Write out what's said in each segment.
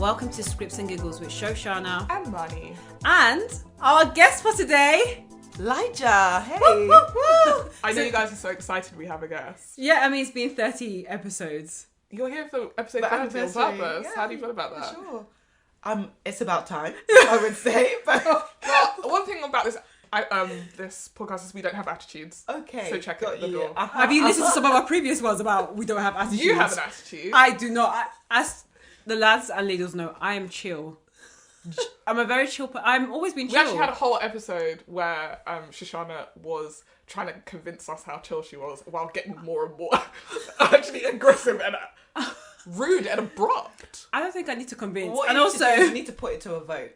welcome to Scripts and Giggles with Shoshanna and Marnie. And our guest for today, Lijah. Hey. woo, woo, woo. I know you guys are so excited we have a guest. Yeah, I mean, it's been 30 episodes. You're here for episode The 30 on anniversary, purpose. yeah, How do you feel about that? Sure. It's about time, I would say. But Well, one thing about this podcast is we don't have attitudes. okay. So check it at the you. door. Have you listened to some of our previous ones about we don't have attitudes? You have an attitude. I do not. As the lads and ladies know, I am chill. I'm a very chill I've always been We chill. actually had a whole episode where Shoshanna was trying to convince us how chill she was while getting more and more actually aggressive and rude and abrupt. I don't think I need to convince. What and you should also, do is we need to put it to a vote.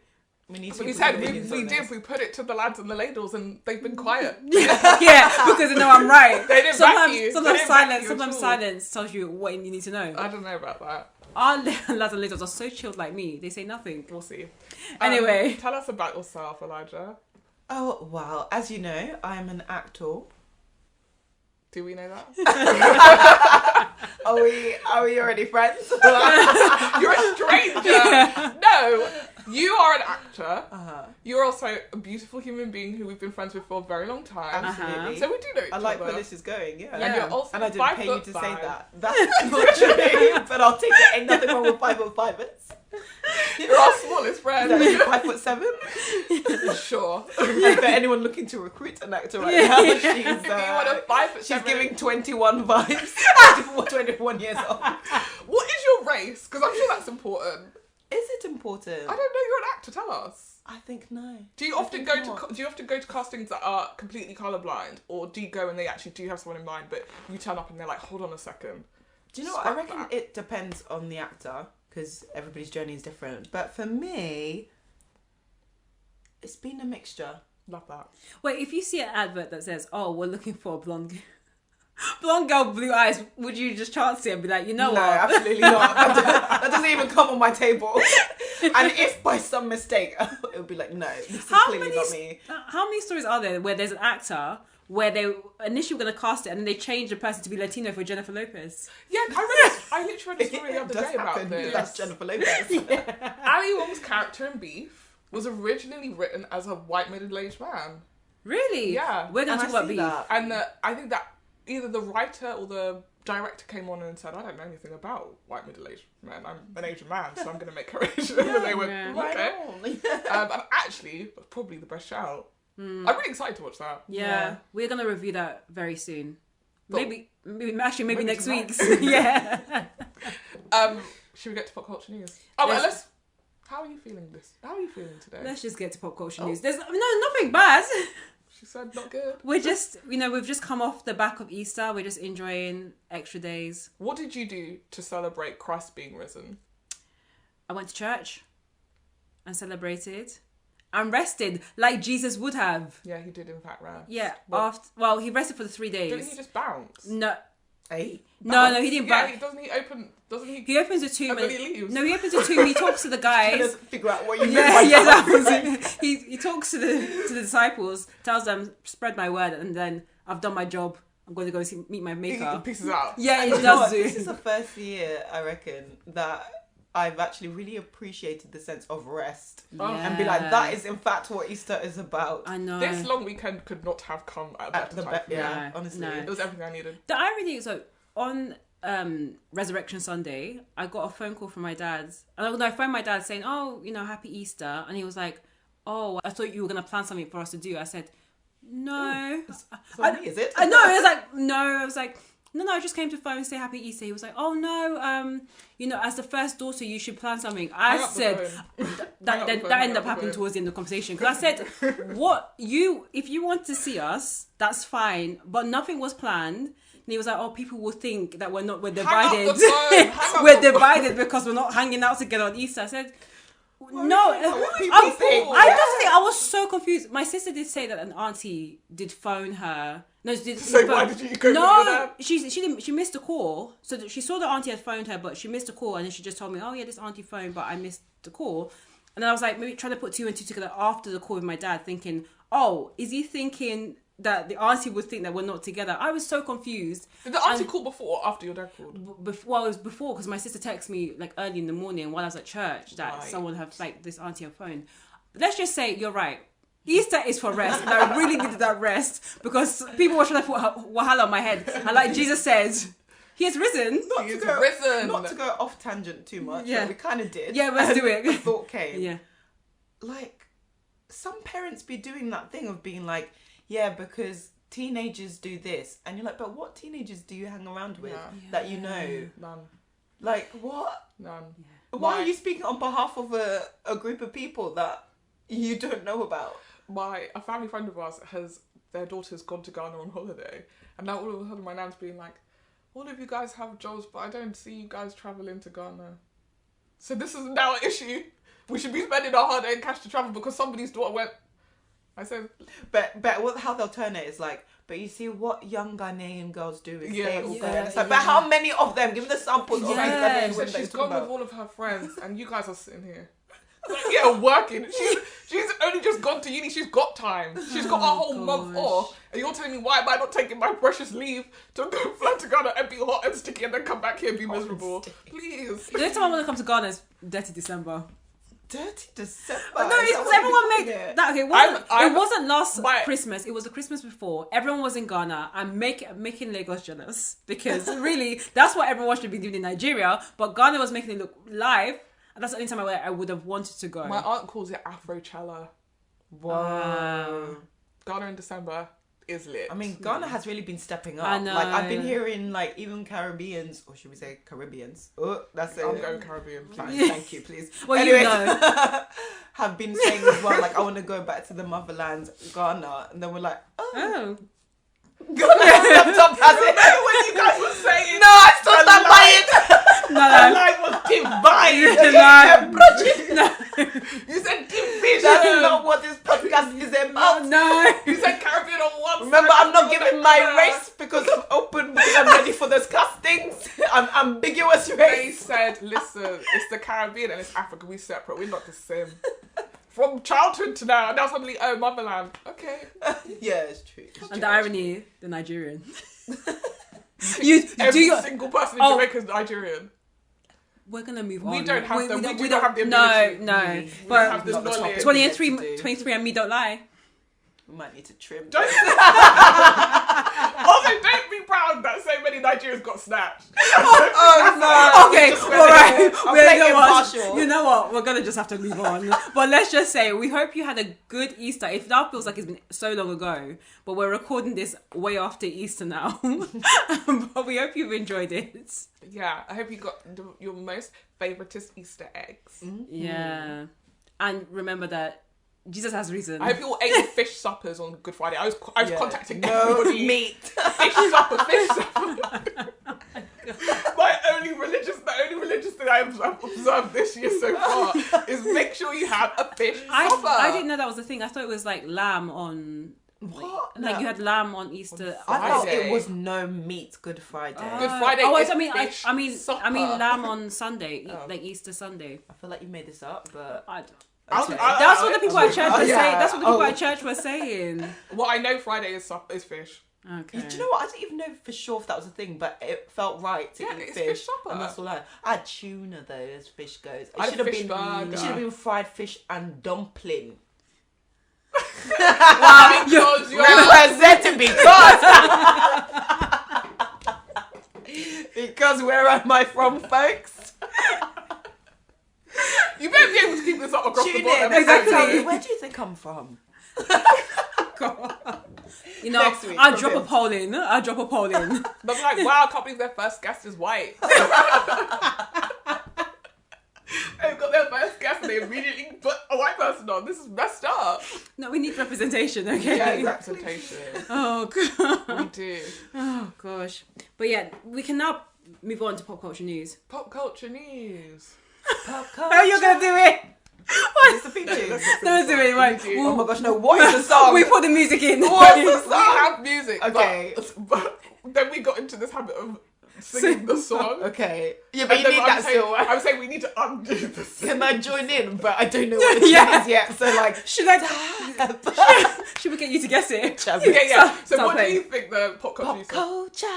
We need to. We put said opinions we on did. this. We put it to the lads and the ladles and they've been quiet. yeah, because they know I'm right. They didn't back you. Sometimes They didn't back silence. you at Sometimes all. silence tells you what you need to know. I don't know about that. Our lads and ladies are so chilled like me. They say nothing. We'll see. Anyway. Tell us about yourself, Elijah. Oh wow! As you know, I'm an actor. Do we know that? Are we already friends? You're a stranger. No, you are an actor. Uh-huh. You're also a beautiful human being who we've been friends with for a very long time. Absolutely. So we do know each I like other. where this is going. Yeah. Yeah. And you're also And I didn't pay you to 5'5". say that. That's not true. But I'll take it. Ain't nothing wrong with 5'5". You're our smallest friend. 5'7". Sure. I bet anyone looking to recruit an actor right now, If you want a 5'7", she's giving 21 vibes. 21 years old. What is your race? Because I'm sure that's important. Is it important? I don't know. You're an actor. Tell us. I think no. Do you I often think go not. to castings that are completely colourblind, or do you go and they actually do have someone in mind, but you turn up and they're like, hold on a second. Do you know what? I Scrap reckon that. it depends on the actor because everybody's journey is different. But for me, it's been a mixture. Love that. Wait, if you see an advert that says, "Oh, we're looking for a blonde girl, blue eyes," would you just chance it and be like, you know No, what? absolutely not. That doesn't even come on my table. And if by some mistake, it would be like, no, this is clearly not me. How many stories are there where there's an actor where they initially were going to cast it and then they change the person to be Latino for Jennifer Lopez? Yeah, I literally read a story the other Does day about happen. this. That's Jennifer Lopez. Ali Wong's character in Beef was originally written as a white middle-aged man. Really? Yeah. We're going to talk about Beef. And I think that either the writer or the director came on and said, I don't know anything about white middle-aged men. I'm an Asian man, so I'm going to make her Asian. And they went, Yeah. okay. Right And actually, probably the best shout. I'm really excited to watch that. Yeah, we're going to review that very soon. But- Maybe next Maybe week. tonight. Yeah. Should we get to pop culture news? Oh, well, Let's- how are you feeling today? Let's just get to pop culture news. There's nothing bad. She said not good. We're just, we've just come off the back of Easter. We're just enjoying extra days. What did you do to celebrate Christ being risen? I went to church and celebrated and rested like Jesus would have. Yeah, he did in fact rest. Yeah, What? he rested for the 3 days. Didn't he just bounce? No, Hey. no, he didn't. Yeah, But doesn't he? he opens the tomb. And then he leaves. No, he opens the tomb. He talks to the guys. Let's figure out what you meant Yeah, by yeah, that that. was it. He talks to the disciples, tells them, spread my word, and then I've done my job. I'm going to go meet my He maker. pieces out. Yeah, he You know what? does This is do. the first year, I reckon, that I've actually really appreciated the sense of rest. And be like, that is in fact what Easter is about. I know. This long weekend could not have come at a better time. Yeah, No, honestly. no. It was everything I needed. The irony is, so on Resurrection Sunday, I got a phone call from my dad. And I phoned my dad saying, "Oh, happy Easter," and he was like, "Oh, I thought you were gonna plan something for us to do." I said, "No." It's not me, is it? I know. It was like, no. I was like, no. I just came to phone and say happy Easter. He was like, "Oh no, as the first daughter, you should plan something." I Hang up the said phone. that Hang up the phone, that hang ended up up the happening phone. towards the end of the conversation because I said, if you want to see us, that's fine, but nothing was planned. And he was like, "Oh, people will think that we're divided. Hang up the We're phone. divided because we're not hanging out together on Easter." I said, What "No, do you think? What I people think? I was so confused. My sister did say that an auntie did phone her. No, she did. So why did you go with your No, dad? she didn't. She missed a call. So she saw the auntie had phoned her, but she missed a call, and then she just told me, "Oh yeah, this auntie phoned, but I missed the call." And then I was like, maybe trying to put two and two together after the call with my dad, thinking, "Oh, is he thinking that the auntie would think that we're not together. I was so confused. Did the auntie call before or after your dad called? Well, it was before, because my sister texted me like early in the morning while I was at church that Right. someone had like this auntie on phone. Let's just say you're right. Easter is for rest, and I really needed that rest because people were trying to put wahala on my head. And like Jesus said, He has risen. Not to go off tangent too much, but we kind of did. Yeah, let's do it. The thought came. Yeah. Like, some parents be doing that thing of being like, yeah, because teenagers do this. And you're like, but what teenagers do you hang around with that you know? None. Like, what? None. Yeah. Why are you speaking on behalf of a group of people that you don't know about? A family friend of ours their daughter's gone to Ghana on holiday, and now all of a sudden my nan's being like, all of you guys have jobs, but I don't see you guys travelling to Ghana. So this is now an issue. We should be spending our hard-earned cash to travel because somebody's daughter went. I said, but how they'll turn it is like, but you see what young Ghanaian girls do is they all go. And it's like, but how many of them? Give me the samples of these Ghanaian women. She's gone with all of her friends, and you guys are sitting here. Yeah, working. She's only just gone to uni. She's got time. She's got a whole month off. And you're telling me, why am I not taking my precious leave to go fly to Ghana and be hot and sticky and then come back here and be miserable? Please. The next time I want to come to Ghana is Dirty December. Dirty December? No, it's because everyone made that. Okay, it wasn't last Christmas. It was the Christmas before. Everyone was in Ghana and making Lagos jealous because really that's what everyone should be doing in Nigeria. But Ghana was making it look live. And that's the only time I would have wanted to go. My aunt calls it Afrochella. Wow. Ghana in December is lit. I mean, Ghana has really been stepping up. I know. Like, I've been hearing, like, even Caribbeans, or should we say Caribbeans? Oh, that's it. I'm going Caribbean. Thank you, please. Well, anyways, you know. have been saying as well, like, I want to go back to the motherland, Ghana. And then we're like, Oh. Ghana laptop has it. When you guys were saying, no, I still stand by it. No. Life was divine. No. You said division. That's not what this podcast is about. No. You said Caribbean on one Remember, side. I'm not giving my race because I'm open, because I'm ready for those castings. I'm ambiguous They race. said, listen, it's the Caribbean and it's Africa. We're separate. We're not the same. From childhood to now suddenly, oh, motherland. Okay. Yeah, it's true. And the irony, the Nigerian. Every single person in Jamaica is Nigerian. We're gonna move on. We don't have the ability. No. But We don't have this knowledge. 23 and me don't lie. We might need to trim. Also, don't be proud that so many Nigerians got snatched. Oh no. Okay, all right. I'm playing impartial. You know what? We're gonna just have to move on. But let's just say we hope you had a good Easter. It now feels like it's been so long ago, but we're recording this way after Easter now. But we hope you've enjoyed it. Yeah, I hope you got your most favoritist Easter eggs. Mm-hmm. Yeah, and remember that Jesus has risen. I hope you all ate fish suppers on Good Friday. I was contacting no everybody. meat. Fish supper. The only religious thing I've observed this year so far is make sure you have a fish supper. I didn't know that was the thing. I thought it was like lamb on. What? Like you had lamb on Easter. I thought Friday. it was no meat Good Friday. Good Friday. Oh, is I mean, fish I mean, supper. lamb on Sunday, like Easter Sunday. I feel like you made this up, but I don't. okay. That's what the people at church were yeah. saying. That's what the people at church were saying. Well, I know Friday is fish. Okay. Do you know what? I didn't even know for sure if that was a thing, but it felt right to eat it's fish. fish supper. And that's all I had tuna though, as fish goes. I had fish It burger. should have been fried fish and dumpling. Wow, because you're Representing because where am I from, folks? you better be able to keep this up across the Tune board. in. Exactly. Where do you think I'm from? You know, Next week, I'll drop a poll in. But I'm like, wow, I can't believe their first guest is white. They've got their first guest and they immediately put a white person on. This is messed up. No, we need representation, okay? Yeah, representation. Oh, God. We do. Oh, gosh. But yeah, we can now move on to pop culture news. Pop culture news. Pop How you're going to do it? It's the features. Don't do it, right? Oh my gosh, no, what is the song? We put the music in. What's the We song? have music. Okay. But then we got into this habit of singing the song. Okay. Yeah, but And you then need that still. I'm saying we need to undo the song. Can I join in? But I don't know what the tune is yet. So like, Should we get you to guess it? Okay, yeah. So Stop what do playing. you think the pop culture you said? culture.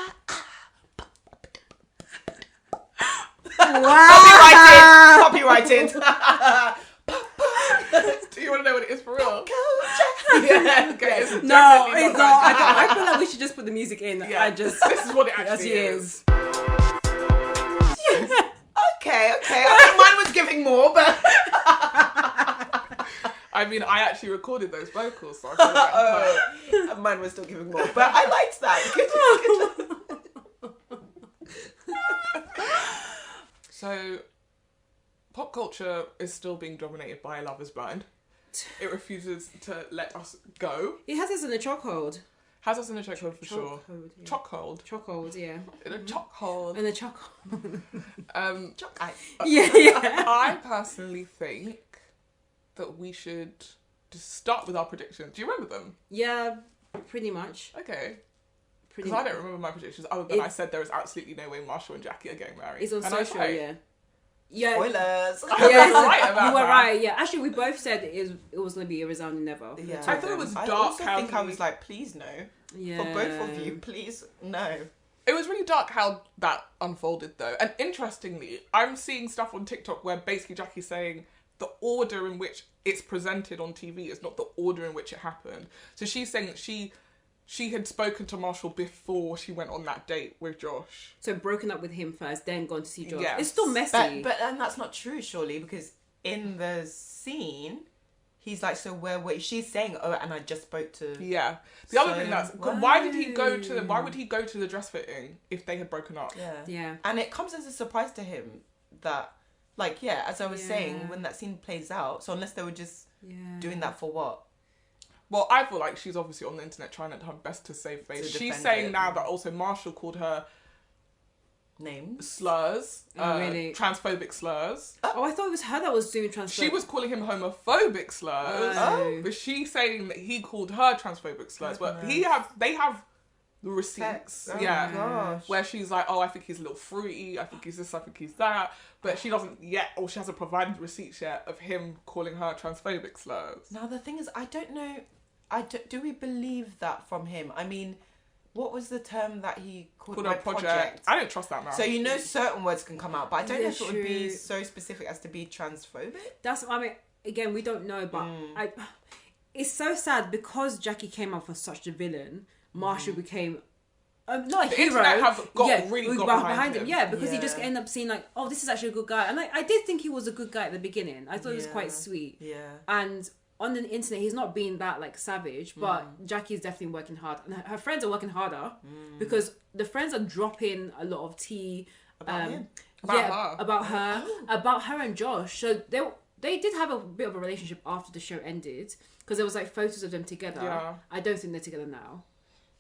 Wow. Copyrighted. Do you want to know what it is for real? Yeah. Okay, it's No, definitely not it's that. not. I feel like we should just put the music in. Yeah. This is what it as actually it is. Okay. I think mine was giving more, but I mean, I actually recorded those vocals, so I feel like mine was still giving more. But I liked that. So, pop culture is still being dominated by Love is Blind. It refuses to let us go. It has us in a chokehold. Has us in a chokehold for sure. Yeah. Chokehold. Chokehold, yeah. In a chokehold. In a chokehold. Yeah. I personally think that we should just start with our predictions. Do you remember them? Yeah, pretty much. Okay. Pretty Because I much. don't remember my predictions other than I said there is absolutely no way Marshall and Jackie are getting married. It's on And I was social, right. yeah. Yeah. Spoilers. Yeah, was right about you were that. right. Yeah, actually, we both said it was going to be a resounding never. Yeah. The two I of thought it them. was I dark also how think I he- was like, please no. Yeah. For both of you, please no. It was really dark how that unfolded though. And interestingly, I'm seeing stuff on TikTok where basically Jackie's saying the order in which it's presented on TV is not the order in which it happened. So she's saying that she had spoken to Marshall before she went on that date with Josh. So broken up with him first, then gone to see Josh. Yes. It's still messy. But and that's not true, surely, because in the scene, he's like, so where were she's saying, oh, and I just spoke to. Yeah. The other So, thing that's why? why would he go to the dress fitting if they had broken up? Yeah. And it comes as a surprise to him that, like, yeah, as I was saying, Yeah. when that scene plays out, so unless they were just Yeah. doing that for what? Well, I feel like she's obviously on the internet trying her best to save face. To She's defend saying it. now that also Marshall called her Names? slurs, Oh, really? transphobic slurs. Oh, I thought it was her that was doing transfer. She was calling him homophobic slurs, Oh. but she's saying that he called her transphobic slurs. But they have the receipts, Text. Oh yeah, my gosh. where she's like, oh, I think he's a little fruity, I think he's this, I think he's that, but she doesn't yet, or she hasn't provided receipts yet of him calling her transphobic slurs. Now, the thing is, I don't know, do we believe that from him? I mean, what was the term that he called Called my her project. I don't trust that man. So you know certain words can come out, but I don't know if it would be True. so specific as to be transphobic. That's. I mean, again, we don't know, but it's so sad because Jackie came out for such a villain. Marshall became. Not a The hero. internet have really got behind him. Yeah, because he just Yeah. ended up seeing like, oh, this is actually a good guy, and I did think he was a good guy at the beginning. I thought he was Yeah. quite sweet. Yeah. And on the internet, he's not being that like savage, but Jackie's definitely working hard, and her friends are working harder because the friends are dropping a lot of tea About him? About her. about her and Josh. So they did have a bit of a relationship after the show ended because there was like photos of them together. Yeah. I don't think they're together now,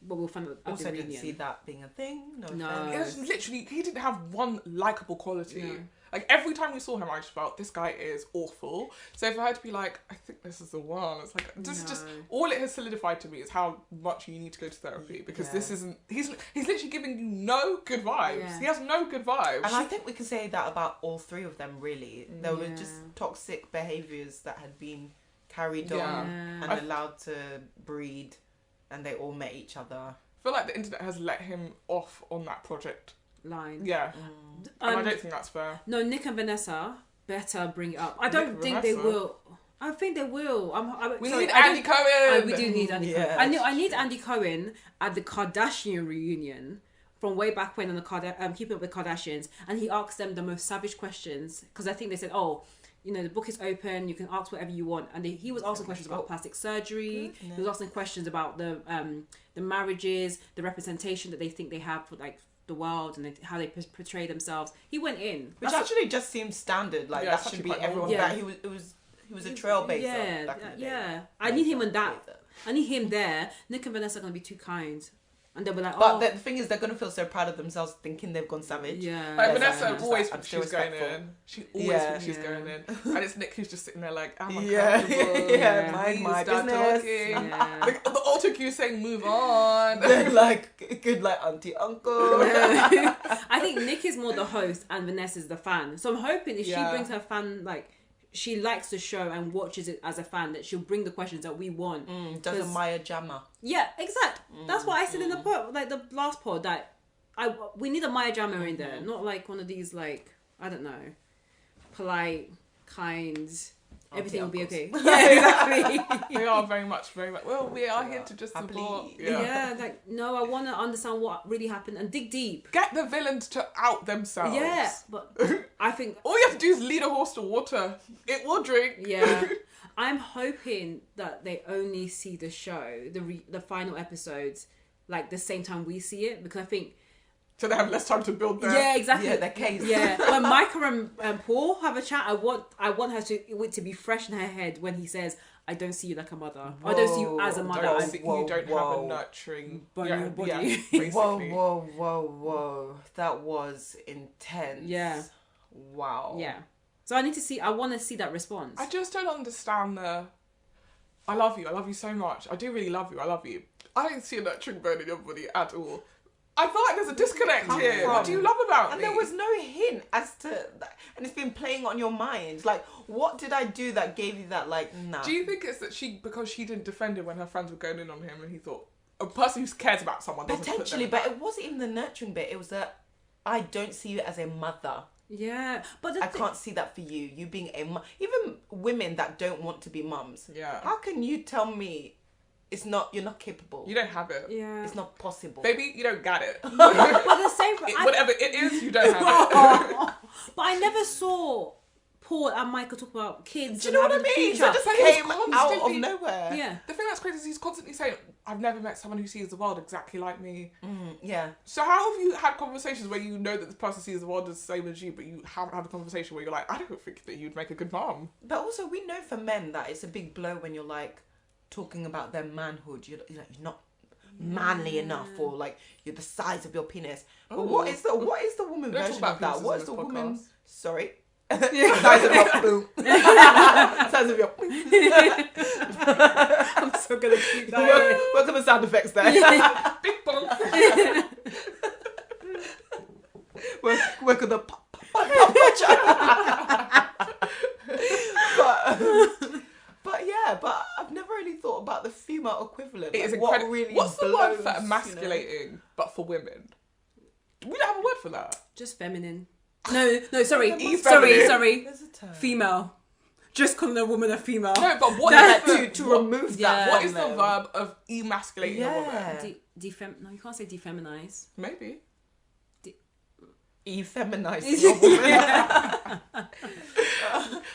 but we'll find out at Also, the didn't reunion. see that being a thing. No. offense. It was literally, he didn't have one likable quality. No. Like, every time we saw him, I just felt, this guy is awful. So for her to be like, I think this is the one, it's like, just all it has solidified to me is how much you need to go to therapy, because this isn't, he's literally giving you no good vibes. Yeah. He has no good vibes. And I think we can say that about all three of them, really. There were just toxic behaviours that had been carried on Yeah. and allowed to breed, and they all met each other. I feel like the internet has let him off on that project. Line. Yeah. And I don't think that's fair. No, Nick and Vanessa better bring it up. I don't and think they Vanessa? will. I think they will. We sorry, need I Andy don't- Cohen! we do need Andy Yeah, Cohen. I that's need Andy Cohen at the Kardashian reunion from way back when on the Keeping Up with the Kardashians, and he asked them the most savage questions because I think they said, "Oh, you know, the book is open. You can ask whatever you want." And he was asking questions about plastic surgery. He was asking questions about the marriages, the representation that they think they have for like the world, and how they portray themselves. He went in, Which actually just seems standard. Like, Yeah, that it's should actually be quite everyone. normal. That he was a trailblazer. Yeah, back in the day. yeah. I need him on that. I need him there. Nick and Vanessa are gonna be too kind, and they'll be like, But "Oh, the thing is, they're gonna feel so proud of themselves, thinking they've gone savage. yeah." Like, Yeah, Vanessa just always like, I'm thinks still she's going respectful. in. She always Yeah. thinks she's going in. And it's Nick who's just sitting there like, I'm Yeah. uncomfortable. Yeah, mind my Start business. talking. Yeah. Like, the auto cue saying, move on. They're like good, like auntie, uncle. I think Nick is more the host and Vanessa's the fan. So I'm hoping if she brings her fan, like, she likes the show and watches it as a fan, that she'll bring the questions that we want. Does a Maya Jama? Yeah, exactly. That's what I said in the pod, like the last pod, that we need a Maya Jama in there, not like one of these, like, I don't know, polite, kind. Everything will be okay. Yeah, exactly. They are very much. Well, we are here to just support. Yeah, like, no, I want to understand what really happened and dig deep. Get the villains to out themselves. Yeah, but I think all you have to do is lead a horse to water. It will drink. Yeah, I'm hoping that they only see the show, the final episodes, like the same time we see it, because I think. So they have less time to build their... Yeah, exactly. Yeah, their case. Yeah, when Micah and Paul have a chat, I want her to be fresh in her head when he says, "I don't see you like a mother. Whoa. I don't see you as a mother. You don't have a nurturing body." Basically. Whoa. That was intense. Yeah. Wow. Yeah. So I want to see that response. I just don't understand I love you so much. I do really love you. I love you. I don't see a nurturing bone in your body at all. I feel like there's a disconnect here. What do you love about me? And there was no hint as to that. And it's been playing on your mind. Like, what did I do that gave you that, like, nah? Do you think it's that because she didn't defend him when her friends were going in on him, and he thought, a person who cares about someone doesn't potentially, but it wasn't even the nurturing bit. It was that I don't see you as a mother. Yeah, but I can't see that for you. You being a mum. Even women that don't want to be mums. Yeah. How can you tell me you're not capable? You don't have it. Yeah. It's not possible. Baby, you don't got it. But the same. Whatever it is, you don't have it. But I never saw Paul and Michael talk about kids. Do you know what I mean? So it just came out of nowhere. Yeah. The thing that's crazy is he's constantly saying, "I've never met someone who sees the world exactly like me." Yeah. So how have you had conversations where you know that this person sees the world the same as you, but you haven't had a conversation where you're like, "I don't think that you'd make a good mom." But also, we know for men that it's a big blow when you're like talking about their manhood. You're not manly enough, or like you're the size of your penis. But what is the woman version of that? What is the woman? Sorry. Size of your boom. Size of your. I'm so gonna keep that. Welcome to sound effects there. Big bump. Work on the but I've never really thought about the female equivalent. It is like, incredible. Really What's the word for blows, emasculating, but for women? We don't have a word for that. Just feminine. No, sorry. Feminine. Sorry. There's a term. Female. Just calling a woman a female. No, but what to remove that? What is the verb of emasculating a woman? No, you can't say defeminize. Maybe. Effeminizing your woman.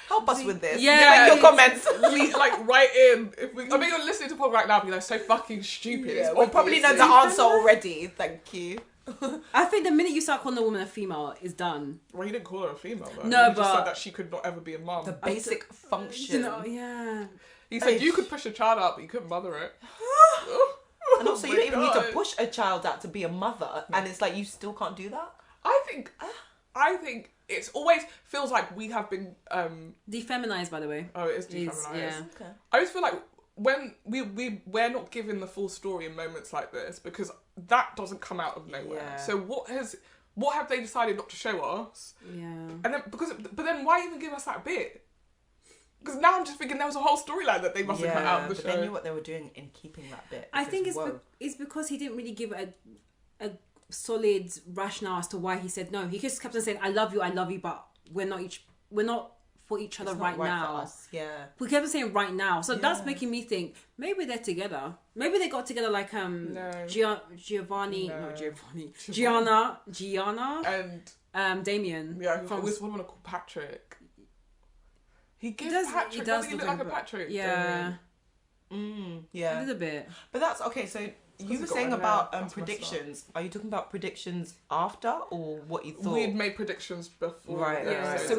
Help us with this. Yeah. Make your comments. Please, like, write in. I mean, you're listening to Paul right now, but you're so fucking stupid. Yeah, we probably know the answer already. Thank you. I think the minute you start calling a woman a female is done. Well, you didn't call her a female, though. No, you just said that she could not ever be a mum. The basic function. Yeah. He said you could push a child out, but you couldn't mother it. And also, you don't even need to push a child out to be a mother, and it's like you still can't do that. I think it's always feels like we have been Defeminized, by the way. Oh, it is defeminized. Yeah. Okay. I always feel like when we're not given the full story in moments like this, because that doesn't come out of nowhere. Yeah. So what have they decided not to show us? Yeah. And then but then why even give us that bit? Because now I'm just thinking there was a whole storyline that they must have cut out of the show. They knew what they were doing in keeping that bit. I think it's because he didn't really give a solid rationale as to why he said no. He just kept on saying, I love you, but we're not for each other right now. For us. Yeah. We kept on saying right now. So that's making me think maybe they're together. Maybe they got together like Gianna, and Damien. Yeah, from this woman called Patrick. He gives Patrick. He does look like a Patrick. Yeah. Yeah. A little bit. But that's okay. So you were saying about predictions. Are you talking about predictions after, or what you thought? We'd made predictions before. Right. Yeah. So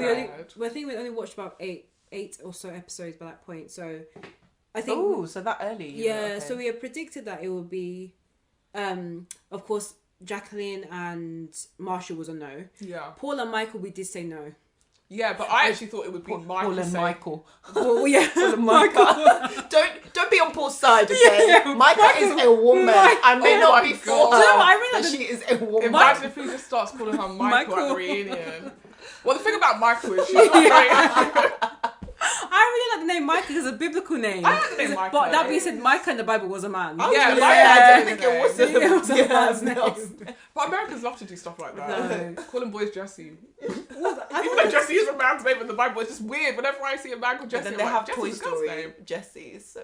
I think we only watched about eight or so episodes by that point. So I think. Oh, so that early. Yeah. Okay. So we had predicted that it would be, of course, Jacqueline and Marshall was a no. Yeah. Paul and Michael, we did say no. Yeah, but I actually thought it would be Michael Paul and saying, Michael. Well, yeah. Paul and Michael. don't be on Paul's side, okay? Yeah, Micah is a woman. I may Oh not my be for God. her, Do you know what I really but like she is a woman. imagine if he just starts calling her Michael at Michael. the reunion. Well, the thing about Michael is she's not very... I really like the name Micah because it's a biblical name. I like the name Micah. But that being said, Micah in the Bible was a man. Yeah, yeah, I I think it was It was a man's name. But Americans love to do stuff like that. No. Calling boys Jesse. Even though Jesse is a man's name in the Bible, it's just weird. Whenever I see a man called But Jesse, then they I'm have like, Toy Jesse's a girl's Story name. Jessie, so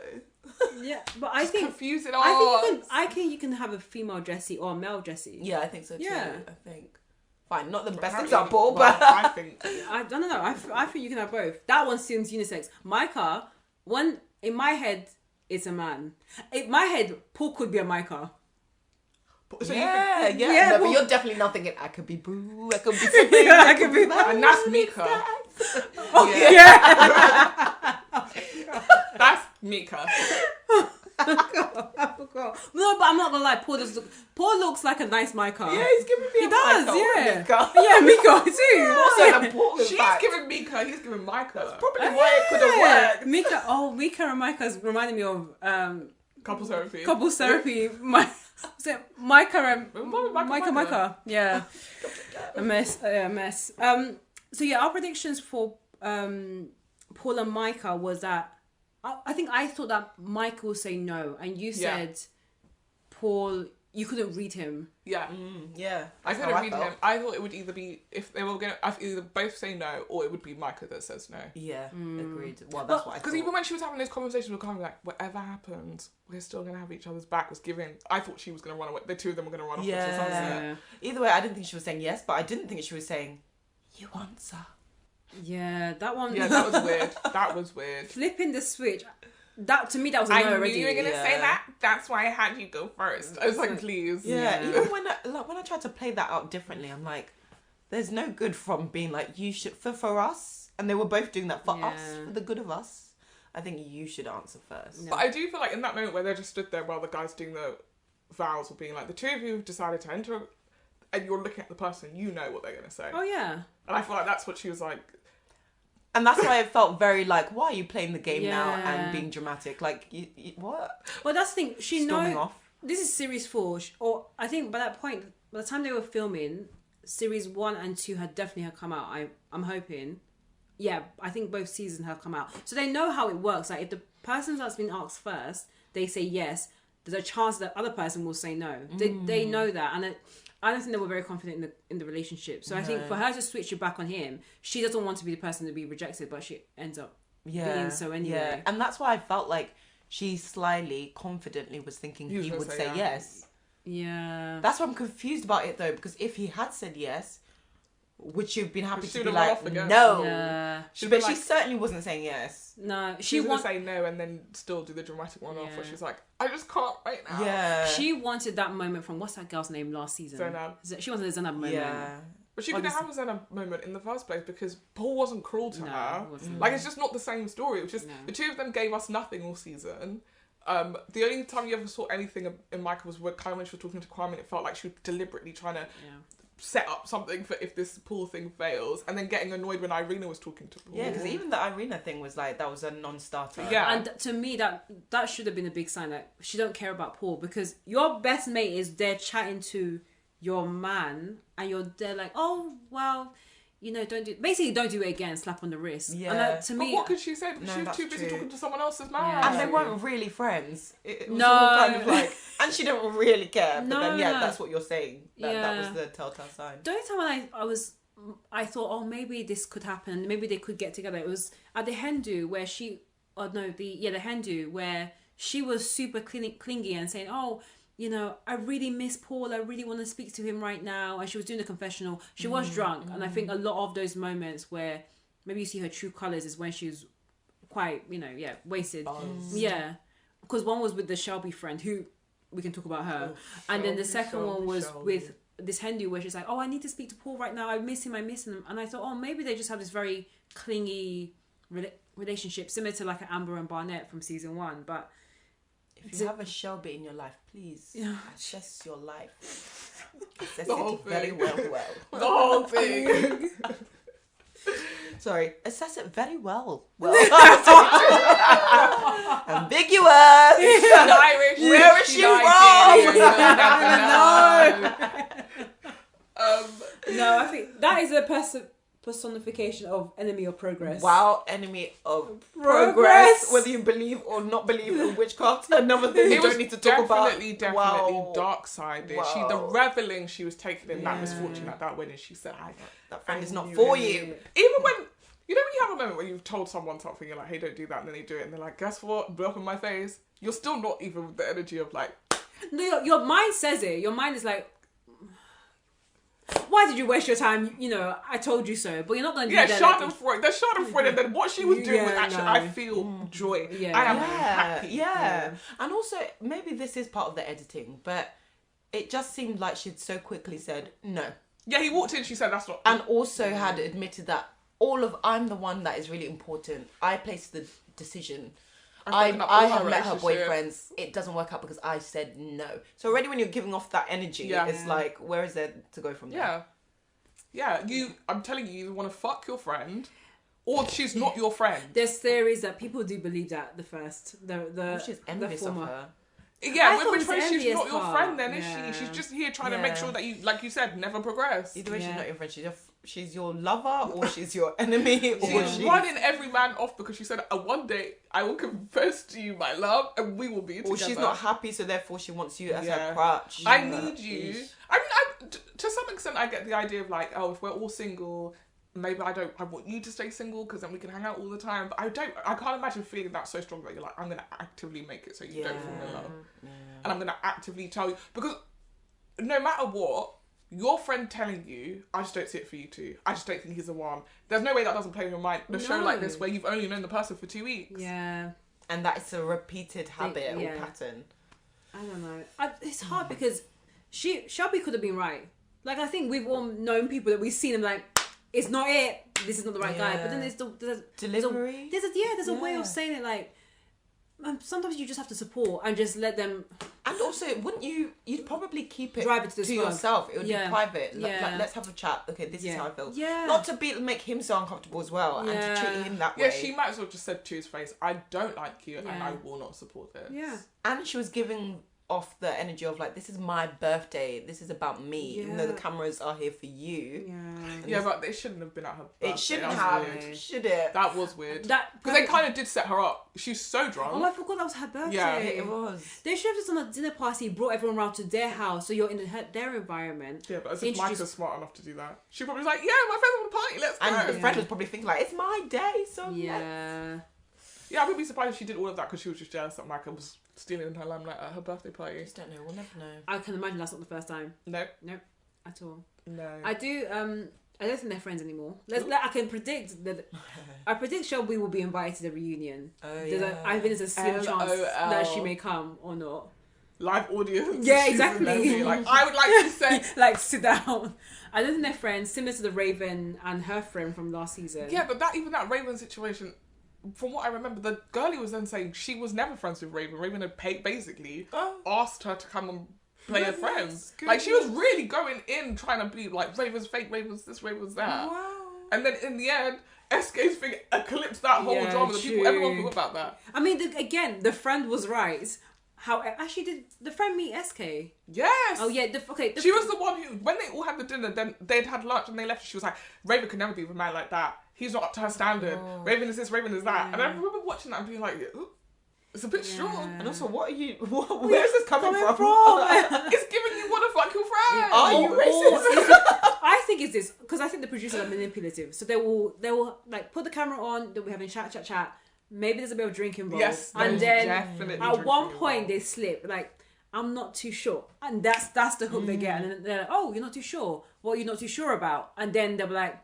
Yeah, but I think Confusing I think you can have a female Jessie or a male Jessie. yeah, I think so too. Yeah. I think fine, not the best Apparently- example, well, but I think I don't know. I think you can have both. That one seems unisex. Micah, one in my head, it's a man. In my head, Paul could be a Micah. so yeah, you think, yeah. No, well- but you're definitely not thinking I could be Boo, I could be something, Yeah, I could be that. and that's Mika. Oh Yeah. yeah. That's Mika. I forgot. No, but I'm not gonna lie. Paul looks like a nice Micah. Yeah, he's giving me He a does. Michael, Yeah. Mika. Yeah, Mika too. Also Yeah. an important She's fact. giving Mika, he's giving Micah. Probably why it could have worked. Mika and Micah's reminding me of Couples therapy. couples therapy. Was it Micah and Micah. Micah? Yeah, a mess. A mess. So yeah, our predictions for Paul and Micah was that I think I thought that Micah would say no, and you Yeah. said Paul. You couldn't read him. Yeah. Yeah, I that's couldn't how read felt. him. I thought it would either be, if they were going to either both say no, or it would be Micah that says no. Yeah, agreed. Well, that's what I Because thought. even when she was having those conversations with Carmen, like, whatever happens, we're still going to have each other's back, was giving, I thought she was going to run away. The two of them were going to run off into the sunset. Yeah. Either way, I didn't think she was saying yes, but I didn't think she was saying, you answer. Yeah, that one. Yeah, that was weird. That was weird. Flipping the switch. That to me, that was a I no knew already. you were going to Yeah. say that. That's why I had you go first. I was like, please. Yeah, Yeah. even when I tried to play that out differently, I'm like, there's no good from being like, you should, for us, and they were both doing that for us, Yeah. for the good of us. I think you should answer first. No. But I do feel like in that moment where they just stood there while the guys doing the vows were being like, the two of you have decided to enter, and you're looking at the person, you know what they're going to say. Oh yeah. And I feel like that's what she was like. And that's why it felt very like, why are you playing the game now Yeah. and being dramatic? Like, you what? Well, that's the thing. She Storming knows. off. This is series 4, or I think by that point, by the time they were filming, series 1 and 2 had definitely come out. I'm hoping. Yeah, I think both seasons have come out, so they know how it works. Like if the person that's been asked first, they say yes, there's a chance that other person will say no. They know that, and I don't think they were very confident in the relationship. So I think for her to switch it back on him, she doesn't want to be the person to be rejected, but she ends up being so anyway. Yeah, and that's why I felt like she slyly, confidently was thinking He was he gonna would say say yeah. yes. Yeah. That's why I'm confused about it though, because if he had said yes, would she have been happy She to would be have run like, off again. no? Yeah. She'd But be she like- certainly wasn't saying yes. No, She was wants. going to say no and then still do the dramatic one off where Yeah. she's like, I just can't right now. Yeah. She wanted that moment from what's that girl's name last season? Zainab. She wanted a Zainab moment. Yeah. But she couldn't have a moment in the first place because Paul wasn't cruel to No, her. he wasn't. Like, it's just not the same story. It was just, No. the two of them gave us nothing all season. The only time you ever saw anything in Michael was when she was talking to Kwame, and it felt like she was deliberately trying to set up something for if this Paul thing fails, and then getting annoyed when Irina was talking to Paul. Yeah, because even the Irina thing was like, that was a non-starter. Yeah. And to me, that should have been a big sign that she don't care about Paul, because your best mate is there chatting to your man, and you're there like, oh well, don't do it again, slap on the wrist. Yeah. And that, to But me, what could she say? Because No, she was that's too busy true. talking to someone else's man. Yeah. And they weren't really friends. It was No. all kind of like, and she didn't really care. But then, No. that's what you're saying. That Yeah. was the telltale sign. the only time I thought, oh, maybe this could happen, maybe they could get together. It was at the hen do where the hen do where she was super clingy and saying, oh, I really miss Paul. I really want to speak to him right now. And she was doing the confessional. She was drunk, and I think a lot of those moments where maybe you see her true colors is when she was quite, wasted. Buzzed. Yeah, because one was with the Shelby friend who we can talk about her, and then the second one was with this Hindu where she's like, oh, I need to speak to Paul right now. I miss him. And I thought, oh, maybe they just have this very clingy relationship, similar to like an Amber and Barnett from season 1. But If you have a Shelby in your life, please assess your life. Assess The whole it very thing. well. The whole thing. Sorry, assess it very well. Ambiguous. Irish. Where is she from? No, I think that is a personification of enemy of progress. Wow, enemy of progress. Whether you believe or not believe in witchcraft, another thing you don't need to talk about. Definitely Wow. dark sided. Wow. The reveling she was taking in that misfortune at that wedding, she said, that friend is not for you. Even when, you know when you have a moment where you've told someone something, you're like, hey, don't do that, and then they do it, and they're like, guess what? Blow up in my face. You're still not even with the energy of like... No, your mind says it. Your mind is like, why did you waste your time? You know, I told you so. But you're not going to do that. Schadenfreude. There's Schadenfreude, and then what she was doing was actually, I feel joy. Yeah. I am happy. Yeah. And also, maybe this is part of the editing, but it just seemed like she'd so quickly said, no. Yeah, he walked in, she said, that's not... And also had admitted that I'm the one that is really important. I placed the decision. I have met her boyfriends. It doesn't work out because I said no. So already when you're giving off that energy, it's like, where is there to go from there? Yeah. I'm telling you, you either want to fuck your friend or she's not your friend. There's theories that people do believe that She's envious of her. Yeah, which way she's not your friend then, is she? She's just here trying to make sure that you, like you said, never progress. Either way, she's not your friend. She's your lover or she's your enemy. Or she's running every man off because she said, one day I will confess to you my love and we will be together. Or she's not happy, so therefore she wants you as her crutch. I need you. I mean, to some extent I get the idea of like, oh, if we're all single, maybe I want you to stay single because then we can hang out all the time. But I can't imagine feeling that so strong that you're like, I'm going to actively make it so you don't fall in love. Yeah. And I'm going to actively tell you. Because no matter what, your friend telling you, I just don't see it for you two. I just don't think he's the one. There's no way that doesn't play in your mind. A show like this where you've only known the person for 2 weeks. Yeah. And that's a repeated habit or pattern. I don't know. It's hard because Shelby could have been right. Like, I think we've all known people that we've seen them like, it's not it. This is not the right guy. But then there's delivery. There's a way of saying it. Like, sometimes you just have to support and just let them. And also, wouldn't you? You'd probably keep it to yourself. It would be private. Like, let's have a chat. Okay, this is how I feel. Yeah. Not to make him so uncomfortable as well, and to treat him that way. Yeah, she might as well just said to his face, "I don't like you, and I will not support this." Yeah. And she was giving off the energy of like, this is my birthday, this is about me, even though the cameras are here for you. Yeah, but it shouldn't have been at her birthday. It shouldn't have. Should it? That was weird. Because they kind of did set her up. She's so drunk. Oh, I forgot that was her birthday. Yeah, it was. They should have just done a dinner party, brought everyone around to their house, so you're in their environment. Yeah, but as if Micah's smart enough to do that. She probably was like, yeah, my friends want to party, let's go. And the friend was probably thinking like, it's my day, so Yeah, I would be surprised if she did all of that because she was just jealous that Micah was stealing her limelight at her birthday party. I just don't know. We'll never know. I can imagine that's not the first time. Nope, at all. No. I do. I don't think they're friends anymore. I can predict that. I predict Shelby will be invited to the reunion. Oh yeah. I think there's a slim chance that she may come or not. Live audience. Yeah, exactly. Like, I would like to say, like, sit down. I don't think they're friends. Similar to the Raven and her friend from last season. Yeah, but that Raven situation. From what I remember, the girlie was then saying she was never friends with Raven. Raven had basically asked her to come and play a friend. Like, she was really going in trying to be like, Raven's fake, Raven's this, Raven's that. Wow. And then in the end, SK's thing eclipsed that whole drama. Everyone forgot about that. I mean, the friend was right. How actually did the friend meet SK? Yes. Oh yeah. She was the one who, when they all had the dinner, then they'd had lunch and they left. She was like, Raven could never be with a man like that. He's not up to her standard. Raven is this, Raven is that. And I remember watching that and being like, ooh, it's a bit strong. And also, where is this coming from? It's giving you want to fuck your friend. Are you racist? I think it's this because I think the producers are manipulative. So they will like put the camera on. They'll be having chat. Maybe there's a bit of drink involved. Yes, and then at one point they slip. Like, I'm not too sure, and that's the hook they get. And then they're like, oh, you're not too sure. What are you not too sure about? And then they'll be like,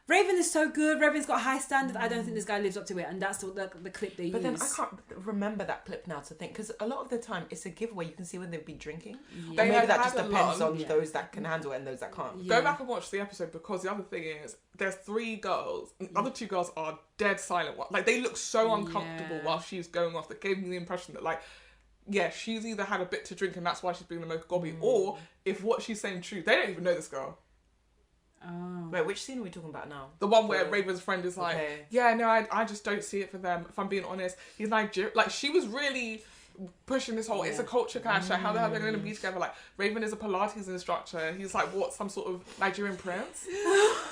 Raven is so good. Raven's got high standards. I don't think this guy lives up to it. And that's the clip they use. But then I can't remember that clip now to think, because a lot of the time it's a giveaway. You can see when they've been drinking. Yeah. Maybe that just depends on those that can handle it and those that can't. Go back and watch the episode, because the other thing is there's 3 girls. And the other 2 girls are dead silent. Like, they look so uncomfortable while she's going off. That gave me the impression that, like, yeah, she's either had a bit to drink and that's why she's being the most gobby, or if what she's saying true, they don't even know this girl. Oh. Wait, which scene are we talking about now? The one where Raven's friend is like, Okay. yeah, no, I just don't see it for them. If I'm being honest, he's Nigerian. Like, she was really pushing this whole, it's a culture clash. Like, how the hell are they going to be together? Like, Raven is a Pilates instructor. He's like, what, some sort of Nigerian prince? It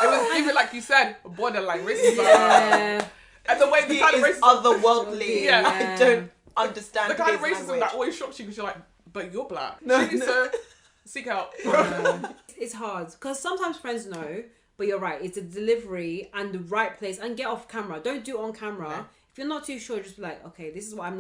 was even, like you said, borderline racism. Yeah. And the way the kind of is racism, otherworldly. Yeah. I don't understand the kind of his racism language. that always shocks you because you're like, but you're black. No, She needs to seek help. It's hard because sometimes friends know, but you're right. It's a delivery and the right place, and get off camera. Don't do it on camera. Yeah. If you're not too sure, just be like, okay, this is what I'm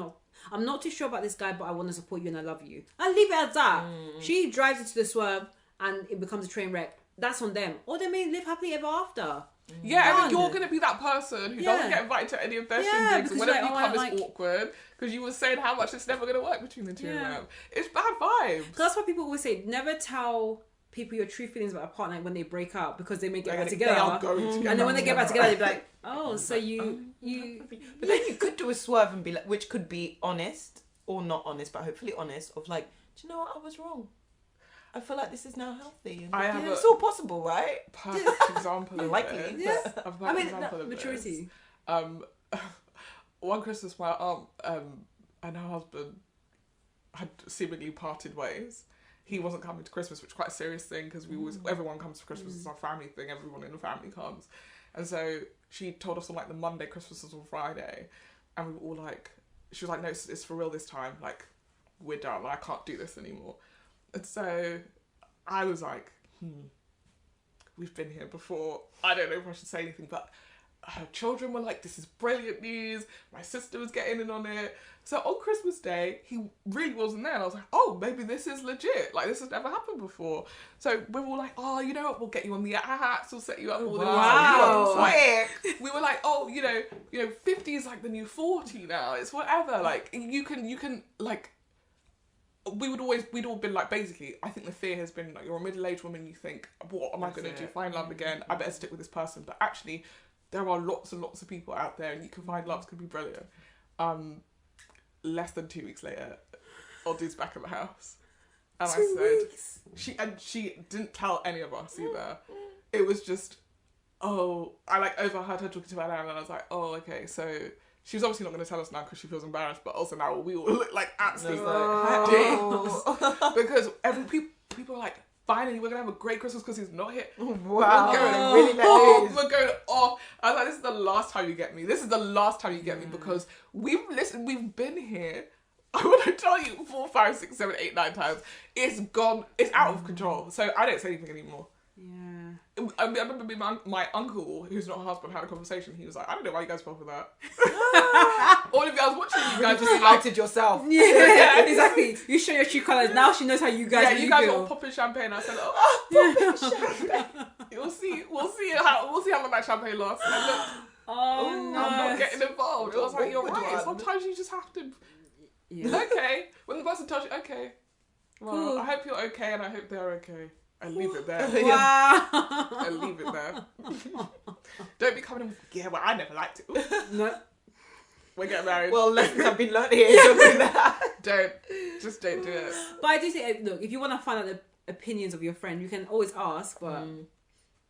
not too sure about this guy, but I want to support you and I love you. And leave it at that. She drives into the swerve and it becomes a train wreck. That's on them. Or they may live happily ever after. Yeah, and then Done. you're going to be that person who doesn't get invited to any of their shindigs. because And whenever like, you oh, come, I it's awkward. Because you were saying how much it's never going to work between the two of them. It's bad vibes. Because that's what people always say. Never tell people your true feelings about a partner when they break up, because they may get back They together. are going together. And then when they get back together, they'll be like, oh, so you... But then you could do a swerve and be like, which could be honest or not honest, but hopefully honest, of like, do you know what, I was wrong. I feel like this is now healthy. And I have it's all possible, right? perfect example of Unlikely, this. yeah. A perfect I mean, example of maturity. this. One Christmas, my aunt and her husband had seemingly parted ways. He wasn't coming to Christmas, which is quite a serious thing because everyone comes to Christmas. It's our family thing. Everyone in the family comes, and so she told us on like the Monday. Christmas was on Friday, and we were all like, she was like, no, it's for real this time. Like, we're done. Like, I can't do this anymore. And so I was like, we've been here before. I don't know if I should say anything, but her children were like, this is brilliant news. My sister was getting in on it. So on Christmas Day, he really wasn't there. And I was like, oh, maybe this is legit. Like, this has never happened before. So we were all like, oh, you know what? We'll get you on the hats. We'll set you up all wow. Quick. We were like, oh, you know, 50 is like the new 40 now. It's whatever. Like, you can like, we'd all been like, basically, I think the fear has been like, you're a middle-aged woman, you think, what am I going to do? Find love again? I better stick with this person. But actually, there are lots and lots of people out there, and you can find love. It's going to be brilliant. Less than 2 weeks later, old dude's back at the house. And I said, she didn't tell any of us either. It was just, I like overheard her talking to her dad, and I was like, oh, okay, so she was obviously not going to tell us now because she feels embarrassed, but also now we all look like absolute dicks. Because people are like, finally, we're going to have a great Christmas because he's not here. Wow. We're going off. I was like, this is the last time you get me. This is the last time you get me because we've been here. I want to tell you 4, 5, 6, 7, 8, 9 times. It's gone. It's out of control. So I don't say anything anymore. Yeah. I remember my uncle, who's not a husband, had a conversation. He was like, I don't know why you guys fell for that. All of you guys watching, you guys just outed yourself. Yeah, exactly. You show your true colours. Now she knows how you guys you guys feel. were popping champagne. I said, popping champagne. We'll see how long that champagne lasts. And look, no. I'm not getting involved. I was like, you're right. Sometimes you just have to. Yeah. Okay. When the person tells you, okay, well, Cool. I hope you're okay, and I hope they're okay. And leave it there. Wow. And leave it there. Don't be coming in with, yeah, well, I never liked it. No. We're getting married. Well, lessons have been learned here. Don't do that. Just don't do it. But I do say, look, if you want to find out the opinions of your friend, you can always ask, but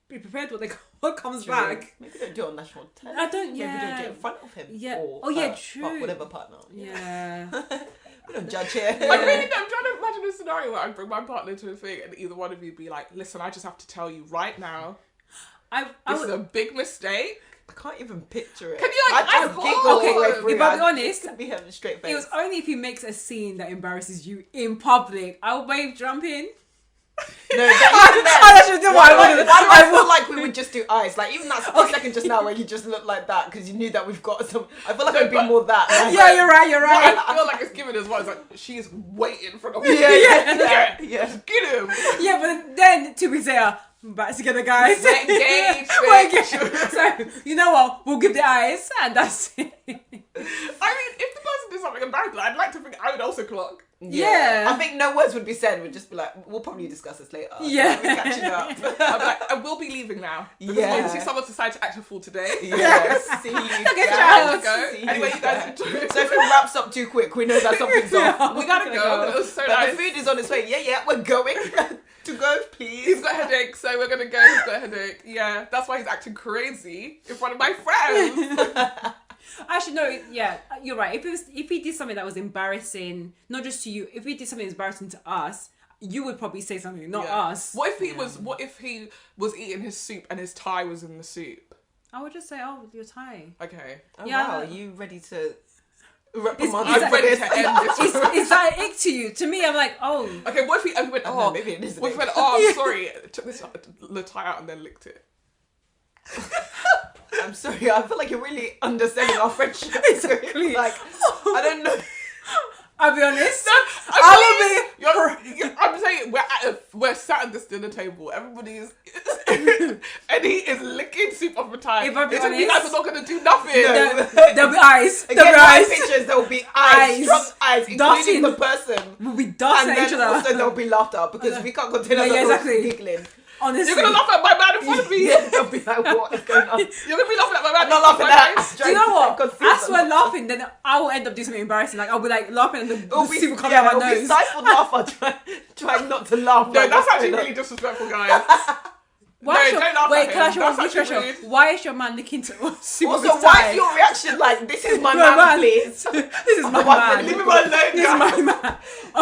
be prepared what comes back. Maybe don't do it on national television. I don't, yeah. Maybe don't do it in front of him. Yeah. Or Oh, yeah, her, true. Whatever partner. Yeah. We don't judge here. I really don't. I'm trying to imagine a scenario where I bring my partner to a thing and either one of you be like, listen, I just have to tell you right now, this is a big mistake. I can't even picture it. Can you like, I just giggle all the way Okay, through. if I'll be honest, Be having a straight face. it was only if he makes a scene that embarrasses you in public. I'll wave jump in. No, that should do what I wanted. I feel like we would just do eyes. Like, even that split second just now where you just look like that because you knew that we've got some. I feel like it would be more that. Like, Yeah, you're right. I feel like it's given as well. It's like, she's waiting in front of me. Yeah. Get him. Yeah, but then 2 weeks later, we're back together, guys. We're engaged. We're engaged. So, you know what? We'll give the eyes, and that's it. I mean, if the person did something embarrassing, I'd like to think I would also clock. Yeah. I think no words would be said. We'd just be like, we'll probably discuss this later. Yeah. We're catching up. I'm like, I will be leaving now. Because obviously someone decided to act a fool today. Yes. See you Okay, guys. Go. See Anyway, you guys guys. enjoy it. So if it wraps up too quick, we know that something's off. We gotta go. It was so But nice. the food is on its way. Yeah, we're going. To go, please. He's got a headache, so we're gonna go. He's got a headache. Yeah, that's why he's acting crazy in front of my friends. Actually, no. Yeah, you're right. If he did something that was embarrassing, not just to you, if he did something embarrassing to us, you would probably say something, not us. What if he was eating his soup and his tie was in the soup? I would just say, "Oh, your tie." Okay. Oh, Yeah. wow, are you ready to I'm ready to end this. Is that an ick to you? To me, I'm like, oh. Okay, what if he went, No, maybe it is. what if he went, oh, I'm sorry, took the tie out and then licked it? I'm sorry, I feel like you're really underselling our friendship. Exactly. Like, I don't know. I'll be honest. I'm saying we're sat at this dinner table. Everybody's and he is licking soup off a tie. If I'm You honest, guys are not gonna do nothing. No. There'll be eyes. Again, There'll be my eyes. pictures, there'll be eyes, strong eyes, including Darting. the person. We'll be dancing And at each then other. also there'll be laughter because we can't continue exactly. giggling. Honestly. You're gonna laugh at my man in front of me. Yeah, they'll be like, what is going on? You're gonna be laughing at my man. I'm not laughing at. Do you know what? As we're laughing, then I will end up doing something embarrassing. Like I'll be like laughing and the soup will come out my nose. Stifled laughter, trying not to laugh. No, like, that's what's actually going on? really disrespectful, guys. Why No, don't laugh wait, at can I him. ask you one That's question? actually rude. Why is your man licking to soup Also, of his why tie? is your reaction like, this is my No, man, please? This is my Otherwise, man. leave him alone, This is guys. my man.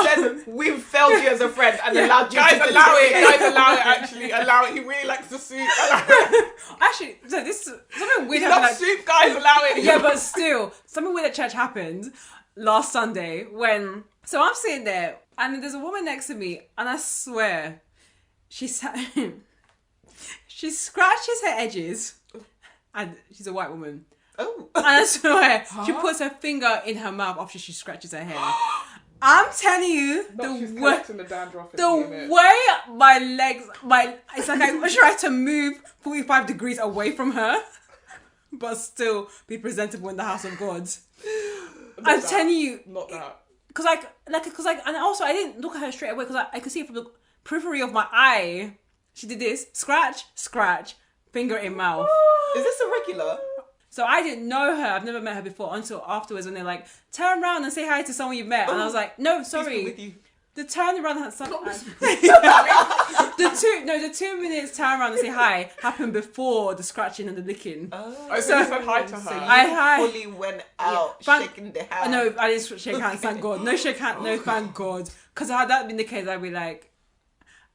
Then we've failed you as a friend and allowed you Guys, to allow it. Guys, allow it. Actually, allow it. He really likes the soup. Allow it. Actually, so this is something weird He happened. loves soup. Guys, allow it. Yeah, but still, something weird at church happened last Sunday when. So I'm sitting there, and there's a woman next to me, and I swear, she scratches her edges, and she's a white woman. Oh. And I swear, she puts her finger in her mouth after she scratches her hair. I'm telling you, She's the collecting the dandruff. way my legs, it's like I try to move 45 degrees away from her, but still be presentable in the house of God. I'm telling you, Not that. because and also I didn't look at her straight away because I could see it from the periphery of my eye. She did this, scratch, finger in mouth. Is this a regular? So I didn't know her. I've never met her before until afterwards when they're like, turn around and say hi to someone you've met. And I was like, no, sorry. With you. The turn around had some. the 2 minutes turn around and say hi happened before the scratching and the licking. Oh, so you said hi to her. So you hi. fully went out shaking the hand. No, I didn't shake hands, thank God. No shake hand, no thank God. Because had that been the case, I'd be like,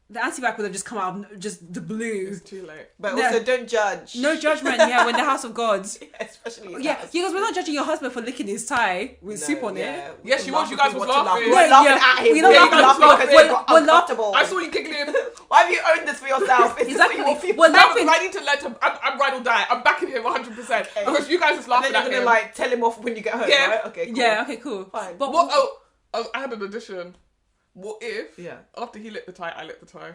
the anti-vax would have just come out of just the blue. It's too late. But No. also don't judge. No judgment, yeah, we're in the house of God. Especially Yeah, because we're not judging your husband for licking his tie with soup on it. Yes, you was. You guys was laughing. We're laughing at him. We don't We're laugh- laughing because we're- we got we're uncomfortable. I saw you giggling. Why have you owned this for yourself? Is Exactly. this what you We're No, because laughing. I need to let him. I'm ride or die. I'm backing him 100%. Okay. Because you guys is And laughing then at you're him. gonna like tell him off when you get home, Yeah. right? Okay, cool. Yeah, okay, cool. Fine. But What? Oh, I had an addition. What if? Yeah. After he licked the tie, I licked the tie.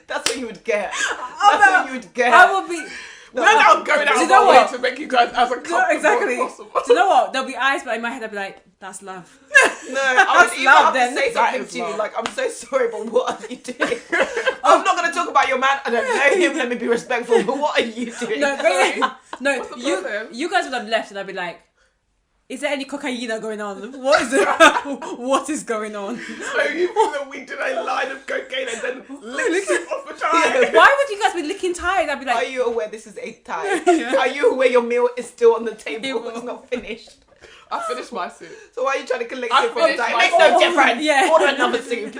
That's what you would get. That's what you would get. I will be. We're now going out Do you of know our way what? to make you guys as uncomfortable Exactly. as possible. Do you know what? There'll be eyes, but in my head I'll be like, that's love. No, I would That's even love have then. to say That something is to you. love. Like, I'm so sorry, but what are you doing? I'm not gonna talk about your man. I don't know him. Let me be respectful. But what are you doing? No, really? No, What's the problem? you guys would have left and I'd be like, is there any cocaine going on? What is it? What is going on? So you think that we did a line of cocaine and then licked it off the tie? Why would you guys be licking ties? I'd be Are like, you aware this is 8 time? Yeah. Are you aware your meal is still on the table? Ew. It's not finished. I finished my soup. So why are you trying to collect I it from finished time? It my makes no soup. difference. Yeah. Order another soup.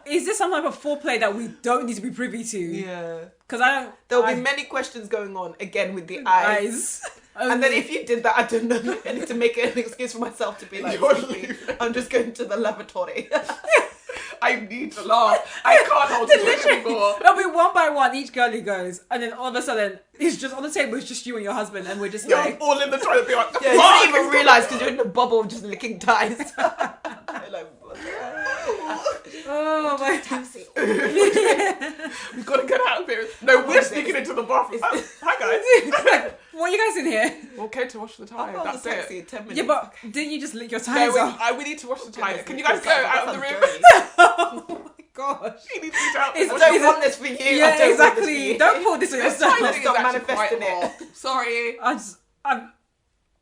is this some type of foreplay that we don't need to be privy to? Yeah. Because I don't. There'll be many questions going on again with the eyes. And then if you did that, I don't know. I need to make an excuse for myself to be like, You're "Excuse me, leaving." I'm just going to the lavatory. I need to laugh. I can't hold it anymore. It'll be one by one, each girlie goes, and then all of a sudden, it's just on the table, it's just you and your husband, and we're just You're like, all in the toilet. Be like, Yeah, you don't even realise because you're in the bubble of just licking ties. You're like, oh my. taxi. We've got to get out of here. No, we're sneaking into the bathroom. Hi guys. What are you guys in here? Okay, to wash the tie. I'll That's the taxi it. in 10 minutes. Yeah, but didn't you just lick your No, ties off? we need to wash the tie. Goodness, Can you guys go out of the room? Oh my gosh. You need to get out. It's- I don't want this for you. I Yeah, don't want this for exactly. you. Don't pull this on This yourself. tie is Stop actually manifesting quite it. hot. Sorry. I'm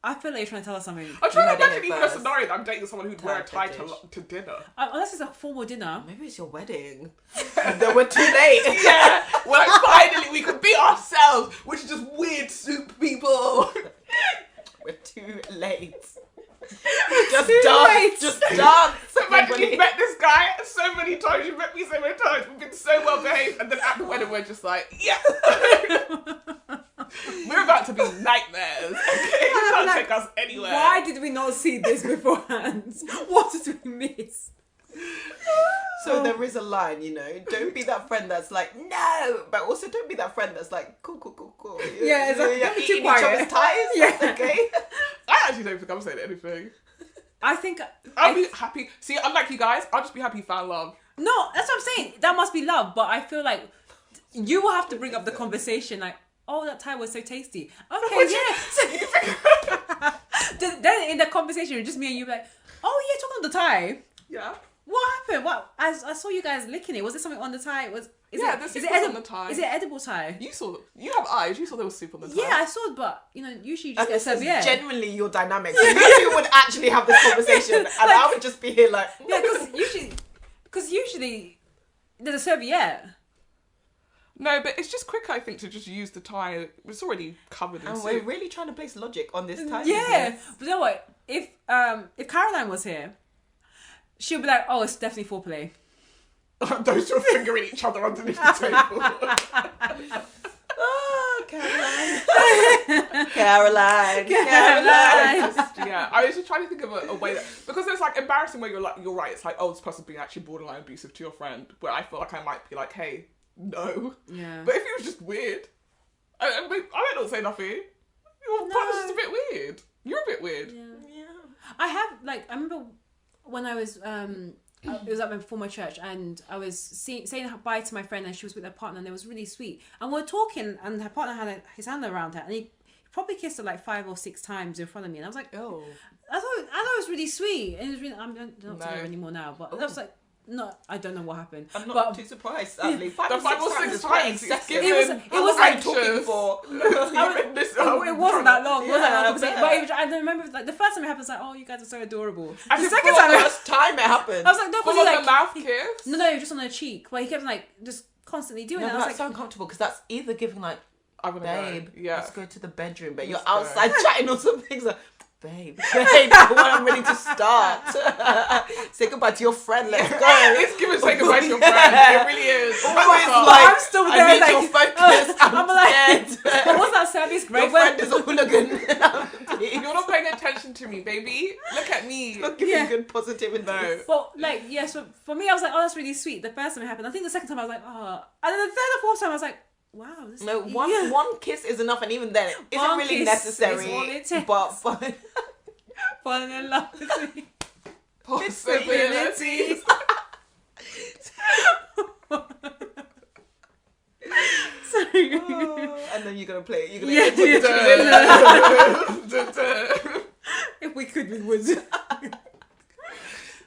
I feel like you're trying to tell us something. I'm trying to You heard it imagine here even a first. scenario that I'm dating someone who'd wear a tie Fetish. to dinner. Unless it's a formal dinner. Maybe it's your wedding. Then we're too late. Yeah, we're like, finally we can be ourselves, which is just weird soup people. We're too late. Just dance. Just dance. So imagine everybody. you've met this guy so many times, you've met me so many times, we've been so well behaved, and then at the wedding we're just like, yeah. We're about to be nightmares. Okay, you can't take us anywhere. Why did we not see this beforehand? What did we miss? So there is a line, you know. Don't be that friend that's like, no, but also don't be that friend that's like, cool. Yeah, exactly. You're Don't be too eating each quiet. other's ties. Yeah. Okay. I actually don't think I'm saying anything. I think I'll be happy. See, unlike you guys, I'll just be happy you found love. no, that's what I'm saying. That must be love, but I feel like you will have to bring up the conversation like, oh, that tie was so tasty. Okay, yeah. Then in the conversation, just me and you, like, oh yeah, talking about the tie. Yeah. What happened? What? I saw you guys licking it. Was there something on the tie? Is the soup was on the tie. Is it edible tie? You saw. You have eyes. You saw there was soup on the tie. Yeah, I saw, but usually you just get This is serviette. genuinely your dynamic. So you two would actually have this conversation, and I would just be here like, Yeah, because usually there's a serviette. No, but it's just quicker, I think, to just use the tie. It's already covered in and soup. we're really trying to place logic on this time. Yeah, but you know what? If Caroline was here, she'll be like, oh, it's definitely foreplay. Those two are fingering each other underneath the table. Oh, Caroline. Caroline. Yeah, I was just trying to think of a way that, because it's like embarrassing where you're right, it's like, oh, this person's being actually borderline abusive to your friend, where I feel like I might be like, hey, no. Yeah. But if it was just weird, I might not say nothing. Your partner's just a bit weird. You're a bit weird. Yeah. I remember when I was it was at my former church, and I was saying bye to my friend, and she was with her partner, and it was really sweet. And we were talking, and her partner had his hand around her, and he probably kissed her like 5 or 6 times in front of me, and I was like, Oh. I thought it was really sweet, and it was really, I'm not together anymore now, but that was like, no, I don't know what happened. I'm not too surprised, sadly. 5 The or 5 or 6 times 6 is quite times, excessive. It was like anxious. talking for. It wasn't that long. It wasn't that long. Yeah, But I remember, like, the first time it happened, I was like, oh, you guys are so adorable. And The the second For time, the first time it happened. I was like, no, Full because on like, the mouth kiss. no, just on her cheek. But he kept like just constantly doing No, it. but I was that's like, so uncomfortable because that's either giving like, I want to babe, go. Yeah. let's go to the bedroom, but Let's you're go. outside chatting or something. So, babe, when I'm ready to start. Say goodbye to your friend, let's go. It's giving say goodbye to your friend. It really is. Always Oh, like, I'm still I there, need like, your focus. I'm like, dead. but what's that service Your grade? friend is a hooligan. you're not paying attention to me, baby. Look at me. Not giving Yeah. good positivity. No. Well, like, yeah, so for me, I was like, oh, that's really sweet. The first time it happened. I think the second time I was like, oh. And then the third or fourth time, I was like, wow. This No, one kiss is enough, and even then, it isn't One really kiss necessary. is all it takes. But falling in love with me. Possibilities. Sorry. and then you're gonna play. You're gonna Yeah, put the If we could, we would.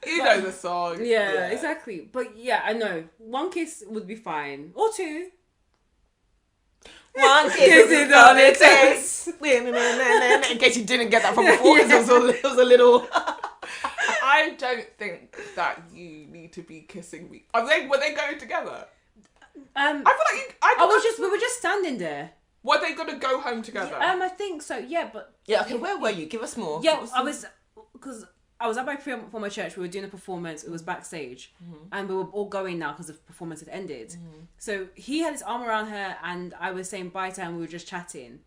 You know the song. Yeah, exactly. But yeah, I know. 1 kiss would be fine. Or 2. One kiss is all it takes. In case you didn't get that from before, because it was a little. I don't think that you need to be kissing me. Were they going together? I feel like we were just standing there. Were they gonna go home together? I think so. Yeah, but Yeah. Okay. Where were you? Give us more. yeah, because I was at my former church. We were doing a performance. It was backstage, and we were all going now because the performance had ended. So he had his arm around her, and I was saying bye to her, and we were just chatting.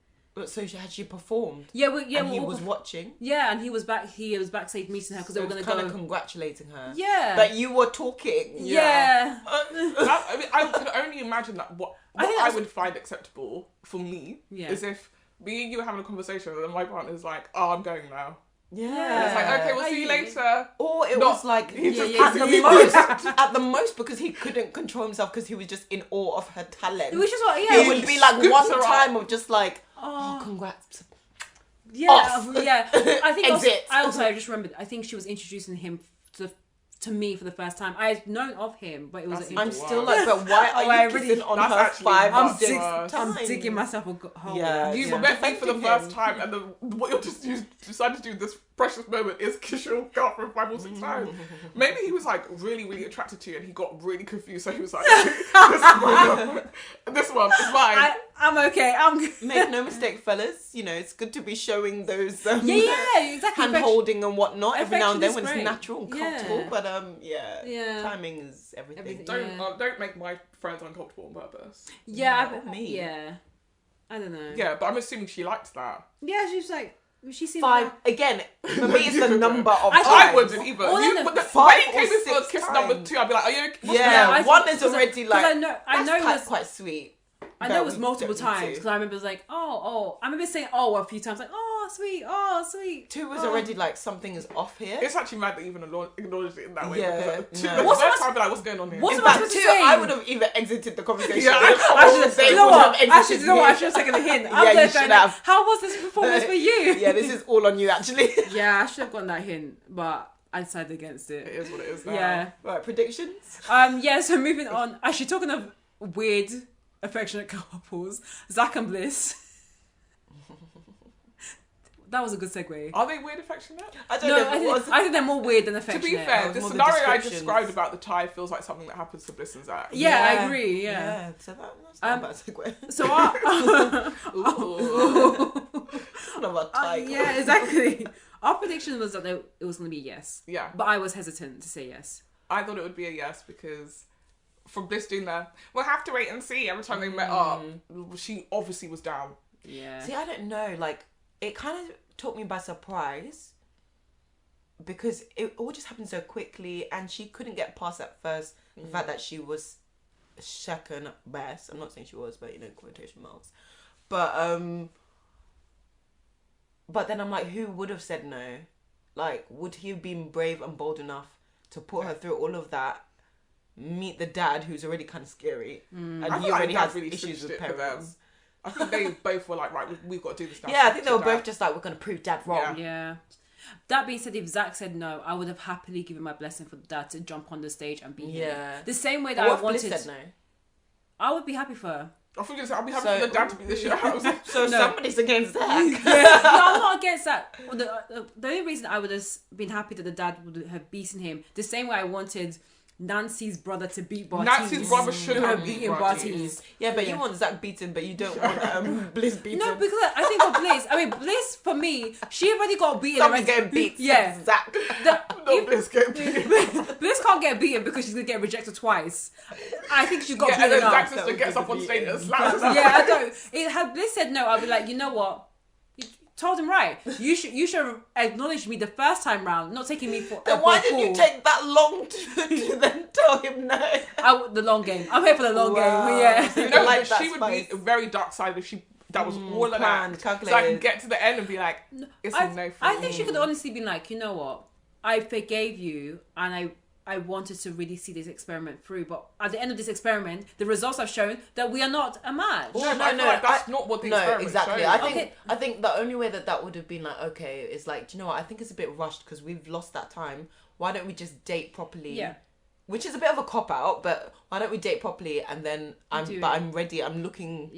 So had she performed? Yeah, And he was watching. Yeah, and he was back. He was backstage meeting her because they were going to kind go. of congratulating her. Yeah, But you were talking. yeah. I could only imagine that what think I that's- would find acceptable for me is if me and you were having a conversation and my partner's like, oh, I'm going now. Yeah. And it's like, okay, we'll see you later. Or it Not- was like he's just at kissing the you. most, at the most, because he couldn't control himself because he was just in awe of her talent. Which is what, yeah. It would be like Scoops one her up. time of just like, Oh. oh, congrats. Yeah, Off. yeah. I think also, Exit. I just remembered. I think she was introducing him to to me for the first time. I'd known of him, but it was. I'm still like, but why are you kissing on her 5 I'm or 6 times? I'm digging myself a hole. Yeah. You met me for the first time, and what you decided to do this precious moment is kiss your girlfriend 5 or 6 times. Maybe he was like really, really attracted to you, and he got really confused. So he was like, "This one is mine." I'm okay. I'm good. Make no mistake, fellas. You know, it's good to be showing those exactly. hand holding and whatnot every now and then when great. it's natural and comfortable. But timing is everything. Don't make my friends uncomfortable on purpose. Me. Yeah. I don't know. Yeah, but I'm assuming she liked that. Yeah, she's like. She seems 5 like... again. For me, it's the number of I times. wouldn't either. When When he came in for kiss number 2, I'd be like, "Are you okay?" Yeah, one is already like. I know it was quite sweet. I know it was multiple times because I remember it was like, I remember saying a few times, like, oh, sweet. 2 was already like something is off here. It's actually mad that you even acknowledged it in that way. Yeah, Because, no. What's I'd be like, what's going on here? In fact, 2, I would have either exited the conversation. Yeah, I should have taken a hint. Yeah, you should have. How was this performance for you? Yeah, this is all on you actually. Yeah, I should have gotten that hint, but I decided against it. It is what it is now. Yeah. Right, predictions? So moving on. Actually, talking of weird affectionate couples, Zach and Bliss. That was a good segue. Are they weird affectionate? I don't know. I think they're more weird than affectionate. To be fair, the scenario I described about the tie feels like something that happens to Bliss and Zach. Yeah, I agree. Yeah. So that's not a bad segue. So Not about tie. yeah, exactly. Our prediction was that it was going to be yes. Yeah. But I was hesitant to say yes. I thought it would be a yes because from Bliss doing we'll have to wait and see every time they met up, she obviously was down. Yeah. See, I don't know. Like, it kind of took me by surprise because it all just happened so quickly and she couldn't get past at first the fact that she was second best. I'm not saying she was, but quotation marks. But then I'm like, who would have said no? Like, would he have been brave and bold enough to put her through all of that, meet the dad who's already kind of scary, and he already has really issues with parents? I think they both were like, right, we've got to do this now. Yeah, I think they were both just like, we're going to prove dad wrong. Yeah. That being said, if Zach said no, I would have happily given my blessing for the dad to jump on the stage and be him. The same way that I wanted. Bliss said no? I would be happy for her. I think I'll be happy for the dad to be the shit house. So somebody's against Zach. No, I'm not against that. Well, the only reason I would have been happy that the dad would have beaten him, the same way I wanted Nancy's brother to beat Bartiz. Nancy's brother should have beaten Bartiz. Yeah, but you want Zach beaten, but you don't want Bliss beaten. No, because I think for Bliss, for me, she already got beaten. Someone's getting beat. Yeah. Zach. Bliss getting beaten. Bliss can't get beaten because she's going to get rejected twice. I think she's got beaten and then up. Zach's sister gets up on stage and slaps her. Yeah, I don't. Had Bliss said no, I'd be like, you know what? Told him right. You should acknowledge me the first time round, not taking me for. Then why did you take that long to then tell him no? The long game. I'm here for the long game. Yeah. You know, like she would be a very dark side if that was all of that. So I can get to the end and be like, it's a no for I think she could honestly be like, you know what? I forgave you, and I wanted to really see this experiment through, but at the end of this experiment, the results have shown that we are not a match. No, that's not what the experiment exactly. showed. I think the only way that would have been like, okay, is like, do you know what? I think it's a bit rushed because we've lost that time. Why don't we just date properly? Yeah. Which is a bit of a cop out, but why don't we date properly and then I'm ready. I'm looking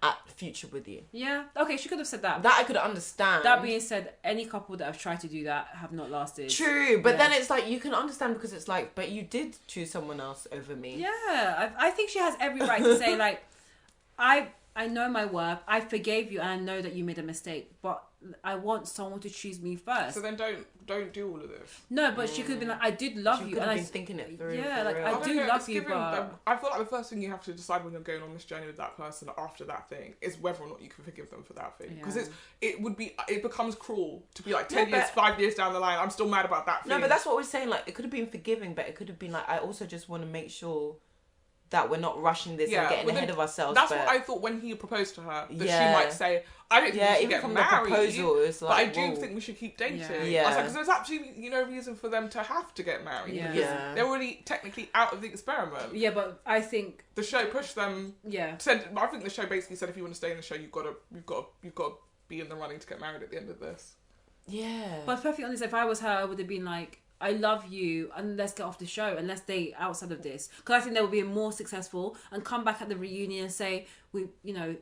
at the future with you. Yeah. Okay, she could have said that. That I could understand. That being said, any couple that have tried to do that have not lasted. True, but then it's like you can understand because it's like, but you did choose someone else over me. Yeah, I think she has every right to say like, I know my worth. I forgave you, and I know that you made a mistake, but I want someone to choose me first. So then don't do all of this. No, but she could have been like, I did love you, and been thinking it through. Yeah, like real. I do love you, but I feel like the first thing you have to decide when you're going on this journey with that person after that thing is whether or not you can forgive them for that thing. Because it becomes cruel to be like 10 years, 5 years down the line, I'm still mad about that thing. No, but that's what we're saying. Like, it could have been forgiving, but it could have been like, I also just want to make sure that we're not rushing this and getting ahead of ourselves. That's what I thought when he proposed to her, that she might say, I don't think we should get from married, the proposal, it's like, but I do think we should keep dating. Yeah. I was like, because there's absolutely no reason for them to have to get married. Because they're already technically out of the experiment. Yeah, but I think the show pushed them. Yeah. I think the show basically said if you want to stay in the show, you've got to be in the running to get married at the end of this. Yeah. But perfectly honest, if I was her, I would have been like, I love you, and let's get off the show and let's stay outside of this. Because I think they will be more successful and come back at the reunion and say,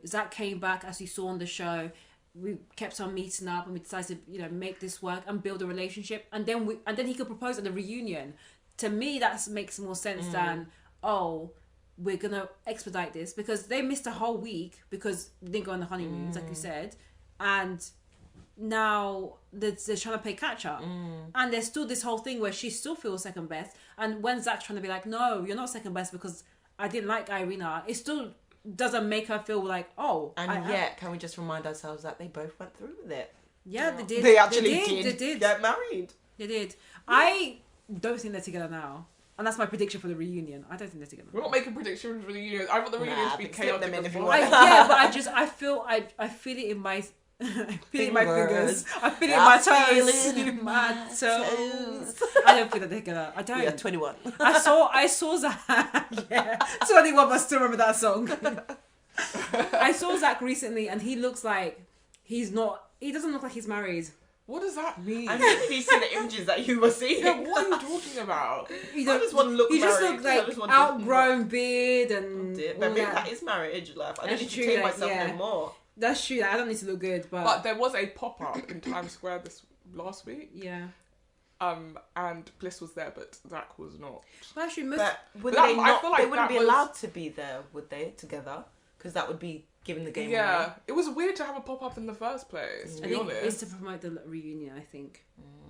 Zach came back as you saw on the show. We kept on meeting up and we decided to, make this work and build a relationship. And then he could propose at the reunion. To me, that makes more sense than, we're going to expedite this, because they missed a whole week because they didn't go on the honeymoons, like you said. And now they're trying to play catch up. And there's still this whole thing where she still feels second best. And when Zach's trying to be like, no, you're not second best because I didn't like Irina, it still doesn't make her feel like, can we just remind ourselves that they both went through with it? Yeah, they did. They actually did get married. They did. I don't think they're together now. And that's my prediction for the reunion. I don't think they're together. We're not making predictions for the reunion. I want the reunion to be chaotic. I feel it in my I feel it in my fingers. I feel it in my toes. In my toes. I don't feel that they're together. I don't. Yeah, 21. I saw Zach. Yeah, 21. But I still remember that song. I saw Zach recently, and he looks like he's not. He doesn't look like he's married. What does that mean? I mean, these are the images that you were seeing. Yeah, what are you talking about? I just want to look you married. just look like outgrown beard and... But maybe that is marriage life. I don't need to take myself no more. That's true. I don't need to look good, But there was a pop-up in Times Square last week. Yeah. And Bliss was there, but Zach was not. Well, actually, they wouldn't be allowed to be there, would they, together? Because that would be giving the game away. It was weird to have a pop-up in the first place, to be honest. It's to promote the reunion, I think.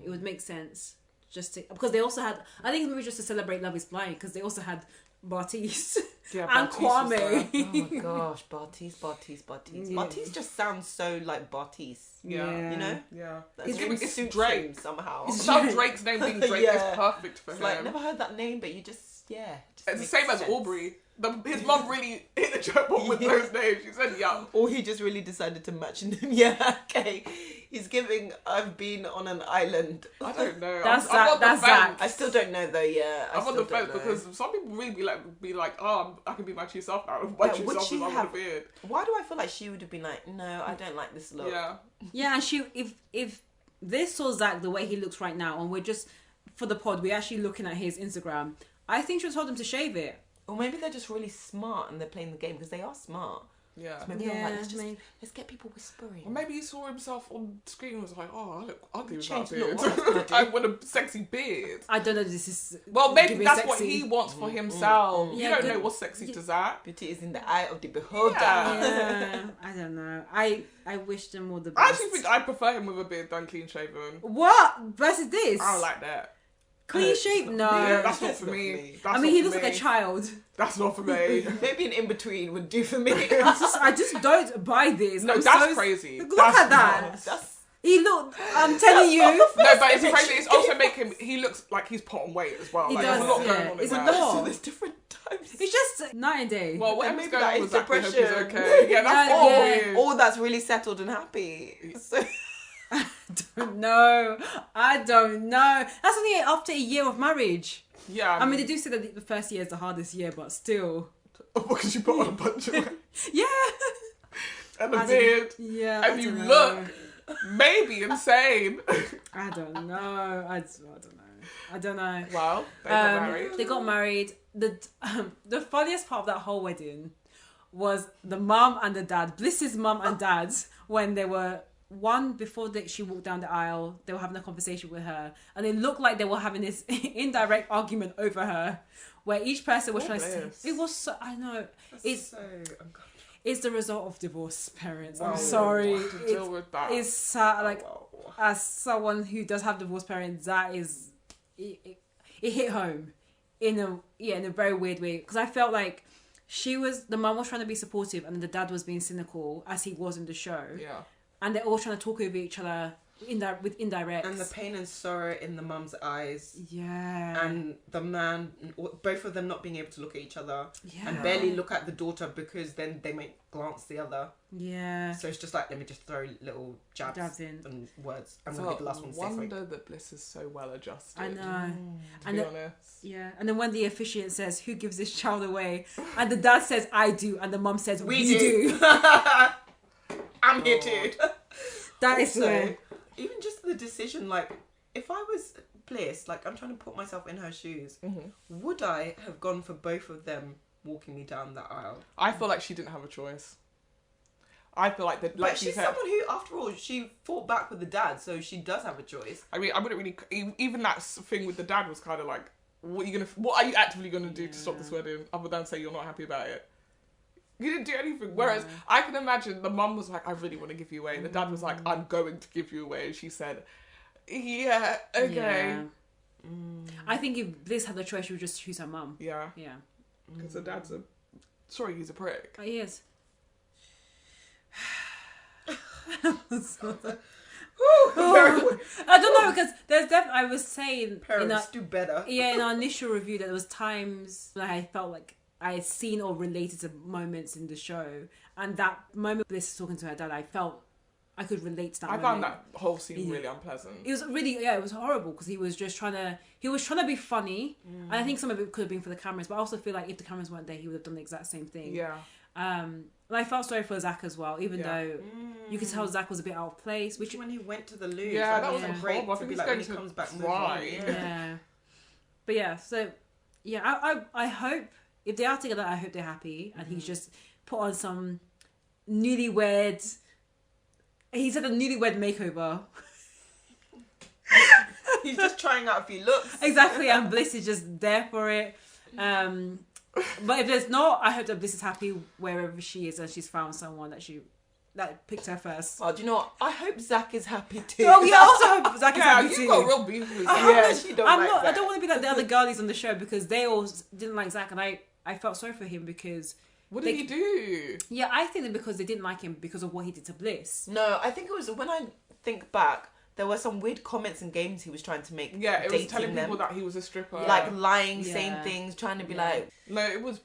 It would make sense. Because they also had... I think it was just to celebrate Love is Blind, because they also had Bartiz and Kwame. Oh my gosh, Bartiz. Yeah. Bartiz just sounds so like Bartiz. Yeah. You know? Yeah. It's Drake somehow. Drake's name being Drake is perfect for him. Like, never heard that name, but you just it's the same as Aubrey. His mum really hit the jackpot with those names. She said, yeah. Or he just really decided to match them. Yeah, okay. He's giving, I've been on an island. I don't know. That's Zach. I still don't know though, yeah. I'm on the fence because some people really be like, I can be my true self now. My true self is I'm on a beard. Why do I feel like she would have been like, no, I don't like this look? Yeah. Yeah, and if they saw Zach the way he looks right now, and we're just, for the pod, we're actually looking at his Instagram, I think she told him to shave it. Or maybe they're just really smart and they're playing the game because they are smart. Yeah. So maybe they're like, let's get people whispering. Or maybe he saw himself on screen and was like, I look ugly without beard. I want a sexy beard. I don't know if this is... Well, maybe that's sexy. What he wants for himself. You don't know what's sexy to Zach. Beauty is in the eye of the beholder. Yeah. I don't know. I wish them all the best. I actually think I prefer him with a beard than clean shaven. What? Versus this? I don't like that. Clean shape? No. Yeah, that's not for me. He looks like a child. That's not for me. Maybe an in-between would do for me. I just don't buy this. No, that's crazy. Look at that. I'm telling you. No, but it's crazy. It's also making him... He looks like he's put on weight as well. He does, there's a lot going on. It's a lot. So there's different types. It's just night and day. Well, maybe that is depression. Okay. Yeah, that's all weird. Or that's really settled and happy. So... I don't know. That's only after a year of marriage. Yeah. I mean, they do say that the first year is the hardest year, but still. Because you put on a bunch of... Yeah. And a beard. Yeah. And you look maybe insane. I don't know. I don't know. Well, they got married. They got married. The funniest part of that whole wedding was the mum and the dad, Bliss's mum and dad, when they were... before she walked down the aisle, they were having a conversation with her, and it looked like they were having this indirect argument over her, where each person was trying to say, it was so, I know, it's the result of divorced parents. I'm sorry. To deal with that. It's sad, as someone who does have divorced parents, that is, it hit home in a very weird way, because I felt like the mum was trying to be supportive and the dad was being cynical, as he was in the show. Yeah. And they're all trying to talk over each other with indirects. And the pain and sorrow in the mum's eyes. Yeah. And the man, both of them not being able to look at each other. Yeah. And barely look at the daughter because then they might glance the other. Yeah. So it's just like, let me just throw little jabs in. And words. I'm going to be the last one to say something. I wonder that Bliss is so well adjusted. I know. To be honest. Yeah. And then when the officiant says, who gives this child away? And the dad says, I do. And the mum says, we do. I'm here too. That is so. Even just the decision, like, if I was Bliss, like I'm trying to put myself in her shoes. Mm-hmm. Would I have gone for both of them walking me down that aisle? I feel like she didn't have a choice. I feel like that, like but she's said, someone who, after all, she fought back with the dad, so she does have a choice. I mean, I wouldn't really. Even that thing with the dad was kind of like, what are you actively gonna do to stop this wedding, other than say you're not happy about it? You didn't do anything. Whereas I can imagine the mum was like, I really want to give you away, and the dad was like, I'm going to give you away, and she said, yeah, okay. Yeah. I think if Bliss had the choice, she would just choose her mum. Yeah. Yeah. Because the dad's he's a prick. He is. Very I don't know, because there's I was saying parents do better. in our initial review that there was times when I felt like I had seen or related to moments in the show, and that moment Bliss is talking to her dad, I felt I could relate to that. I found that whole scene really unpleasant. It was really, it was horrible, because he was just trying to be funny, and I think some of it could have been for the cameras, but I also feel like if the cameras weren't there, he would have done the exact same thing. Yeah. And I felt sorry for Zach as well, even though you could tell Zach was a bit out of place. Which when he went to the loo, yeah, that was great. horrible. I think he's like going when to he comes back, cry. Yeah. But yeah, so yeah, I hope if they are together, I hope they're happy, and he's just put on some newlywed. He said a newlywed makeover. He's just trying out a few looks. Exactly, and Bliss is just there for it. But if there's not, I hope that Bliss is happy wherever she is, and she's found someone that picked her first. Oh, do you know what? I hope Zach is happy too. Oh yeah, I also hope Zach is happy too. You got real beef with Zach. I don't want to be like the other girlies on the show, because they all didn't like Zach, and I felt sorry for him because. What did he do? Yeah, I think that because they didn't like him because of what he did to Bliss. No, I think it was, when I think back, there were some weird comments and games he was trying to make. Yeah, it was telling people that he was a stripper. Like lying, saying things, trying to be like... No, it was...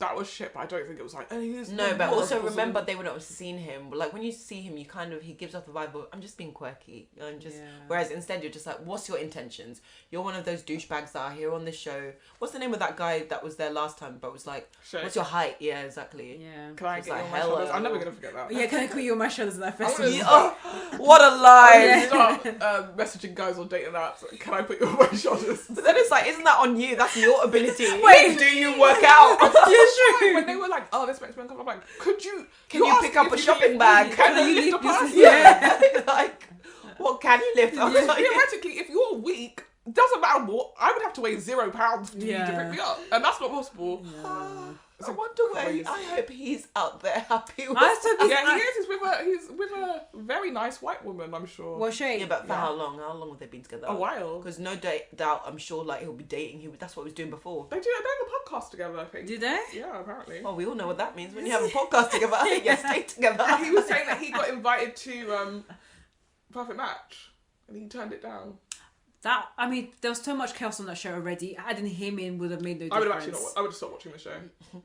That was shit, but I don't think it was like... No, but also remember they would not have seen him. Like, when you see him, you kind of... He gives off the vibe of, I'm just being quirky. I'm just... Yeah. Whereas instead, you're just like, what's your intentions? You're one of those douchebags that are here on this show. What's the name of that guy that was there last time, but was like, what's your height? Yeah, exactly. Yeah. Can I get you on my shoulders? I'm never going to forget that. Yeah, can I put you on my shoulders in that festival? What a lie! Start messaging guys on dating apps. Can I put you on my shoulders? But then it's like, isn't that on you? That's your ability. Wait, do you work out? Yeah, true. When they were like, oh, this makes me uncomfortable, I'm like, can you pick up a shopping bag? Can you lift a person? Yeah. Like, what can you lift? Theoretically, if you're weak, doesn't matter what, I would have to weigh 0 pounds for you to pick me up, and that's not possible. I wonder where I hope he's out there happy with. He is. He's with a very nice white woman, I'm sure. Well, sure. Yeah, but for how long? How long have they been together? A while. Because no doubt, I'm sure like he'll be dating. That's what he was doing before. They have a podcast together, I think. Do they? Yeah, apparently. Well, we all know what that means when you have a podcast together. You stay together. He was saying that he got invited to Perfect Match, and he turned it down. There was so much chaos on that show already. Adding him in would have made no difference. I would have stopped watching the show,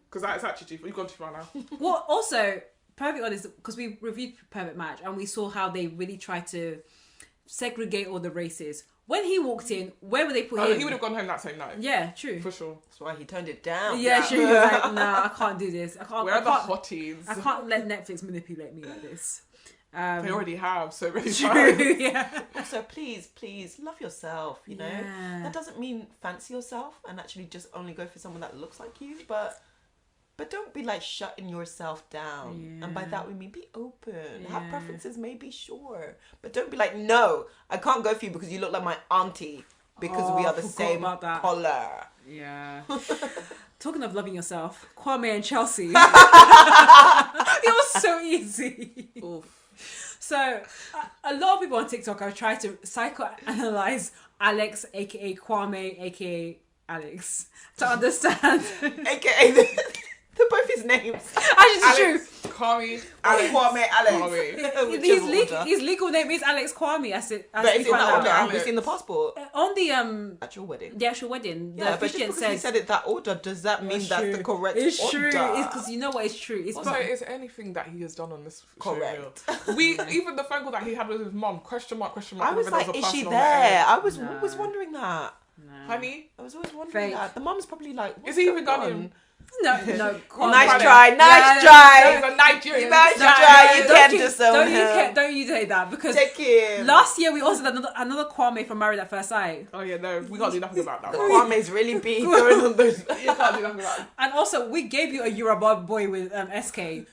because that's actually too. You've gone too far now. Well, also, Perfect Honest, because we reviewed Perfect Match and we saw how they really tried to segregate all the races. When he walked in, where would they put him? He would have gone home that same night. Yeah, true. For sure. That's why he turned it down. Yeah, true. He was like, nah, I can't do this. Where are the hotties? I can't let Netflix manipulate me like this. They already have so many true, times. Yeah. Also, please love yourself. You know, that doesn't mean fancy yourself and actually just only go for someone that looks like you, but don't be like shutting yourself down. And by that we mean be open. Have preferences, maybe, sure, but don't be like, no, I can't go for you because you look like my auntie because we are the same color. Yeah. Talking of loving yourself, Kwame and Chelsea. It was so easy. Oof. So, a lot of people on TikTok have tried to psychoanalyze Alex, aka Kwame, aka Alex, to understand. AKA they're both his names. Actually, it's true. Kwame, Alex. His legal name is Alex Kwame. But it's in that order. Have we seen the passport? On the actual wedding. The actual wedding. Yeah, but just because he said it that order, does that mean that's the correct order? It's true. It's because you know what? It's true. So is anything that he has done on this correct? Show even the phone call that he had with his mom, question mark. I was like, is she there? I was always wondering that. Honey? I was always wondering that. The mom's probably like, is he even gone in? No, Nice try. That is a Nigerian. Nice try. You can't disown Don't you say that, because Take him. last year we also had another Kwame from Married at First Sight. Oh yeah, no, we can't do nothing about that. Kwame's really big going on those. You can't do nothing about it. And also, we gave you a Yoruba boy with SK.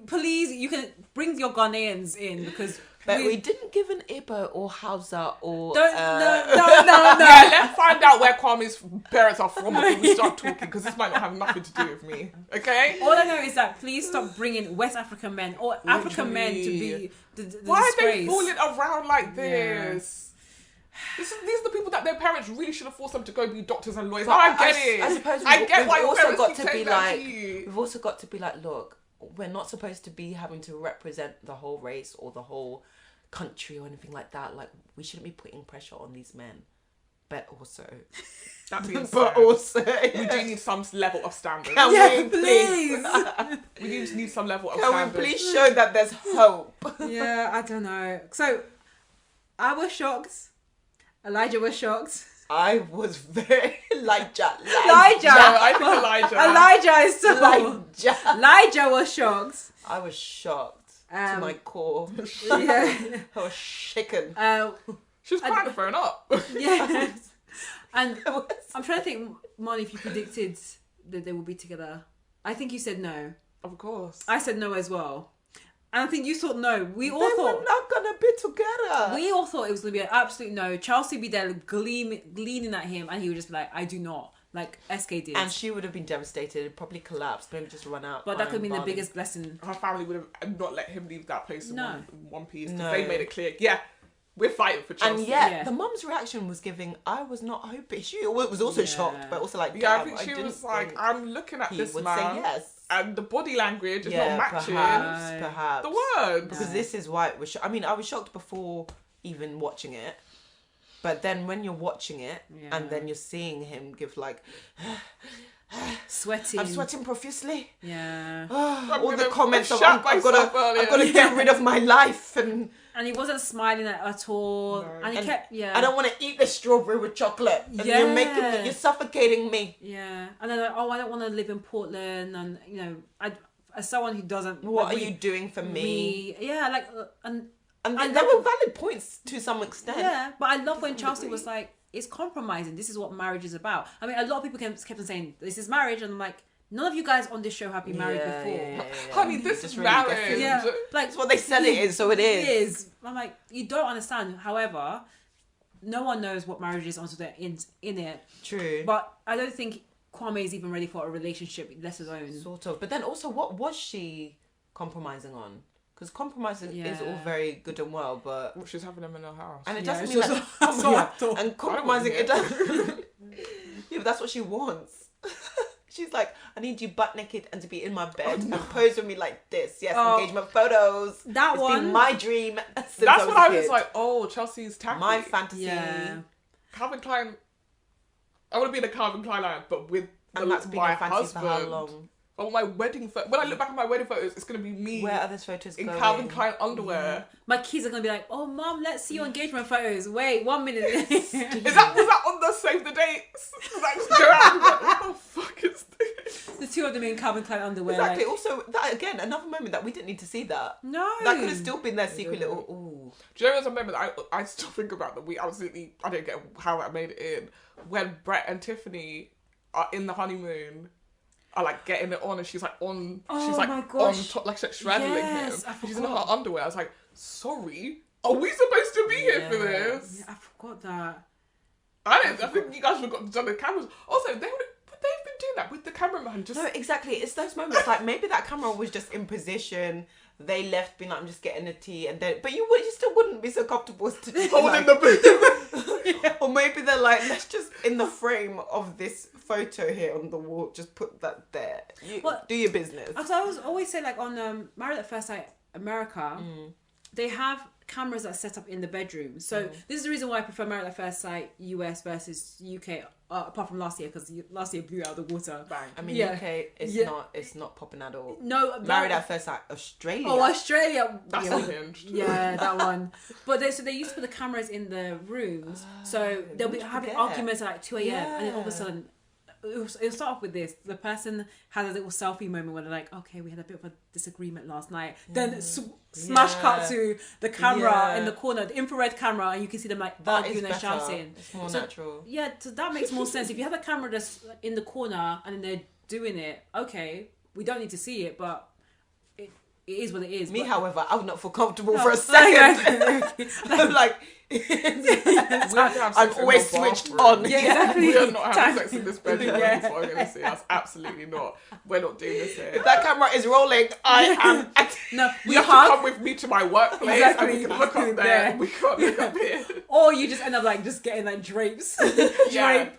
Please, you can bring your Ghanaians in, because But we didn't give an Igbo or Hausa or... No. Yeah, let's find out where Kwame's parents are from before we start talking, because this might not have nothing to do with me. Okay? All I know is that please stop bringing West African men or African men to be the Why are disgrace. they falling around like this? These are the people that their parents really should have forced them to go be doctors and lawyers. I get it. I suppose I get why we've your also parents got keep to be saying that like... to you. We've also got to be like, look, we're not supposed to be having to represent the whole race or the whole country or anything like that. Like, we shouldn't be putting pressure on these men. But also... we do need some level of standard. Can we please? We need some level of Can standard. we please show that there's hope? Yeah, I don't know. So, I was shocked. Elijah was shocked. I was very... Lijah. No, I think Elijah. Elijah is so... Lijah. Elijah was shocked. I was shocked to my core. Yeah. I was shaken. She was crying the phone up. Yeah. And I'm trying to think, Marnie, if you predicted that they would be together. I think you said no. Of course. I said no as well. And I think you thought no. We all They thought... were not going to be together. We all thought it was going to be an absolute no. Chelsea would be there gleaning at him, and he would just be like, I do not. Like SK did. And she would have been devastated, probably collapsed, maybe just run out. But that could have been the biggest blessing. Her family would have not let him leave that place in one piece. No. They made it clear, yeah, we're fighting for Chelsea. And yet, the mum's reaction was giving, I was not hoping. She was also shocked, but also like, yeah, I think she was like, I'm looking at this man. Say yes. And the body language is not matching perhaps. The words. Because this is why it was... I mean, I was shocked before even watching it. But then when you're watching it and then you're seeing him give like... Sweating. I'm sweating profusely. Yeah. All the comments of, I've got to get rid of my life. And he wasn't smiling at all. No. And he kept, I don't want to eat the strawberry with chocolate. And you're suffocating me. Yeah. And then like, I don't want to live in Portland. And, you know, as someone who doesn't... What are you doing for me? Yeah, like... And there were valid points to some extent. Yeah, but I love when Chelsea was like, it's compromising. This is what marriage is about. I mean, a lot of people kept on saying, this is marriage. And I'm like, none of you guys on this show have been married before. Yeah. Honey, this is marriage. Yeah, like, it's what they said it is, so it is. It is. I'm like, you don't understand. However, no one knows what marriage is until they're in it. True. But I don't think Kwame is even ready for a relationship, let alone... Sort of. But then also, what was she compromising on? Because compromising is all very good and well, but... Well, she's having him in her house. And it doesn't mean that... And compromising, it doesn't... Yeah, but that's what she wants. She's like, I need you butt naked and to be in my bed and pose with me like this. Yes, engagement photos. It's been my dream since That's what I was kid. like, Chelsea's tacky. My fantasy. Yeah. Calvin Klein... I want to be in a Calvin Klein line, but with that's been my a fantasy husband. for how long? Oh, my wedding photo. When I look back at my wedding photos, it's going to be me. Where are those photos in going? Calvin Klein underwear. My kids are going to be like, oh, Mum, let's see your engagement photos. Wait, 1 minute. Was that on the Save the Dates? Was that just go out and like, what the fuck is this? The two of them in Calvin Klein underwear. Exactly. Like... Also, that again, another moment that we didn't need to see that. No. That could have still been their secret little... Ooh. Do you know there's a moment that I still think about that I don't get how that made it in. When Brett and Tiffany are in the honeymoon... are like getting it on and she's like on she's like on top, like straddling him. She's in her underwear. I was like, sorry, are we supposed to be here for this? Yeah, I forgot that. I think you guys forgot to turn the cameras. Also, they've been doing that with the cameraman. No, exactly. It's those moments like maybe that camera was just in position. They left being like, I'm just getting a tea, and then but you still wouldn't be so comfortable as to just holding the booth. Or maybe they're like, let's just in the frame of this photo here on the wall, just put that there. Do your business. So I always say like on Married at First Sight America, they have cameras that are set up in the bedroom. So this is the reason why I prefer Married at First Sight US versus UK. Apart from last year, because last year blew out of the water. Bang. I mean, UK it's not popping at all. No, Married at First Sight Australia. Oh, Australia. That's unhinged. Yeah, that one. But they used to put the cameras in the rooms, so they'll be having arguments at like 2 a.m. and then all of a sudden, it'll start off with this. The person had a little selfie moment where they're like, okay, we had a bit of a disagreement last night. Then smash cut to the camera in the corner, the infrared camera, and you can see them like arguing and shouting. It's more natural. Yeah, so that makes more sense. If you have a camera that's in the corner and then they're doing it, okay, we don't need to see it, but it is what it is. Me, however, I would not feel comfortable for a second. I'm like, I'm always switched on. Yeah, exactly. We are not having sex in this bedroom. That's what I'm going to say. That's absolutely not. We're not doing this here. If that camera is rolling, I am. No, you have to come with me to my workplace. Exactly. And we can look up there. We can't look up here. Or you just end up like just getting like drapes, drape.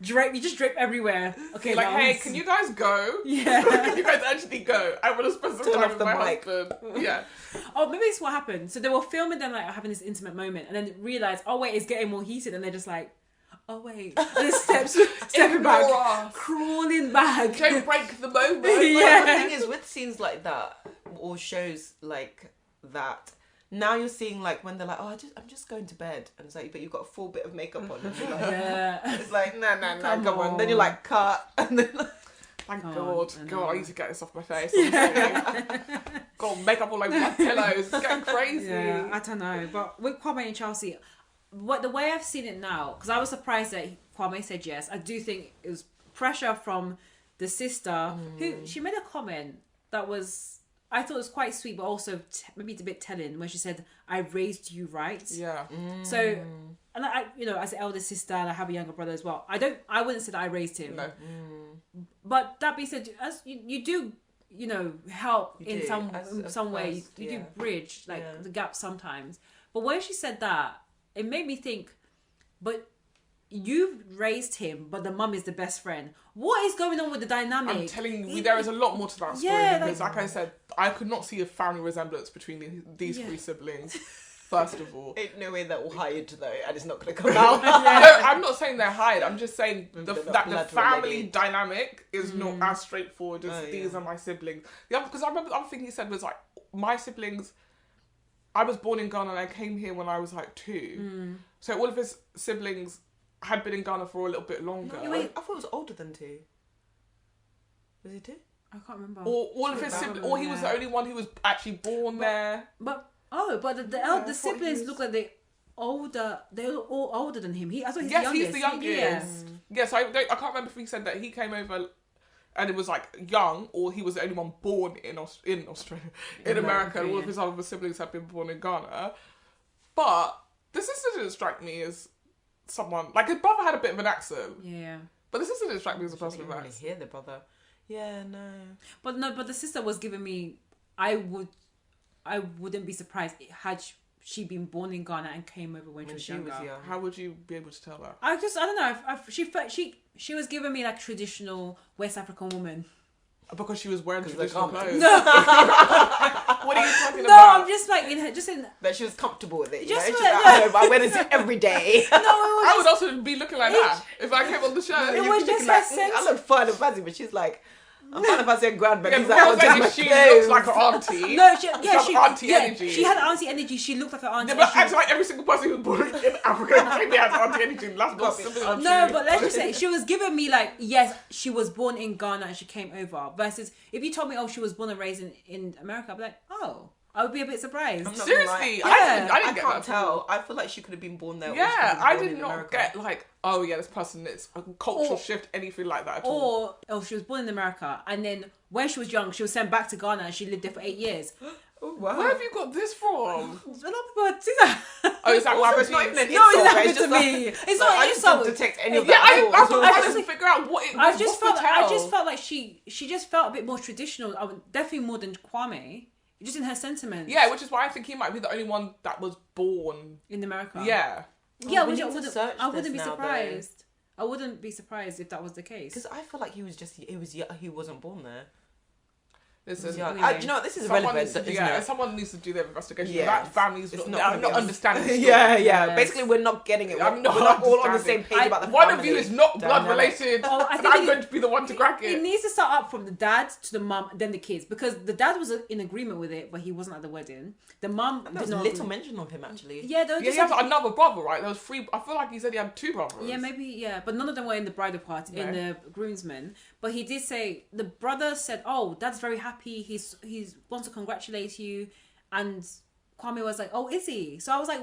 You just drape everywhere. Okay, like, hey, can you guys go? Yeah, can you guys actually go? I want to spend some time with my husband. Yeah. Oh, maybe it's what happened. So they were filming them like having this intimate moment, and then realized, oh wait, it's getting more heated, and they're just like, oh wait, and it stepping back, crawling back. Don't break the moment. Yeah. The thing is, with scenes like that or shows like that, now you're seeing like when they're like, oh, I'm just going to bed, and it's like, but you've got a full bit of makeup on, and you're like, it's like, no, come on. Then you're like, cut, and then. Thank God. I need to get this off my face. God, makeup all over my pillows. It's getting crazy. Yeah, I don't know. But with Kwame and Chelsea, the way I've seen it now, because I was surprised that Kwame said yes, I do think it was pressure from the sister, who, she made a comment that was, I thought it was quite sweet, but also maybe it's a bit telling, where she said, I raised you right. Yeah. So, and I, as an elder sister, and I have a younger brother as well, I wouldn't say that I raised him. No. But that being said, as you do, help in some way. You do bridge the gap sometimes. But when she said that, it made me think, but you've raised him, but the mum is the best friend. What is going on with the dynamic? I'm telling you, there is a lot more to that story, because like I said, I could not see a family resemblance between these three siblings. First of all, ain't no way they're all hired though, and it's not going to come out. No, I'm not saying they're hired. I'm just saying that the family dynamic is not as straightforward as these are my siblings. Yeah, because I remember the other thing he said was like, my siblings. I was born in Ghana and I came here when I was like 2. So all of his siblings had been in Ghana for a little bit longer. No, wait, I thought it was older than 2. Was he 2? I can't remember. Or all of his siblings, or he was the only one who was actually born there. But the siblings look like they're older. They're all older than him. I thought he's the youngest. He's the youngest. Yes, I can't remember if he said that he came over and it was like young, or he was the only one born in Australia, in America, and all of his other siblings have been born in Ghana. But the sister didn't strike me as someone, like his brother had a bit of an accent. Yeah. But the sister didn't strike me as a person with an accent. Really hear the brother. Yeah, no. But the sister was giving me, I wouldn't be surprised had she been born in Ghana and came over when she was young. How would you be able to tell that? I don't know. She was giving me like traditional West African woman. Because she was wearing traditional clothes. No. What are you talking about? No, I'm just like that she was comfortable with it. Just I wear this every day. No, I would also be looking like that if I came on the show. It was just her sense. I look fun and fancy, but she's like, I'm fine if I say grandma. She looks like her auntie. No, she auntie energy. She had auntie energy. She looked like her auntie. Yeah, but acts like every single person who was born in Africa has auntie energy. No, but let's just say she was giving me like, yes, she was born in Ghana and she came over. Versus if you told me, oh, she was born and raised in America, I'd be like, oh. I would be a bit surprised. Seriously, I can't tell. I feel like she could have been born there. Yeah, I did not get like, oh yeah, this person, it's a cultural shift, anything like that at all. Or she was born in America and then when she was young, she was sent back to Ghana and she lived there for 8 years. Oh, wow. Where have you got this from? A lot of people do that. Oh, is that what happened to you? No, it's happened to me. It's not an insult. I just detect any of that. That's what I just figure out what it was. I just felt like she just felt a bit more traditional. Definitely more than Kwame. Just in her sentiments. Yeah, which is why I think he might be the only one that was born in America. Yeah. Yeah, I wouldn't be surprised. I wouldn't be surprised if that was the case. Because I feel like he wasn't born there. Listen, Yeah, Anyway. do you know what? This is someone irrelevant, needs to, isn't it? someone needs to do their investigation. Yeah, That family's it's not not understanding the story. yeah. Yes. Basically, we're not getting it. We're, I'm not we're not all on the same understanding. page about the One family of you is not blood dynamic. related, Oh, I and think I'm going to be the one to crack It it. needs to start up from the dad to the mum, then the kids, because the dad was in agreement with it, but he wasn't at the wedding. The mum There did was not little agree. mention of him, actually. Yeah, there was Yeah, just he has another brother, right? There was 3. I feel like he said he had 2 brothers. yeah, maybe yeah, but none of them were in the bridal party, in No. the groomsmen. But he did say the brother said, "Oh, Dad's very happy. He's wants to congratulate you," and Kwame was like, "Oh, is he?" So I was like,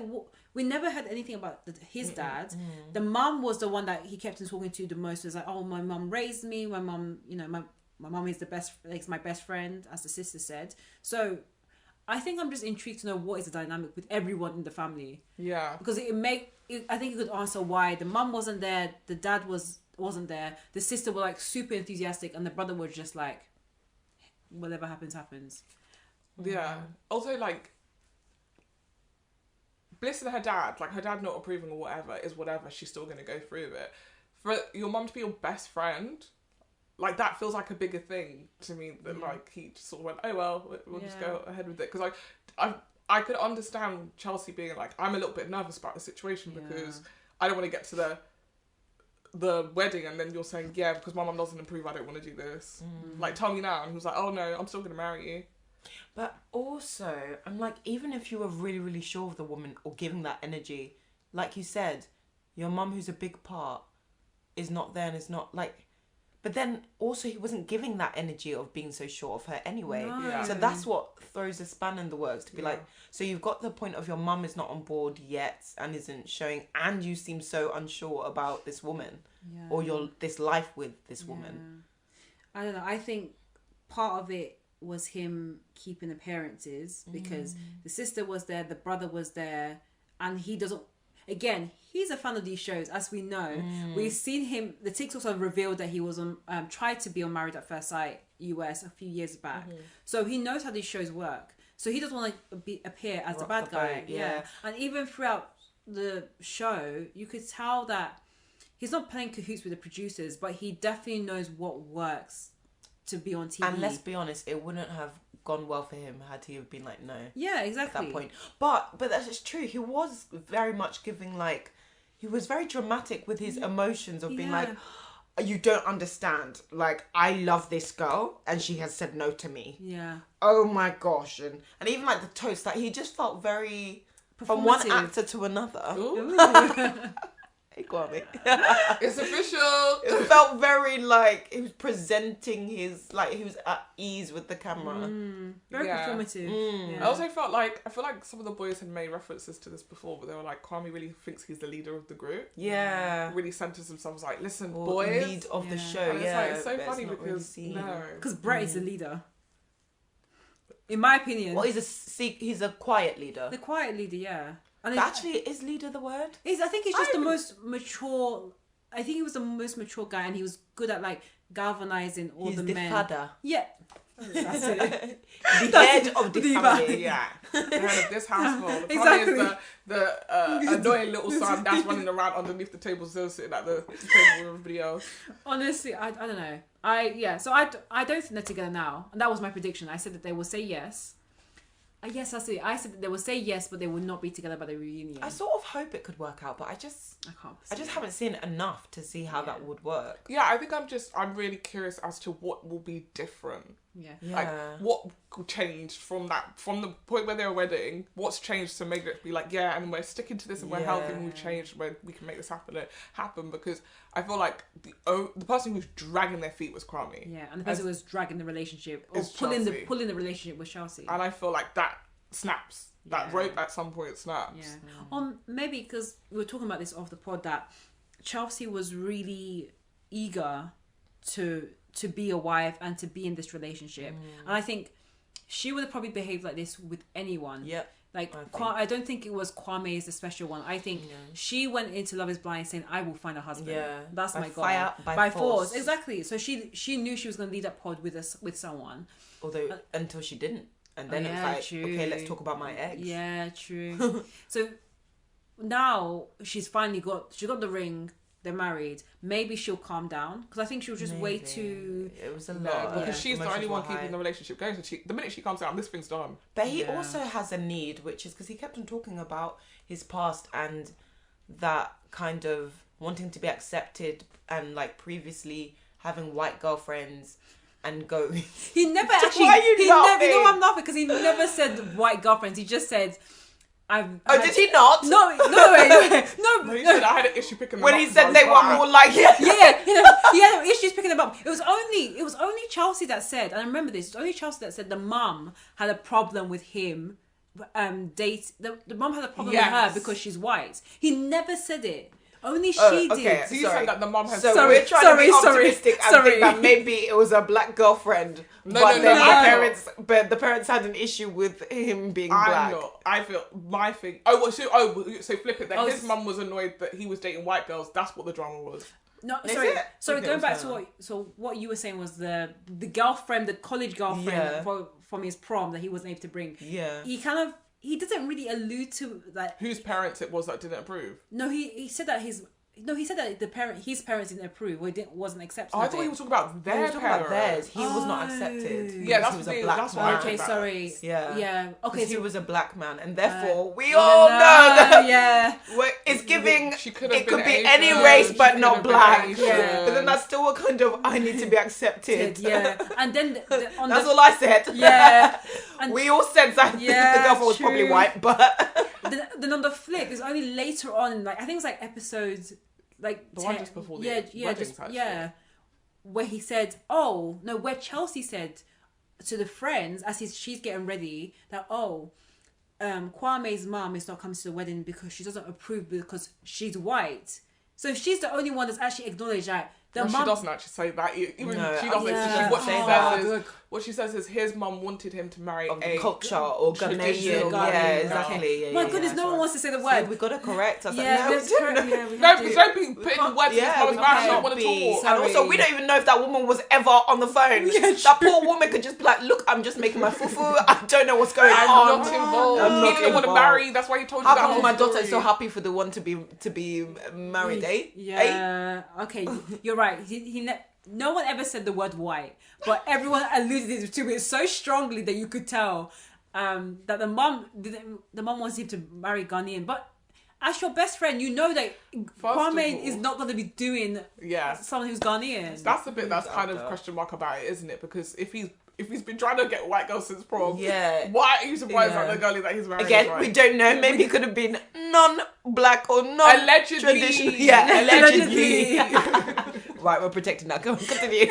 we never heard anything about his dad. The mum was the one that he kept on talking to the most. It was like, "Oh, my mum raised me. My mum, my mum is the best, like my best friend," as the sister said. So I think I'm just intrigued to know what is the dynamic with everyone in the family. Yeah. Because I think it could answer why the mum wasn't there, the dad wasn't there, the sister were like super enthusiastic, and the brother was just like, whatever happens, happens. Yeah. Also, like, Bliss and her dad, like her dad not approving or whatever is whatever. She's still gonna go through with it. For your mum to be your best friend, like that feels like a bigger thing to me than like he just sort of went, oh well, we'll just go ahead with it. Because I could understand Chelsea being like, I'm a little bit nervous about the situation because I don't want to get to the wedding and then you're saying, yeah, because my mum doesn't approve, I don't want to do this. Like, tell me now. And he was like, oh no, I'm still gonna marry you. But also, I'm like, even if you were really, really sure of the woman or giving that energy, like you said, your mum, who's a big part, is not there and is not like. But then also, he wasn't giving that energy of being so sure of her anyway. No. Yeah. So that's what throws a span in the works to be like, so you've got the point of your mum is not on board yet and isn't showing, and you seem so unsure about this woman or this life with this woman. I don't know. I think part of it was him keeping appearances because the sister was there, the brother was there, and he doesn't. Again, he's a fan of these shows, as we know. We've seen him. The TikToks have revealed that he was on, tried to be on Married at First Sight US a few years back. So he knows how these shows work. So he doesn't want to appear as the bad guy. Yeah. And even throughout the show, you could tell that he's not playing cahoots with the producers, but he definitely knows what works to be on TV. And let's be honest, it wouldn't have gone well for him had he have been like, no. Yeah, exactly. At that point. But that's just true. He was very much giving like, he was very dramatic with his emotions of being like, you don't understand. Like, I love this girl and she has said no to me. Yeah. Oh my gosh. And even like the toast, like he just felt very, from one actor to another. Hey, Kwame. It's official. It felt very like he was presenting his, like he was at ease with the camera. Very performative. Yeah. I also felt like, I feel like some of the boys had made references to this before, but they were like, Kwame really thinks he's the leader of the group. Yeah. Really centers himself as like, listen, Or boys. lead of the Yeah. show. And Yeah. it's so but funny not really because, seen. no. Because Brett is the leader. In my opinion. Well, he's a quiet leader. The quiet leader, yeah. And But actually, is leader the word? I think he's just the most mature. I think he was the most mature guy, and he was good at like galvanizing all He's the the men. father. Yeah, that's it. The head of the Diva. family. Yeah, the head of this household. The Exactly. problem is the annoying little son that's running around underneath the table, still sitting at the table with everybody else. Honestly, I don't know. So I don't think they're together now, and that was my prediction. I said that they will say yes. Yes, that's it. I said that they will say yes, but they will not be together by the reunion. I sort of hope it could work out, but I just haven't seen enough to see how that would work. Yeah, I think I'm really curious as to what will be different. Yeah. Like, what changed from the point where they were wedding, what's changed to make it be like, yeah, and we're sticking to this and we're healthy and we've changed, where we can make this happen, because I feel like the person who's dragging their feet was Kwame. Yeah, and the person who was dragging the relationship, or Is pulling Chelsea. the relationship with Chelsea. And I feel like that snaps. That rope at some point snaps. Yeah. Maybe because we were talking about this off the pod, that Chelsea was really eager to be a wife and to be in this relationship. And I think she would have probably behaved like this with anyone. Yeah. Like, I don't think it was Kwame is the special one. I think she went into Love is Blind saying, I will find a husband. Yeah. That's By my goal. fire, by force. Exactly. So she knew she was going to lead that pod with someone. Although, until she didn't. And then it's like, okay, let's talk about my ex. Yeah, true. So now she got the ring. they're married, maybe she'll calm down, because I think she was just way too. It was a No, lot. because she's the only one Emotions were keeping the relationship going. So the minute she comes out, this thing's done. But he also has a need, which is because he kept on talking about his past and that kind of wanting to be accepted and like previously having white girlfriends and go. He never actually. Why are you he laughing? never. No, I'm laughing because he never said white girlfriends. He just said, did he not? No. No, he said I had an issue picking them When up. he said they were more like Yeah, he had issues picking them up. It was only Chelsea that said, and I remember this. It was only Chelsea that said the mum had a problem with him. The mum had a problem with her because she's white. He never said it. Only she did. So you said that the mum has. So we're trying to be optimistic and think that maybe it was a black girrfriend. But the parents had an issue with him being black. I feel my thing. So flip it. That his mum was annoyed that he was dating white girls. That's what the drama was. No, sorry. Going back to what you were saying was the girlfriend, the college girlfriend from his prom that he wasn't able to bring. Yeah. He doesn't really allude to that. Whose parents it was that didn't approve? No, he said that his parents didn't approve or wasn't accepting. Oh, I thought he was talking about their parents. He was not accepted. Yeah, that's he was the a thing. black That's man. what Okay, sorry. Yeah. Okay, he was a black man, and therefore we all know that it's giving. It could be any race, but not black. Yeah. But then that's still a kind of I need to be accepted. Yeah, and then that's all I said. Yeah, and we all said that the girlfriend was probably white, but then on the flip, it's only later on, like I think it was like episodes. Like the one just before the where he said, where Chelsea said to the friends as she's getting ready that Kwame's mum is not coming to the wedding because she doesn't approve because she's white. So she's the only one that's actually acknowledged that the mum. She doesn't actually say that. Even she doesn't. Yeah. What she says is his mum wanted him to marry a culture or Ghanaian. Yeah, exactly. My goodness, no one wants to say the word. So we got to correct us. Don't be putting words in his mouth. I don't want to talk. And also, we don't even know if that woman was ever on the phone. That poor woman could just be like, "Look, I'm just making my fufu. I don't know what's going on. I'm not involved. He didn't want to marry. That's why he told you that. How come my daughter is so happy for the one to be married? Yeah. Okay, you're right. No one ever said the word white, but everyone alluded to it so strongly that you could tell that the mum wants him to marry Ghanaian. But as your best friend, you know that Kwame is not going to be doing someone who's Ghanaian. That's the bit that's kind of question mark about it, isn't it? Because if he's been trying to get white girls since prom, why are you surprised that the girlie that he's married? Again, we don't know. Maybe it could have been non-black or non-traditional. Yeah, allegedly. Right, we're protecting that. Go on, continue.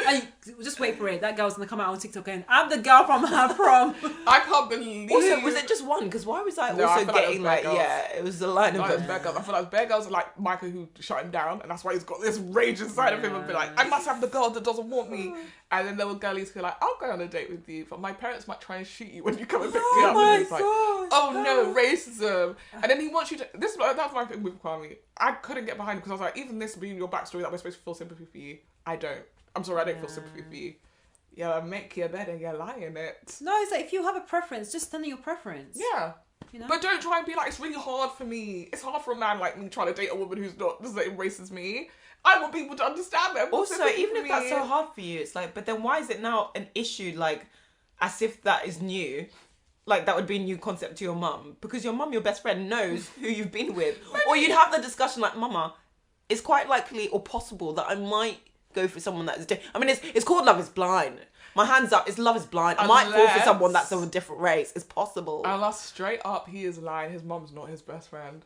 And just wait for it. That girl's gonna come out on TikTok and I'm the girl from her prom. I can't believe. Also, was it just one? Because why was I also getting it was the line of it. I feel like Bear Girls are like Michael who shut him down, and that's why he's got this rage inside of him and be like, I must have the girl that doesn't want me. And then there were girlies who are like, I'll go on a date with you, but my parents might try and shoot you when you come and pick me up. And he's like, no, racism. And then he wants you to. That's my thing with Kwame. I couldn't get behind it because I was like, even this being your backstory that we're supposed to feel sympathy for you, I don't. I'm sorry, I don't feel sympathy for you. Yeah, make your bed and you lie in it. No, it's like if you have a preference, just stand in your preference. Yeah. You know? But don't try and be like, it's really hard for me. It's hard for a man like me trying to date a woman who's not, that embraces me. I want people to understand them. Also, even if that's so hard for you, it's like, but then why is it now an issue, like, as if that is new? Like, that would be a new concept to your mum. Because your mum, your best friend, knows who you've been with. Or you'd have the discussion like, Mama, it's quite likely or possible that I might go for someone that is different. I mean, it's called Love is Blind. My hands up, it's Love is Blind. I might fall for someone that's of a different race. It's possible. Unless straight up he is lying, his mum's not his best friend.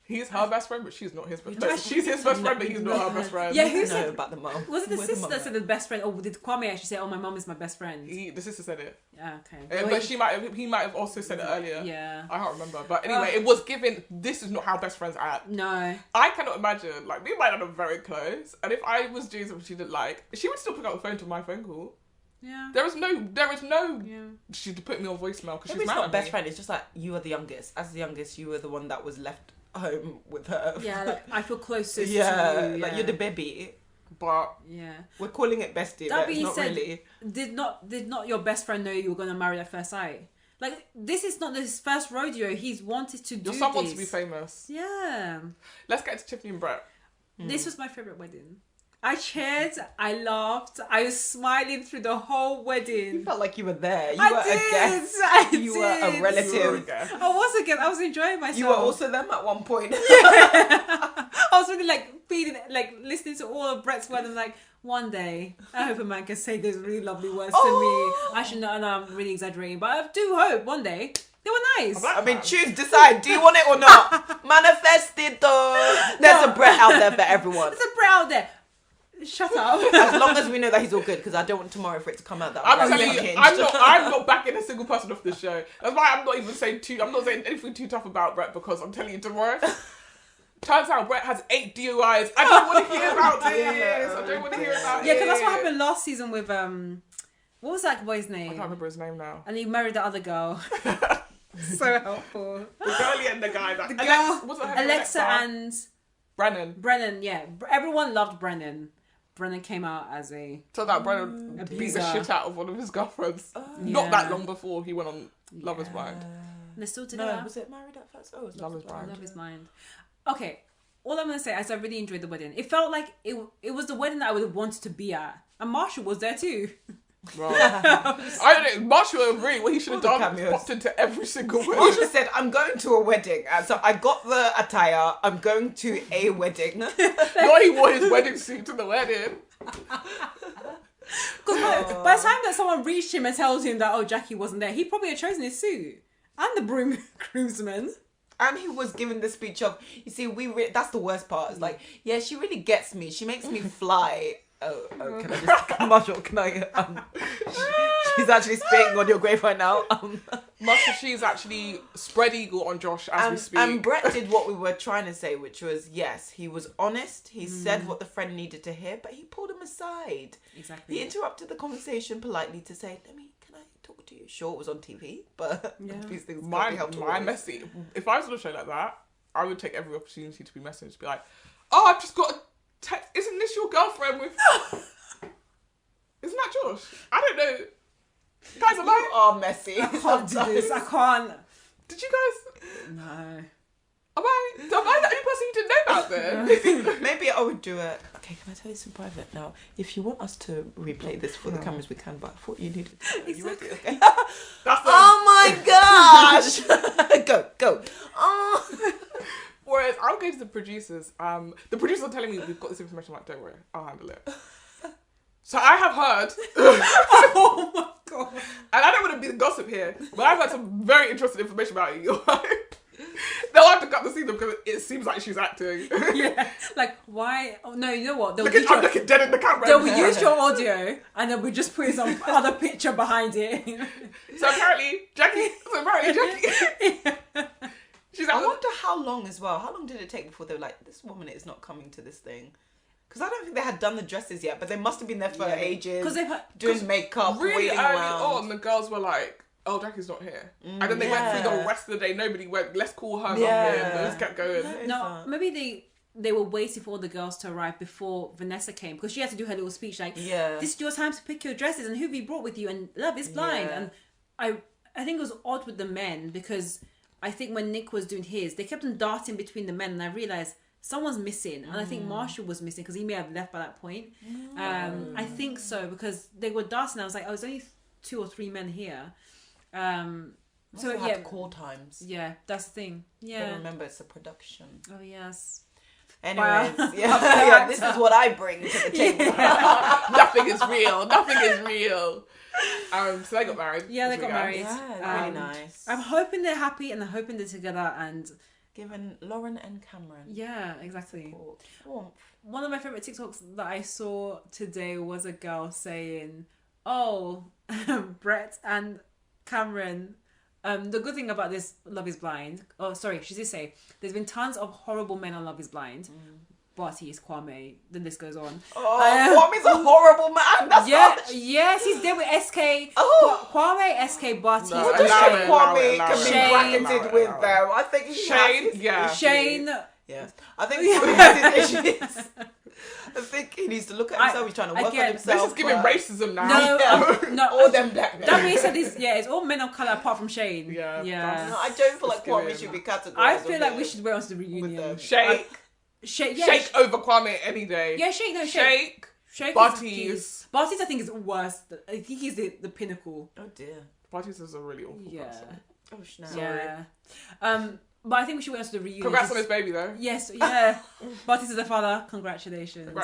He's her best friend, but she's not his best friend. She's his best friend, but he's not her best friend. Yeah, who said about the mum? Was it the sister that said the best friend? Or did Kwame actually say, my mum is my best friend? The sister said it. Yeah, okay. But he might have also said it earlier. Yeah. I can't remember. But anyway, it was given, this is not how best friends act. No. I cannot imagine, like, me and my dad are very close. And if I was doing something she didn't like, she would still pick up the phone to my phone call. Yeah. There is no. She'd put me on voicemail because she's mad at me. It's not best friend. It's just like you were the youngest. As the youngest, you were the one that was left home with her. Yeah, like, I feel closest to you. Like you're the baby. But we're calling it bestie. That but it's not said, really. Did not your best friend know you were going to marry at first sight? Like, this is not his first rodeo. He's wanted to do Your son wants this. to be famous. Yeah. Let's get to Tiffany and Brett. This was my favourite wedding. I cheered, I laughed, I was smiling through the whole wedding. You felt like you were there. You I were did, a guest. I You were a did. relative. You were a guest. I was again. I was enjoying myself. You were also them at one point. I was really like feeling, like listening to all of Brett's words. I'm like, one day, I hope a man can say those really lovely words to me. I should not, and I'm really exaggerating, but I do hope one day they were nice. I mean, decide. Do you want it or not? Manifest it though. There's a Brett out there for everyone. There's a Brett out there. Shut up. As long as we know that he's all good, because I don't want tomorrow for it to come out that I'm Brett's telling you, unhinged. I'm not backing a single person off this show. That's why I'm not even saying I'm not saying anything too tough about Brett, because I'm telling you tomorrow. Turns out Brett has 8 DUIs. I don't want to hear about this. I don't want to hear about it. Yeah, because that's what happened last season with what was that boy's name? I can't remember his name now. And he married the other girl. So helpful. The girlie and the guy. The girl, what's her name? Alexa and Brennan. Yeah, everyone loved Brennan. Brennan came out as a So that Brennan beat abuser. the shit out of one of his girlfriends. Yeah. Not that long before he went on Love is Blind. And they're still together. No, was it Married at First? Oh, it was Love is Blind. Love is Blind. Okay, all I'm gonna say is I really enjoyed the wedding. It felt like it was the wedding that I would have wanted to be at, and Marshall was there too. Right. I don't know. Marshall agreed. What he should have All the done cameos. popped into every single wedding. Marshall said, I'm going to a wedding. So I got the attire. I'm going to a wedding. Not he wore his wedding suit to the wedding. Because by the time that someone reached him and tells him that, oh, Jackie wasn't there, he probably had chosen his suit and the groomsmen. And he was giving the speech of, you see, that's the worst part. It's like, yeah, she really gets me. She makes me fly. Oh, can I just, Marshall, can I, she's actually spitting on your grave right now. Master She's actually spread eagle on Josh as we speak. And Brett did what we were trying to say, which was, yes, he was honest. He said what the friend needed to hear, but he pulled him aside. Exactly. He interrupted the conversation politely to say, can I talk to you? Sure, it was on TV, but these things can't be helped. My messy. If I was on a show like that, I would take every opportunity to be messy and just be like, oh, I've just got a text. Isn't this your girlfriend with... Isn't that Josh? I don't know. Guys, am You are messy. I can't do this. I can't. Did you guys... No. Am I the only person you didn't know about then? Maybe I would do it. Okay, can I tell you some private now? If you want us to replay this for the cameras, we can, but I thought you needed to. You ready? Okay. Oh my gosh! Go. Oh. Whereas I'll go to the producers. The producers are telling me we've got this information. I'm like, don't worry, I'll handle it. So I have heard. Oh my god. And I don't want to be the gossip here, but I've had some very interesting information about you. They'll have to cut the scene because it seems like she's acting. Yeah. Like, why? Oh, no, you know what? I'm looking dead in the camera. They'll use your audio and then we just put some other picture behind it. So apparently, Jackie. She's like, I wonder how long as well. How long did it take before they were like, this woman is not coming to this thing? Because I don't think they had done the dresses yet, but they must have been there for ages. Because they've doing makeup, really waiting early around. on, the girls were like, oh, Jackie's not here. And then they went through the rest of the day. Nobody went, let's call her. Yeah. And they just kept going. No, maybe they were waiting for all the girls to arrive before Vanessa came, because she had to do her little speech like, this is your time to pick your dresses and who have you brought with you, and Love is Blind. And I think it was odd with the men, because I think when Nick was doing his, they kept on darting between the men, and I realised someone's missing. And I think Marshall was missing because he may have left by that point. I think so, because they were darting. I was like, oh, there's only 2 or 3 men here. So have call times. Yeah, that's the thing. Yeah. But remember, it's a production. Oh yes. Anyways, yeah, this is what I bring to the table. Nothing is real. Nothing is real. So they got married. Yeah, they got married. Yeah, really nice. I'm hoping they're happy and I'm hoping they're together, and given Lauren and Cameron. Yeah, exactly. Warmth. One of my favourite TikToks that I saw today was a girl saying, oh, Brett and Cameron, the good thing about this Love is Blind, she did say, there's been tons of horrible men on Love is Blind. Barty's, Kwame, the list goes on. Oh, Kwame's a horrible man. That's yes, he's there with SK. Kwame, SK, Barty. What does Kwame can be bracketed with them? I think Shane. Shane. Shane. Yes. I think Kwame has his issues. I think he needs to look at himself. He's trying to work on himself. This is giving racism now. No, all them black men. That being said, it's all men of colour apart from Shane. Yeah. No, I don't feel like Kwame should be categorized. I feel like we should wear on to the reunion. Shake over Kwame any day. Yeah, Shake. Bartiz. Bartiz, I think, is worse. I think he's the pinnacle. Oh dear. Bartiz is a really awful person. Oh snap. Yeah. But I think we should wear on to the reunion. Congrats on his baby though. Yes, yeah. Bartiz is the father. Congratulations.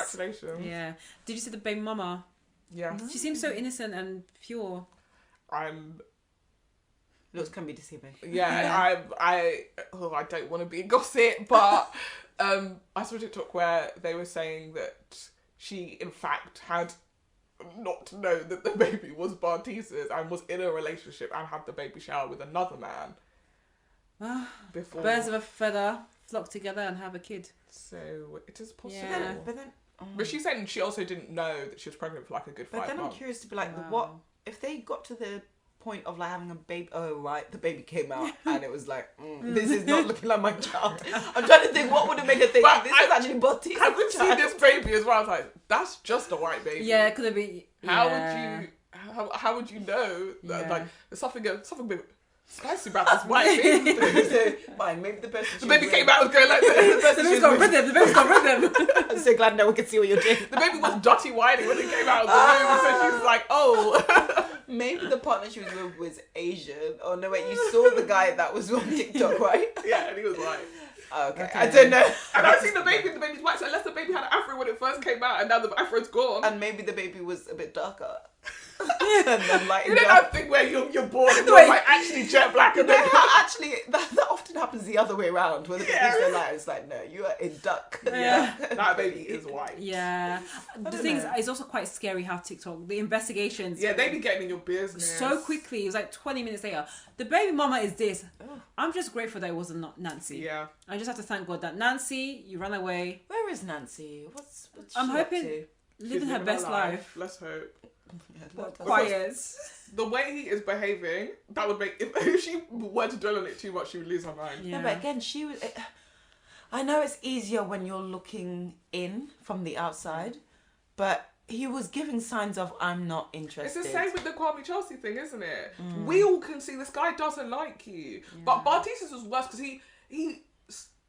Yeah. Did you see the baby mama? Yeah. She seems so innocent and pure. Looks can be deceiving. Yeah. I don't want to be gossip, but I saw a TikTok where they were saying that she in fact had not known that the baby was Bartiz's and was in a relationship and had the baby shower with another man. Before. Birds of a feather flock together and have a kid. So it is possible. Yeah. But she's saying she also didn't know that she was pregnant for like a good 5 months. But then I'm curious to be like, what if they got to the point of like having a baby? Oh right, the baby came out and it was like, this is not looking like my child. I'm trying to think what would have made her think this is actually Bartiz. I could see this baby as well. I was like, that's just a white baby. Yeah, could it be? How would you know that like there's something a bit spicy about this white baby? Fine, maybe the person. The baby came out was going like this. The baby's got rhythm. I'm so glad now we can see what you're doing. The baby was Dotty Wiley when it came out of the womb, so she was like, oh. Maybe the partner she was with was Asian. Oh no, wait, you saw the guy that was on TikTok, right? Yeah, and he was white. Okay. I don't know. And I've seen the baby's white, so unless the baby had an afro when it first came out and now the afro's gone. And maybe the baby was a bit darker. And then you don't have to think where you're born and you're like actually jet black and then actually that often happens the other way around where the baby's so light. It's like, no, you are in duck. Yeah. That baby is white. Yeah. The thing is, it's also quite scary how TikTok, the investigations. Yeah, they be getting in your business. So quickly. It was like 20 minutes later. The baby mama is this. I'm just grateful that it wasn't Nancy. Yeah. I just have to thank God that Nancy, you ran away. Where is Nancy? What's I'm she hoping up to? living her best life. Let's hope. Quiet. The way he is behaving, that would make if she were to dwell on it too much, she would lose her mind. Yeah. No, but again, she was. I know it's easier when you're looking in from the outside, but he was giving signs of I'm not interested. It's the same with the Kwame Chelsea thing, isn't it? We all can see this guy doesn't like you, but Bartiz was worse because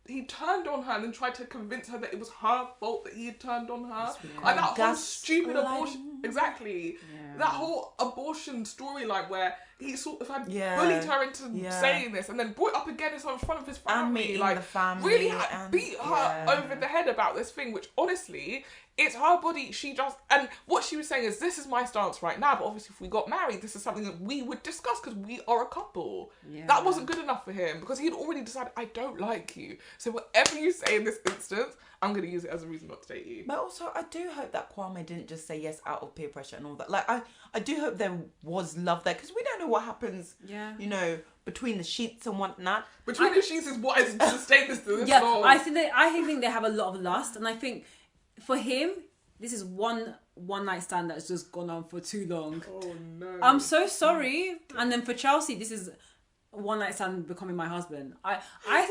he turned on her and then tried to convince her that it was her fault that he had turned on her. And that whole stupid abortion... Exactly. Yeah. That whole abortion storyline where he sort of had bullied her into saying this and then brought it up again in front of his family. And the family. Really beat her over the head about this thing, which honestly... It's her body, she just... And what she was saying is, this is my stance right now, but obviously if we got married, this is something that we would discuss because we are a couple. Yeah. That wasn't good enough for him because he had already decided, I don't like you. So whatever you say in this instance, I'm going to use it as a reason not to date you. But also, I do hope that Kwame didn't just say yes out of peer pressure and all that. Like, I do hope there was love there because we don't know what happens, you know, between the sheets and whatnot. Between the sheets is what has sustained this to this long. I think they have a lot of lust, and I think... For him, this is one night stand that's just gone on for too long. Oh no. I'm so sorry. And then for Chelsea, this is one night stand becoming my husband. I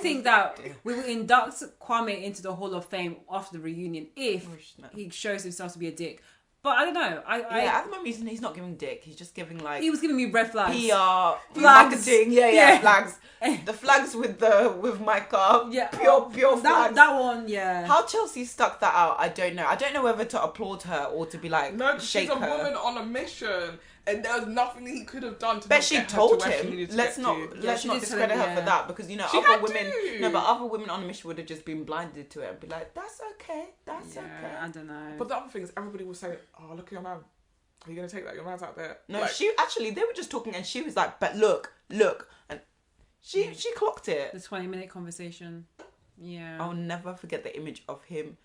think that we will induct Kwame into the Hall of Fame after the reunion if he shows himself to be a dick. But I don't know. At the moment he's not giving dick. He's just giving like... He was giving me red flags. PR, flags. Marketing. Yeah, flags. The flags with Micah. Yeah. Pure flags. That one, yeah. How Chelsea stuck that out, I don't know. I don't know whether to applaud her or to be like, no, shake she's a her. woman on a mission. And there was nothing he could have done to bet she get told her to him. Let's not discredit her for that because she other women. No, but other women on a mission would have just been blinded to it and be like, "That's okay, that's okay." I don't know. But the other thing is, everybody was saying, "Oh, look at your man. Are you gonna take that? Your man's out there." No, they were just talking, and she was like, "But look," and she clocked it. The 20-minute conversation. Yeah. I'll never forget the image of him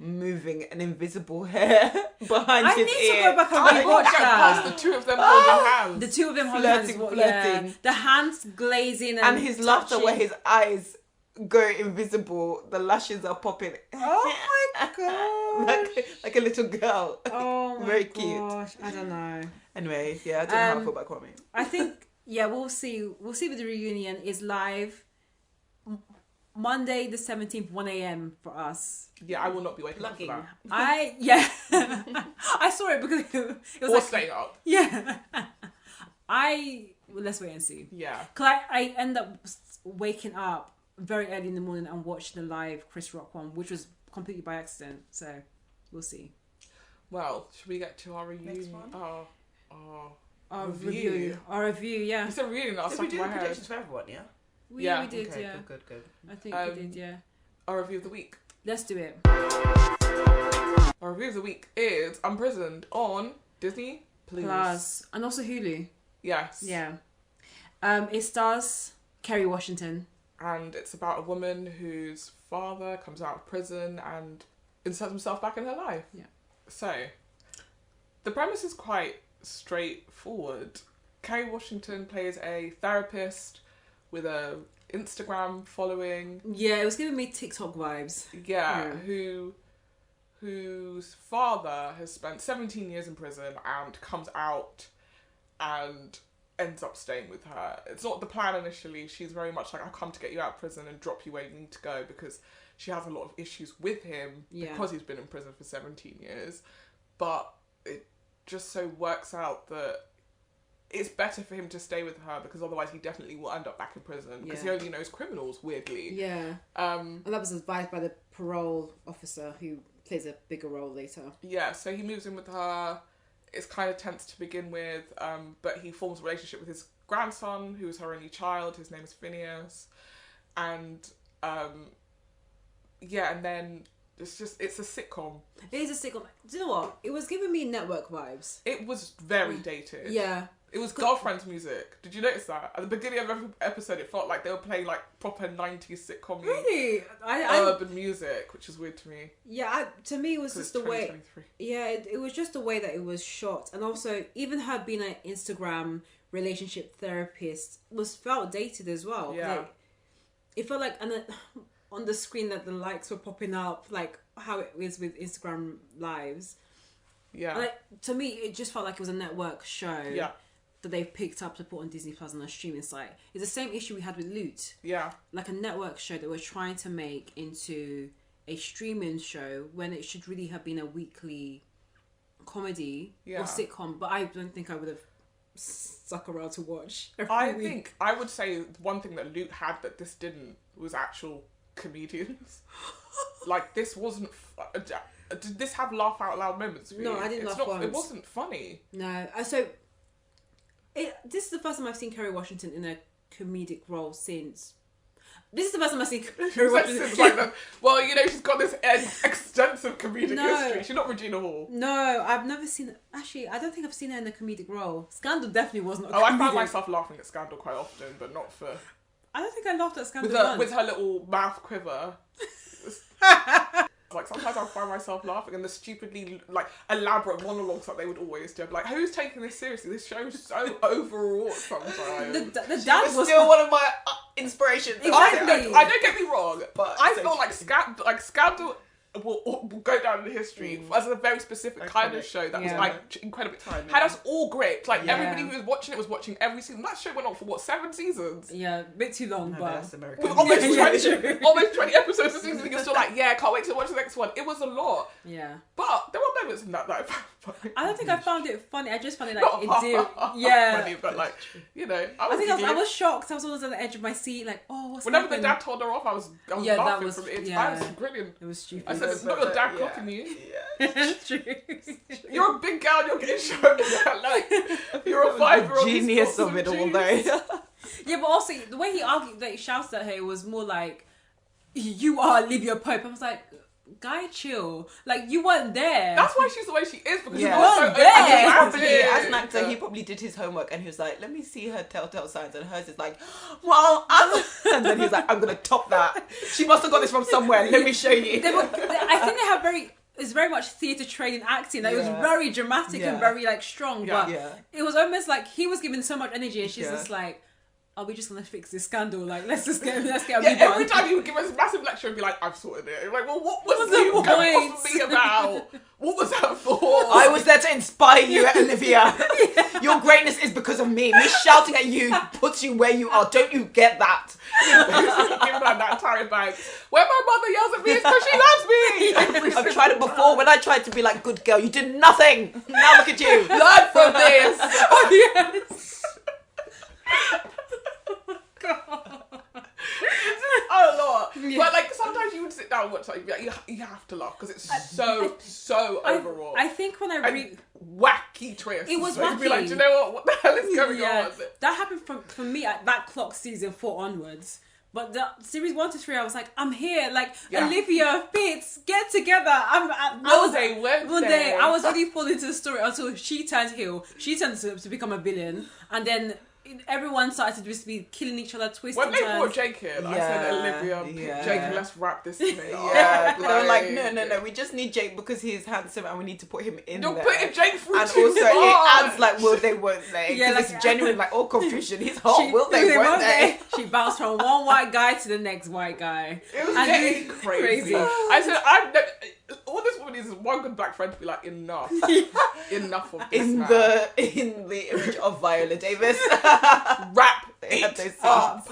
moving an invisible hair behind his ear. I need to go back and rewatch that. The two of them holding hands. The two of them holding hands. Flirting. Yeah. The hands glazing and his laughter where his eyes go invisible. The lashes are popping. Oh my gosh. like a little girl. Oh my Very gosh. cute. I don't know. Anyway, I don't know how I feel about Kwame. I think, we'll see. We'll see with the reunion is live. Monday the 17th, 1 a.m. for us. Yeah, I will not be waking up for that. I saw it because it was Or like staying up. Yeah. Let's wait and see. Yeah. Because I end up waking up very early in the morning and watched the live Chris Rock one, which was completely by accident. So we'll see. Well, should we get to our review? Next one? Our review, yeah. You said review, and I was Did we stuck in do my the head. predictions for everyone, yeah? We Yeah. did, Okay, yeah. good. I think we did, yeah. Our review of the week. Let's do it. Our review of the week is Unprisoned on Disney Plus. And also Hulu. Yes. Yeah. It stars Kerry Washington. And it's about a woman whose father comes out of prison and inserts himself back in her life. Yeah. So, the premise is quite straightforward. Kerry Washington plays a therapist with a Instagram following. Yeah, it was giving me TikTok vibes. Yeah, whose father has spent 17 years in prison and comes out and ends up staying with her. It's not the plan initially. She's very much like, I'll come to get you out of prison and drop you where you need to go, because she has a lot of issues with him because he's been in prison for 17 years. But it just so works out that it's better for him to stay with her, because otherwise he definitely will end up back in prison, because he only knows criminals, weirdly. Yeah. And that was advised by the parole officer, who plays a bigger role later. Yeah, so he moves in with her. It's kind of tense to begin with, but he forms a relationship with his grandson, who is her only child. His name is Phineas. And, and then it's a sitcom. It is a sitcom. Do you know what? It was giving me network vibes. It was very dated. Yeah. It was girlfriend's music. Did you notice that? At the beginning of every episode, it felt like they were playing like proper 90s sitcom Really? urban music, which is weird to me. Yeah, to me it was just the way. 2023. Yeah, it was just the way that it was shot, and also even her being an Instagram relationship therapist felt dated as well. Yeah. Like, it felt like on the screen that the likes were popping up, like how it is with Instagram lives. Yeah. Like, to me, it just felt like it was a network show. Yeah. That they've picked up to put on Disney Plus on a streaming site. It's the same issue we had with Loot. Yeah. Like a network show that we're trying to make into a streaming show when it should really have been a weekly comedy or sitcom. But I don't think I would have stuck around to watch every week. Think I would say one thing that Loot had that this didn't was actual comedians. Like, this wasn't... did this have laugh out loud moments for you? No, I didn't laugh once. It wasn't funny. No. This is the first time I've seen Kerry Washington in a comedic role since. This is the first time I've seen Kerry Washington. Like that. Well, she's got this extensive comedic history. She's not Regina Hall. No, I've never seen. Actually, I don't think I've seen her in a comedic role. Scandal definitely wasn't. I found myself laughing at Scandal quite often, but not for. I don't think I laughed at Scandal with her little mouth quiver. Like, sometimes I find myself laughing, and the stupidly, like, elaborate monologues that they would always do. I'm like, who's taking this seriously? This show's so overwrought sometimes. The dad was still one of my inspirations. Exactly. I don't get me wrong, but I feel like Scandal will go down in history as a very specific kind of show that was like incredibly had us all gripped. Like, everybody who was watching it was watching every season. That show went on for 7 seasons? Yeah, a bit too long, but that's American. With almost 20 episodes a season, you're still like, can't wait to watch the next one. It was a lot. Yeah. But there were moments in that I found funny. I don't think I found it funny. I just found it like Not it did. Yeah. funny, but like, I was shocked. I was always on the edge of my seat, like, oh, what's whenever happening? the dad told her off, I was that laughing was from it. yeah. It was brilliant. It was stupid. I said, it's not your dad clocking you. It's true. You're a big girl, you're getting shown that, like, you're a 5-year-old. Genius of it all, though. Yeah, but also, the way he argued, that he shouts at her was more like, you are Olivia Pope. I was like, guy, chill. Like, you weren't there. That's why she's the way she is, because you you weren't so there. As an actor, he probably did his homework and he was like, let me see her telltale signs, and hers is like, well, and then he's like, I'm gonna top that. She must have got this from somewhere. Let me show you. I think they have it's very much theatre training acting. Like, it was very dramatic and very like strong. But it was almost like he was giving so much energy, and she's just like, are we just gonna fix this scandal? Like, let's get a Yeah, rebut. every time you would give us a massive lecture and be like, I've sorted it. You're like, well, what was the you point? going off me about? What was that for? I was there to inspire you, Olivia. Your greatness is because of me. Me shouting at you puts you where you are. Don't you get that? Giving her that entire bag. When my mother yells at me, it's because she loves me. I've tried it before. When I tried to be like, good girl, you did nothing. Now look at you. Learn from this. Oh, yes. A lot. But like sometimes you would sit down and watch something, like, you have to laugh because it's so overall. I think when I wacky twist. It was so you'd be like, wacky. do you know what the hell is going on? That happened for me at that clock season 4 onwards. But the series 1 to 3, I was like, I'm here. Like, Olivia, Fitz, get together. I was really falling into the story until she turned heel. She turned to become a villain. And then everyone started to just be killing each other, twisting When they brought Jake in, I said, Olivia, Jake, let's wrap this thing up. Yeah, they were like, no, we just need Jake because he's handsome and we need to put him in there. You're putting Jake through and too also much. it adds like, will they, won't they? Yeah, Because like, it's genuine, like, all confusion. He's hot, will they, won't they? She bounced from one white guy to the next white guy. It was getting crazy. I said, all this woman is one good black friend to be like, enough. Enough of this In now. the image of Viola Davis. Wrap They had those it up.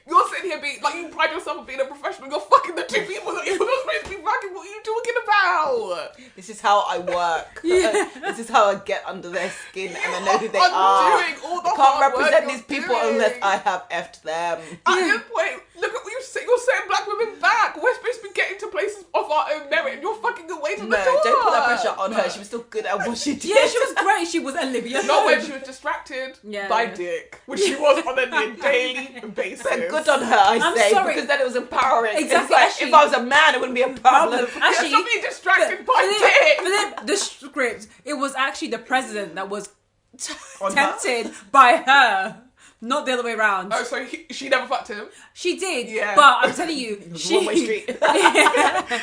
You're sitting here being like, you pride yourself on being a professional. You're fucking the two people that you're not supposed to be fucking. What are you talking about? This is how I work. This is how I get under their skin and I know who they are. Doing all the I can't hard work represent you're these people doing. unless I have effed them. At this point, look at what you're setting black women back. We're supposed to be getting to places of our own merit and you're fucking away to the No, door. don't put that pressure on her. She was still good at what she did. Yeah, she was great. She was Olivia. Not when she was distracted by Dick, which she was on a daily basis. But good on her, I say, sorry. because then it was empowering. Exactly. It's like, Actually, if I was a man, it wouldn't be a problem. Actually, Stop being distracted by Dick. but then the script, it was actually the president that was On tempted by her, not the other way around. Oh, so she never fucked him? She did, Yeah. but I'm telling you, One-way street.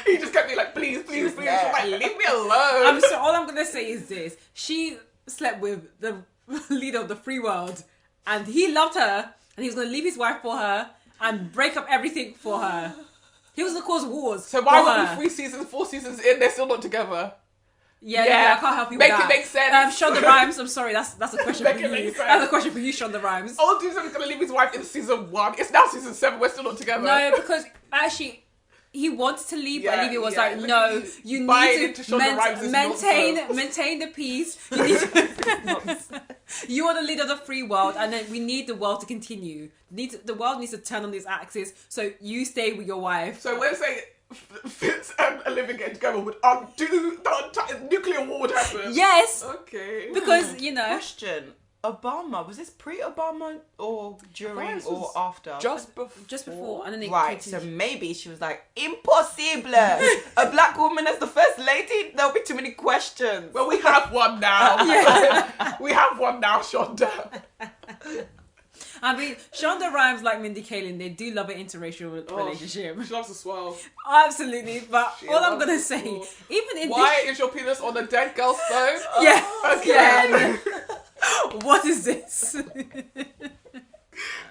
He just kept being like, please. She's like, leave me alone. All I'm gonna say is this: she slept with the leader of the free world, and he loved her, and he was gonna leave his wife for her and break up everything for her. He was gonna cause wars. So why for were her. we 3 seasons, 4 seasons in, they're still not together? Yeah, I can't help you Make with that. it make sense. Shonda Rhimes, I'm sorry, that's a question Make for it you. make sense. That's a question for you, Shonda Rhimes. Old dude's gonna leave his wife in season 1. It's now season 7, we're still not together. No, because actually he wanted to leave, but Olivia was like, look no, at you buying need into to Shonda Rhimes' maintain the peace. You need to, you are the leader of the free world, and then we need the world to continue. The world needs to turn on this axis, so you stay with your wife. So we're saying Fitz and Olivia getting together would undo the entire nuclear war would happen. Yes, Okay. because, you know... Question. Obama, was this pre-Obama or during or after? Just before. Just before, and then it Right, so continued. maybe she was like, impossible. A black woman as the first lady? There'll be too many questions. Well, we have one now. We have one now, Shonda. I mean, Shonda Rhimes, like Mindy Kaling, they do love an interracial relationship. She loves to swell. Absolutely, but She all I'm loves gonna to say, swell. even in Why is your penis on a dead girl's phone? yeah, Okay. what is this?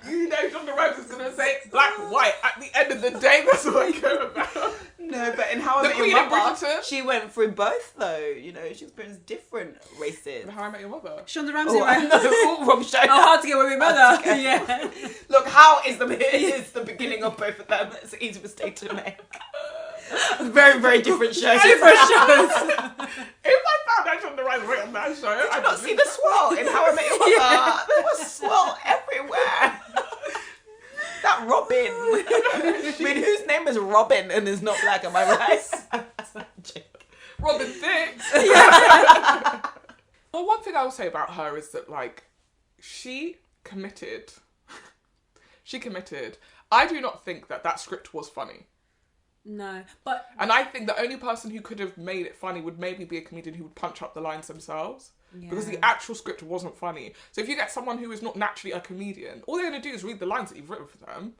You know Shonda Rhimes is gonna say black, white. At the end of the day, that's what I care about. No, but in How I The Met Queen Your of Mother, Bridgerton. she went through both though. You know, she experienced different races. How I Met Your Mother. Shonda Rhimes, Wrong show. Oh, How to Get Away with Murder. Yeah. Look, How is the beginning of both of them. It's an easy mistake to make. Very, very different shows. Different shows. If I found out Shonda Rhimes right on that show, Did you not see the swirl in How I Met Your Mother? There was swirl everywhere. That Robin. I mean, whose name is Robin and is not black? Am I right? Robin Thicke. Well, one thing I will say about her is that, like, she committed. She committed. I do not think that script was funny. No, but And I think the only person who could have made it funny would maybe be a comedian who would punch up the lines themselves. Because the actual script wasn't funny. So if you get someone who is not naturally a comedian, all they're going to do is read the lines that you've written for them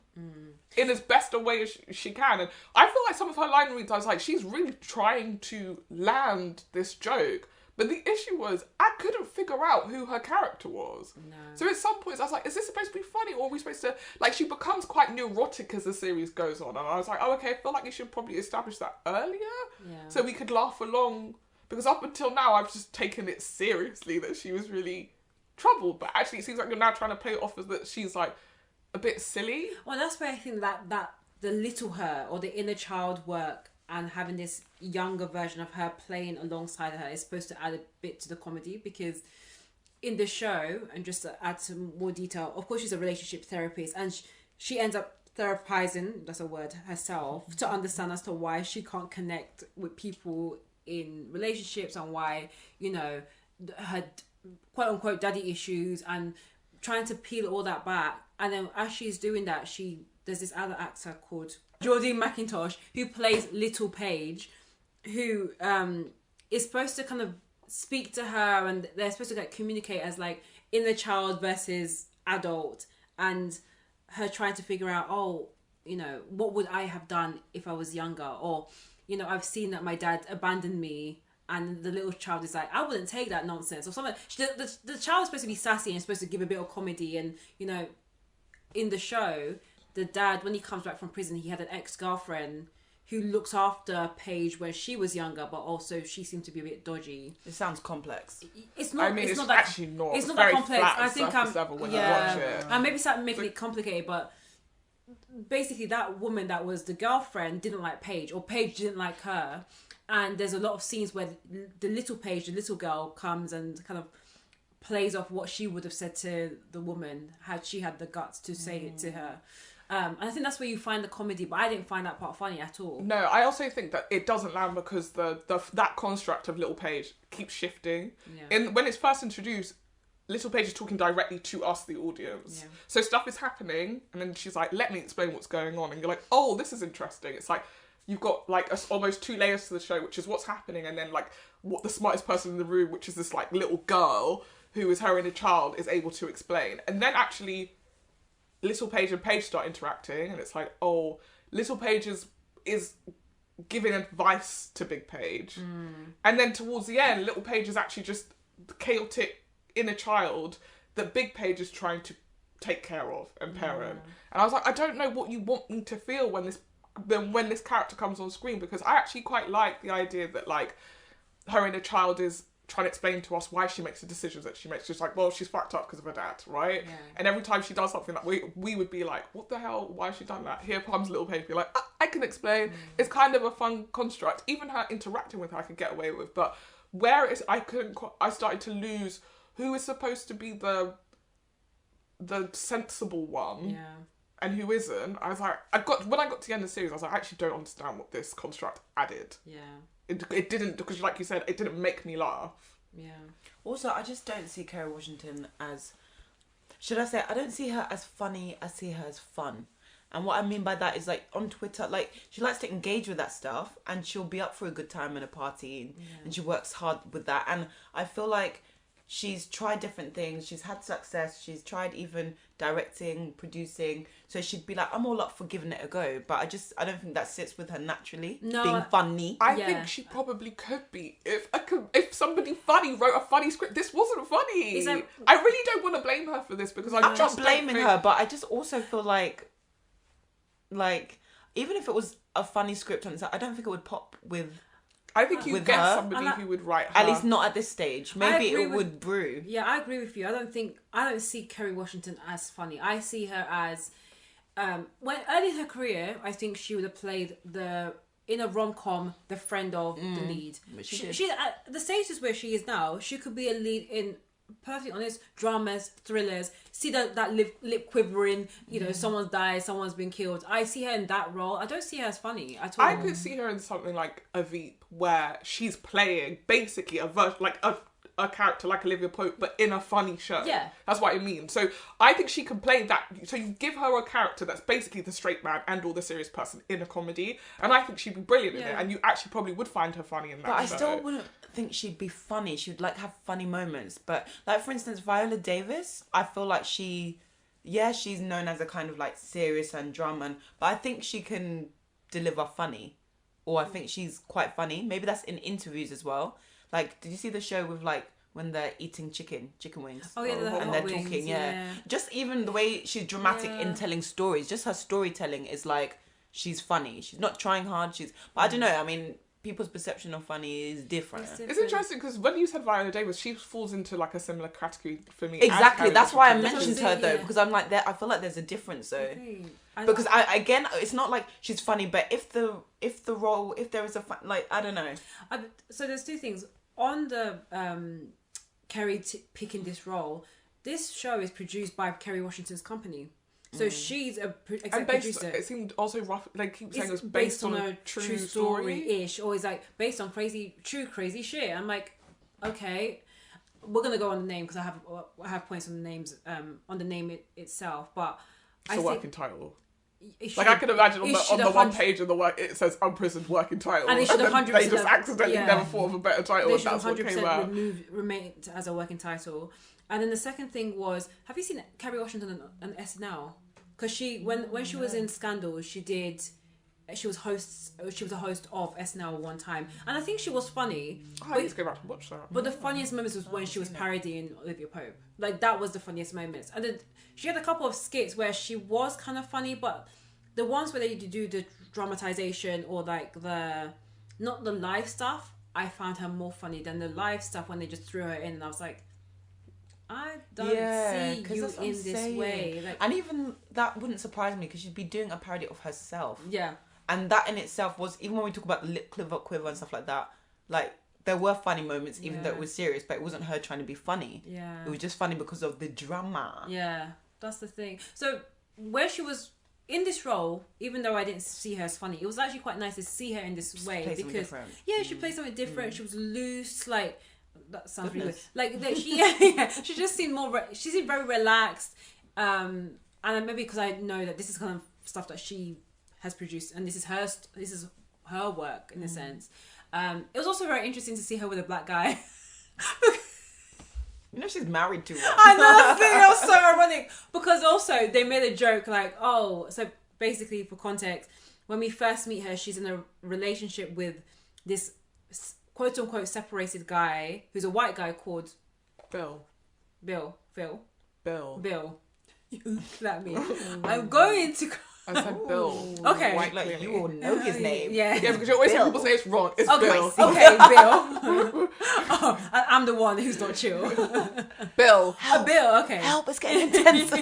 in as best a way as she can. And I feel like some of her line reads, I was like, she's really trying to land this joke, But the issue was, I couldn't figure out who her character was. No. So at some points, I was like, is this supposed to be funny? Or are we supposed to... Like, she becomes quite neurotic as the series goes on. And I was like, oh, okay, I feel like you should probably establish that earlier. Yeah. So we could laugh along. Because up until now, I've just taken it seriously that she was really troubled. But actually, it seems like you're now trying to play it off as that she's, like, a bit silly. Well, that's where I think that the little her or the inner child work and having this younger version of her playing alongside her is supposed to add a bit to the comedy, because in the show, and just to add some more detail, of course she's a relationship therapist and she ends up therapizing, that's a word, herself to understand as to why she can't connect with people in relationships and why, you know, her quote unquote daddy issues, and trying to peel all that back. And then as she's doing that, there's this other actor called Jodie McIntosh who plays Little Paige, who is supposed to kind of speak to her, and they're supposed to like communicate as like inner child versus adult, and her trying to figure out, oh, you know, what would I have done if I was younger? Or, you know, I've seen that my dad abandoned me, and the little child is like, I wouldn't take that nonsense, or something. The child is supposed to be sassy and supposed to give a bit of comedy, and, you know, in the show, the dad, when he comes back from prison, he had an ex-girlfriend who looks after Paige when she was younger, but also she seemed to be a bit dodgy. It sounds complex. It's not. I mean, it's not actually not. It's not very that complex. flat I think level when you watch it. And maybe start making it complicated, but basically that woman that was the girlfriend didn't like Paige, or Paige didn't like her. And there's a lot of scenes where the little Paige, the little girl, comes and kind of plays off what she would have said to the woman had she had the guts to say it to her. And I think that's where you find the comedy, but I didn't find that part funny at all. No, I also think that it doesn't land because that construct of Little Paige keeps shifting. Yeah. When it's first introduced, Little Paige is talking directly to us, the audience. Yeah. So stuff is happening, and then she's like, let me explain what's going on. And you're like, oh, this is interesting. It's like, you've got like almost 2 layers to the show, which is what's happening, and then like what the smartest person in the room, which is this like little girl who is her inner child, is able to explain. And then actually Little Paige and Paige start interacting, and it's like, oh, Little Paige is giving advice to Big Paige. And then towards the end, Little Paige is actually just the chaotic inner child that Big Paige is trying to take care of and parent. And I was like, I don't know what you want me to feel when this character comes on screen, because I actually quite like the idea that like her inner child is trying to explain to us why she makes the decisions that she makes. Just like, well, she's fucked up because of her dad, right? Yeah. And every time she does something that we would be like, what the hell? Why has she done that? Here comes Little Paige, be like, I can explain. It's kind of a fun construct. Even her interacting with her, I could get away with. But where it is, I started to lose who is supposed to be the sensible one. Yeah. And who isn't. I was like, when I got to the end of the series, I was like, I actually don't understand what this construct added. Yeah. It didn't, because like you said, it didn't make me laugh. Yeah. Also, I just don't see Kerry Washington as... Should I say, I don't see her as funny, I see her as fun. And what I mean by that is, like, on Twitter, like, she likes to engage with that stuff, and she'll be up for a good time and a party, and she works hard with that. And I feel like she's tried different things, she's had success, she's tried even directing, producing, so she'd be like, I'm all up for giving it a go, but I don't think that sits with her naturally, being funny. I think she probably could be. If somebody funny wrote a funny script, this wasn't funny. Like, I really don't want to blame her for this, because I'm not blaming her, but I just also feel like even if it was a funny script on its own, I don't think it would pop with... I think you get somebody who would write her. At least not at this stage. Maybe it would brew. Yeah, I agree with you. I don't see Kerry Washington as funny. I see her as when early in her career, I think she would have played in a rom-com the friend of the lead. She at the stages where she is now, she could be a lead in, perfectly honest, dramas, thrillers. See that lip quivering, you know, someone's died, someone's been killed. I see her in that role. I don't see her as funny at all. I could see her in something like A Veep, where she's playing basically a version, like a character like Olivia Pope, but in a funny show. Yeah. That's what I mean. So I think she can play that. So you give her a character that's basically the straight man and or the serious person in a comedy, and I think she'd be brilliant in it, and you actually probably would find her funny in that But show. I still wouldn't think she'd be funny. She'd like have funny moments. But like, for instance, Viola Davis, I feel like she's known as a kind of like serious and drama, but I think she can deliver funny, or I think she's quite funny. Maybe that's in interviews as well. Like, did you see the show with like when they're eating chicken wings? Oh yeah, the and hot they're wings, talking. Yeah. Just even the way she's dramatic in telling stories. Just her storytelling is like she's funny. She's not trying hard. But I don't know. I mean, people's perception of funny is different. It's interesting because when you said Viola Davis, she falls into like a similar category for me. Exactly. That's why I mentioned her though, because I'm like, I feel like there's a difference though. Because again, it's not like she's funny, but if there is a like, I don't know. So there's two things on the Kerry picking this role. This show is produced by Kerry Washington's company. So she's a executive producer. It seemed also rough. They keep saying it's based on a true story-ish, or it's like based on crazy shit. I'm like, okay, we're gonna go on the name because I have points on the names, on the name itself. But it's a working title. Like I can imagine on the one page of the work it says unprisoned working title, and they just accidentally never thought of a better title. They should and that's what came out. Remain as a working title. And then the second thing was, have you seen Kerry Washington on SNL? Because she when she was in Scandal, she was a host of SNL one time, and I think she was funny. I need to go back and watch that. But the funniest moments was when she was parodying Olivia Pope. Like that was the funniest moments. And then she had a couple of skits where she was kind of funny, but the ones where they do the dramatization or like not the live stuff, I found her more funny than the live stuff when they just threw her in. And I was like, I don't see you in this way. Like, and even that wouldn't surprise me because she'd be doing a parody of herself. Yeah. And that in itself was, even when we talk about the lip quiver and stuff like that, like there were funny moments even though it was serious, but it wasn't her trying to be funny. Yeah. It was just funny because of the drama. Yeah, that's the thing. So where she was in this role, even though I didn't see her as funny, it was actually quite nice to see her in this way because she played something different. She was loose, like that sounds really weird. Like she just seemed she seemed very relaxed, and maybe because I know that this is kind of stuff that she has produced and this is her work in a sense. It was also very interesting to see her with a black guy. You know she's married to one. I know, that was so ironic because also they made a joke like, oh, so basically for context, when we first meet her, she's in a relationship with this quote unquote separated guy who's a white guy called Bill. You let me. I'm going to. I said Bill. Okay. White, like, you all know his name. Yeah, because you always hear people say it's wrong. It's Bill. Okay, Bill. I'm the one who's not chill. Bill. Bill, okay. Help, it's getting intense.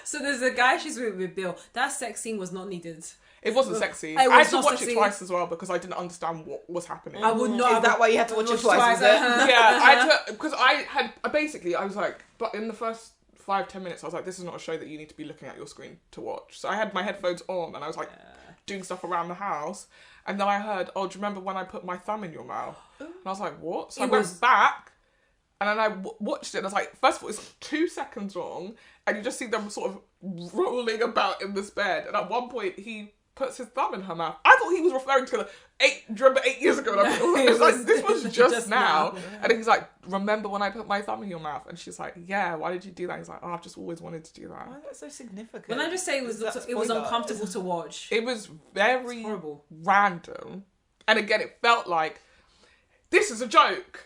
So there's a guy she's with Bill. That sex scene was not needed. It wasn't sexy. I had to watch it twice as well because I didn't understand what was happening. I would not. Is that why you had to watch it twice? Yeah, I had to, because I was like, but in the first 5-10 minutes, I was like, this is not a show that you need to be looking at your screen to watch. So I had my headphones on and I was like doing stuff around the house. And then I heard, oh, do you remember when I put my thumb in your mouth? And I was like, what? So I went back and then I watched it and I was like, first of all, it's 2 seconds long and you just see them sort of rolling about in this bed. And at one point, he puts his thumb in her mouth. I thought he was referring to 8 years ago. And I was like, this was just now. And he's like, remember when I put my thumb in your mouth? And she's like, yeah, why did you do that? He's like, oh, I've just always wanted to do that. Why is that so significant? When I just say it was uncomfortable to watch. It was very horrible. Random. And again, it felt like, this is a joke.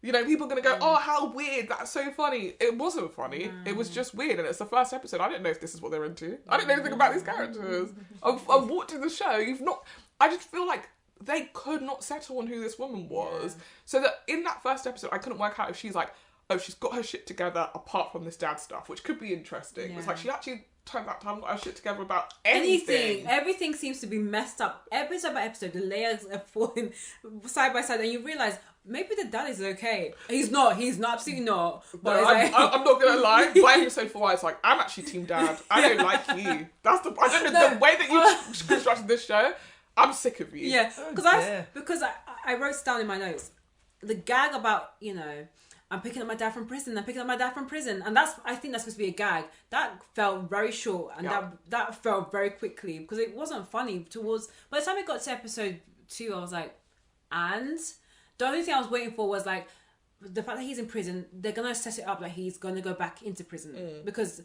You know, people are going to go, oh, how weird. That's so funny. It wasn't funny. It was just weird. And it's the first episode. I didn't know if this is what they're into. I didn't know anything about these characters. I've walked in the show. I just feel like they could not settle on who this woman was. So that in that first episode, I couldn't work out if she's like, oh, she's got her shit together apart from this dad stuff, which could be interesting. Yeah. It's like she actually turned that time got her shit together about anything. Everything seems to be messed up. Episode by episode, the layers are falling side by side and you realise maybe the dad is okay. He's not, absolutely not. But no, I'm not gonna lie. By episode 4, it's like, I'm actually team dad. I don't like you. I don't know, the way that you constructed this show, I'm sick of you. Yeah, because I wrote it down in my notes. The gag about, I'm picking up my dad from prison. And I think that's supposed to be a gag. That felt very short and that felt very quickly because it wasn't funny by the time it got to episode 2, I was like, and the only thing I was waiting for was like, the fact that he's in prison, they're going to set it up that he's going to go back into prison because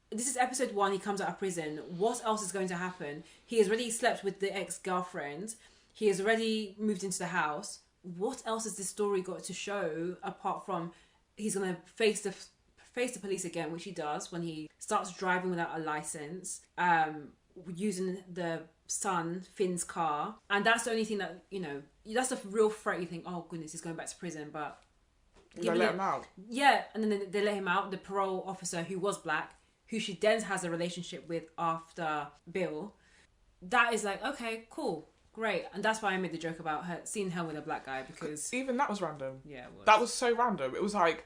this is episode 1, he comes out of prison. What else is going to happen? He has already slept with the ex-girlfriend. He has already moved into the house. what else has this story got to show apart from he's gonna face the police again, which he does when he starts driving without a license, using the son Finn's car, and that's the only thing that that's a real threat. You think, oh goodness, he's going back to prison, but they let him out. Yeah, and then they let him out. The parole officer, who was black, who she then has a relationship with after Bill. That is like, okay, cool, great, and that's why I made the joke about her seeing her with a black guy, because even that was random. Yeah, it was. That was so random. It was like,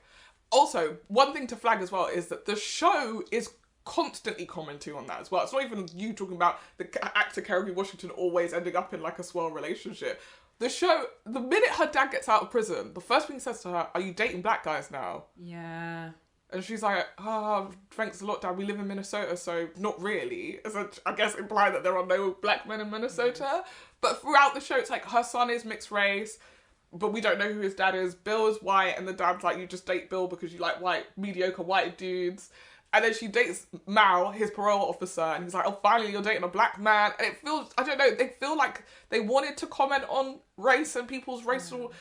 also one thing to flag as well is that the show is constantly commenting on that as well. It's not even you talking about the actor Kerry Washington always ending up in like a swell relationship. The show, the minute her dad gets out of prison, the first thing he says to her, "Are you dating black guys now?" Yeah. And she's like, thanks a lot, Dad. We live in Minnesota, so not really. As I guess implying that there are no black men in Minnesota. Mm. But throughout the show, it's like her son is mixed race, but we don't know who his dad is. Bill is white, and the dad's like, you just date Bill because you like mediocre white dudes. And then she dates Mal, his parole officer, and he's like, oh, finally you're dating a black man. And it feels, I don't know, they feel like they wanted to comment on race and people's racial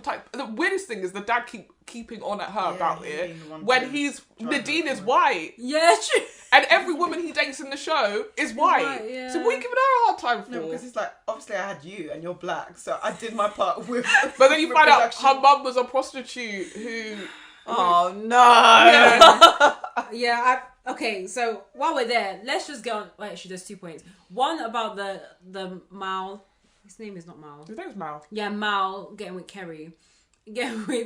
type. The weirdest thing is the dad keeping on at her about it when Nadine is white. Yeah, true. And every woman he dates in the show is white. Yeah. So what are you giving her a hard time for? No, because it's like, obviously I had you and you're black, so I did my part with But then you find out her mum was a prostitute who... Oh no! Yeah. Okay. So while we're there, let's just get on. Wait, actually, there's 2 points. One about the Mal. His name is not Mal. His name's Mal. Yeah, Mal getting with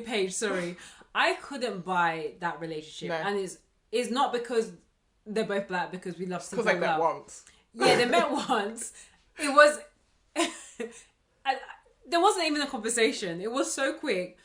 Paige. Sorry, I couldn't buy that relationship, no. And it's not because they're both black, because we love because they met once. Yeah, they met once. It was. There wasn't even a conversation. It was so quick.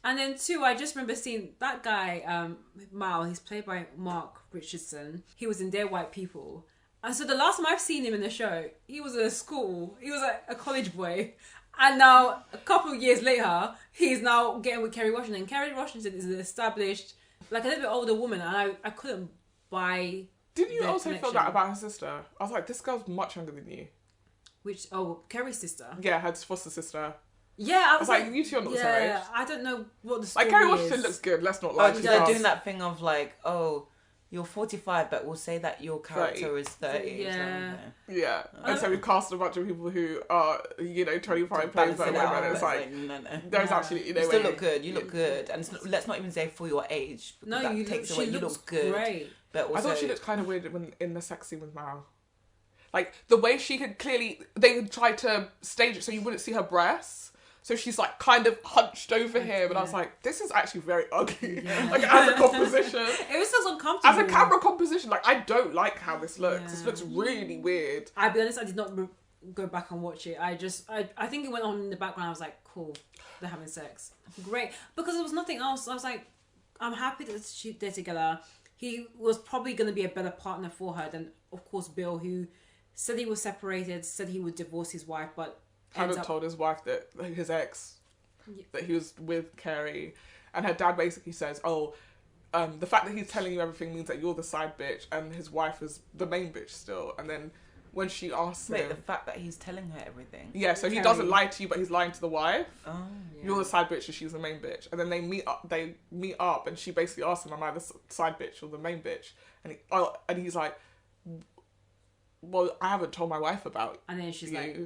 And then 2, I just remember seeing that guy, Mal, he's played by Mark Richardson. He was in Dear White People. And so the last time I've seen him in the show, he was at school. He was a college boy. And now, a couple of years later, he's now getting with Kerry Washington. Kerry Washington is an established, like a little bit older woman. And I couldn't buy Didn't you also feel that about her sister? I was like, this girl's much younger than you. Kerry's sister? Yeah, her foster sister. Yeah, I was like, you two are not the same age. Yeah, I don't know what the story Kerry Washington looks good, let's not lie. Oh, they're doing that thing of like, oh, you're 45, but we'll say that your character is 30. Yeah. Yeah. And so we cast a bunch of people who are, 25 plays by women, and it's like, no. There's absolutely no way. You still look good, you look good. And let's not even say for your age. No, that takes away, you look good. Great. But also, I thought she looked kind of weird when in the sex scene with Mal. Like, the way she could clearly, they tried to stage it so you wouldn't see her breasts. So she's like kind of hunched over him, and I was like, this is actually very ugly. Yeah. Like as a composition. It was so uncomfortable. As a camera composition, like I don't like how this looks. Yeah. This looks really weird. I'll be honest, I did not go back and watch it. I think it went on in the background. I was like, cool, they're having sex. Great. Because there was nothing else. I was like, I'm happy that they're together. He was probably going to be a better partner for her than, of course, Bill, who said he was separated, said he would divorce his wife, but hadn't told his wife that his ex, that he was with Kerry, and her dad basically says, the fact that he's telling you everything means that you're the side bitch, and his wife is the main bitch still. And then when she asks him, the fact that he's telling her everything. Yeah, so Kerry. He doesn't lie to you, but he's lying to the wife. Oh, yeah. You're the side bitch, and she's the main bitch. And then they meet up, and she basically asks him, am I the side bitch or the main bitch? And he's like, well, I haven't told my wife about. And then she's you. like.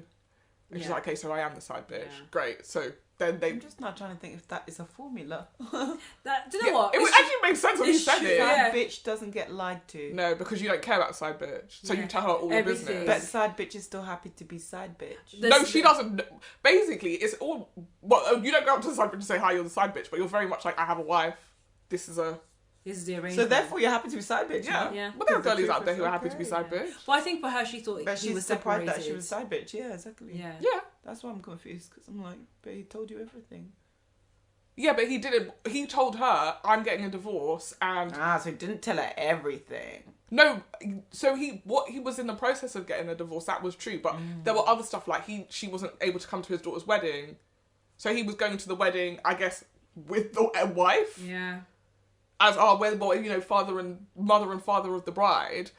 And she's like, okay, so I am the side bitch. Yeah. Great. So then I'm just not trying to think if that is a formula. Do you know what? It actually makes sense when you said it. Side bitch doesn't get lied to. No, because you don't care about side bitch. So you tell her all your business. But side bitch is still happy to be side bitch. No, she doesn't. Basically, it's all... Well, you don't go up to the side bitch and say, hi, you're the side bitch. But you're very much like, I have a wife. This is the arrangement. So therefore you're happy to be side bitch, yeah. But there are girlies out there who are happy to be side bitch. Well, I think for her, she thought he was separated. That she was side bitch, yeah, exactly. Yeah. That's why I'm confused, because I'm like, but he told you everything. Yeah, but he didn't. He told her, I'm getting a divorce, and... so he didn't tell her everything. No, so he was in the process of getting a divorce, that was true, but there were other stuff, like she wasn't able to come to his daughter's wedding, so he was going to the wedding, I guess, with the wife. Yeah. As mother and father of the bride,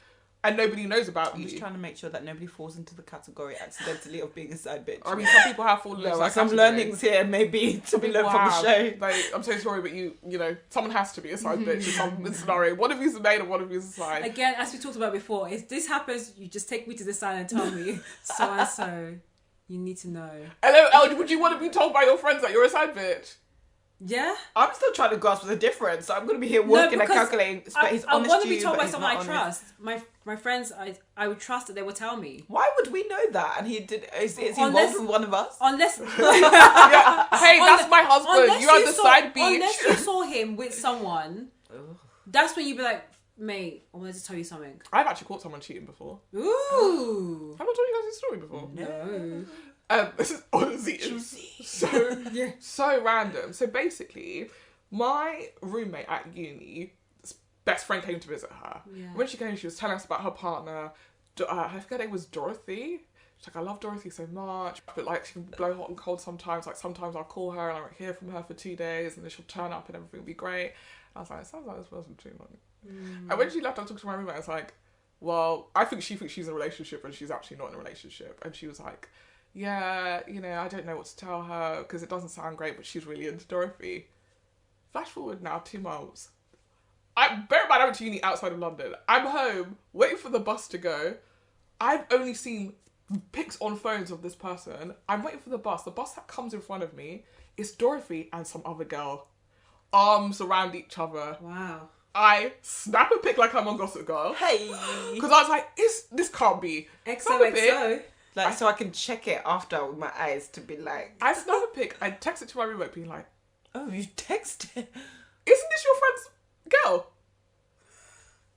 and nobody knows about I'm you. just trying to make sure that nobody falls into the category accidentally of being a side bitch. I mean, some people have fallen into that some category. learnings here, maybe, to be People learned from the have. show. Like, I'm so sorry, but you know, someone has to be a side bitch in some scenario. One of you's a maid and one of you's a side. Again, as we talked about before, if this happens, you just take me to the side and tell me, so and so, you need to know. Hello, would you want to be told by your friends that you're a side bitch? Yeah? I'm still trying to grasp the difference. So I'm going to be here working and calculating. But he's I honest want to to be you, told but by he's someone I not trust. My friends, I would trust that they would tell me. Why would we know that? And he did. Is he Unless- involved with one of us? Unless... Yeah. Hey, that's my husband. You are the side bitch. Unless you saw him with someone, that's when you'd be like, mate, I wanted to tell you something. I've actually caught someone cheating before. Ooh. Have I told you guys this story before? No. This is honestly so random. So basically, my roommate at uni, best friend came to visit her. Yeah. When she came, she was telling us about her partner. I forget it was Dorothy. She's like, I love Dorothy so much, but like she can blow hot and cold sometimes. Like sometimes I'll call her and I won't hear from her for 2 days, and then she'll turn up and everything will be great. I was like, it sounds like this person too much. And when she left, I talked to my roommate. I was like, well, I think she thinks she's in a relationship and she's actually not in a relationship. And she was like, yeah, you know, I don't know what to tell her because it doesn't sound great, but she's really into Dorothy. Flash forward now 2 months. Bear in mind, I went to uni outside of London. I'm home, waiting for the bus to go. I've only seen pics on phones of this person. I'm waiting for the bus. The bus that comes in front of me is Dorothy and some other girl. Arms around each other. Wow. I snap a pic like I'm on Gossip Girl. Hey. Because I was like, this can't be. XOXO. Like, so I can check it after with my eyes to be like... I snap a pic. I text it to my roommate being like, Oh, you texted? isn't this your friend's girl?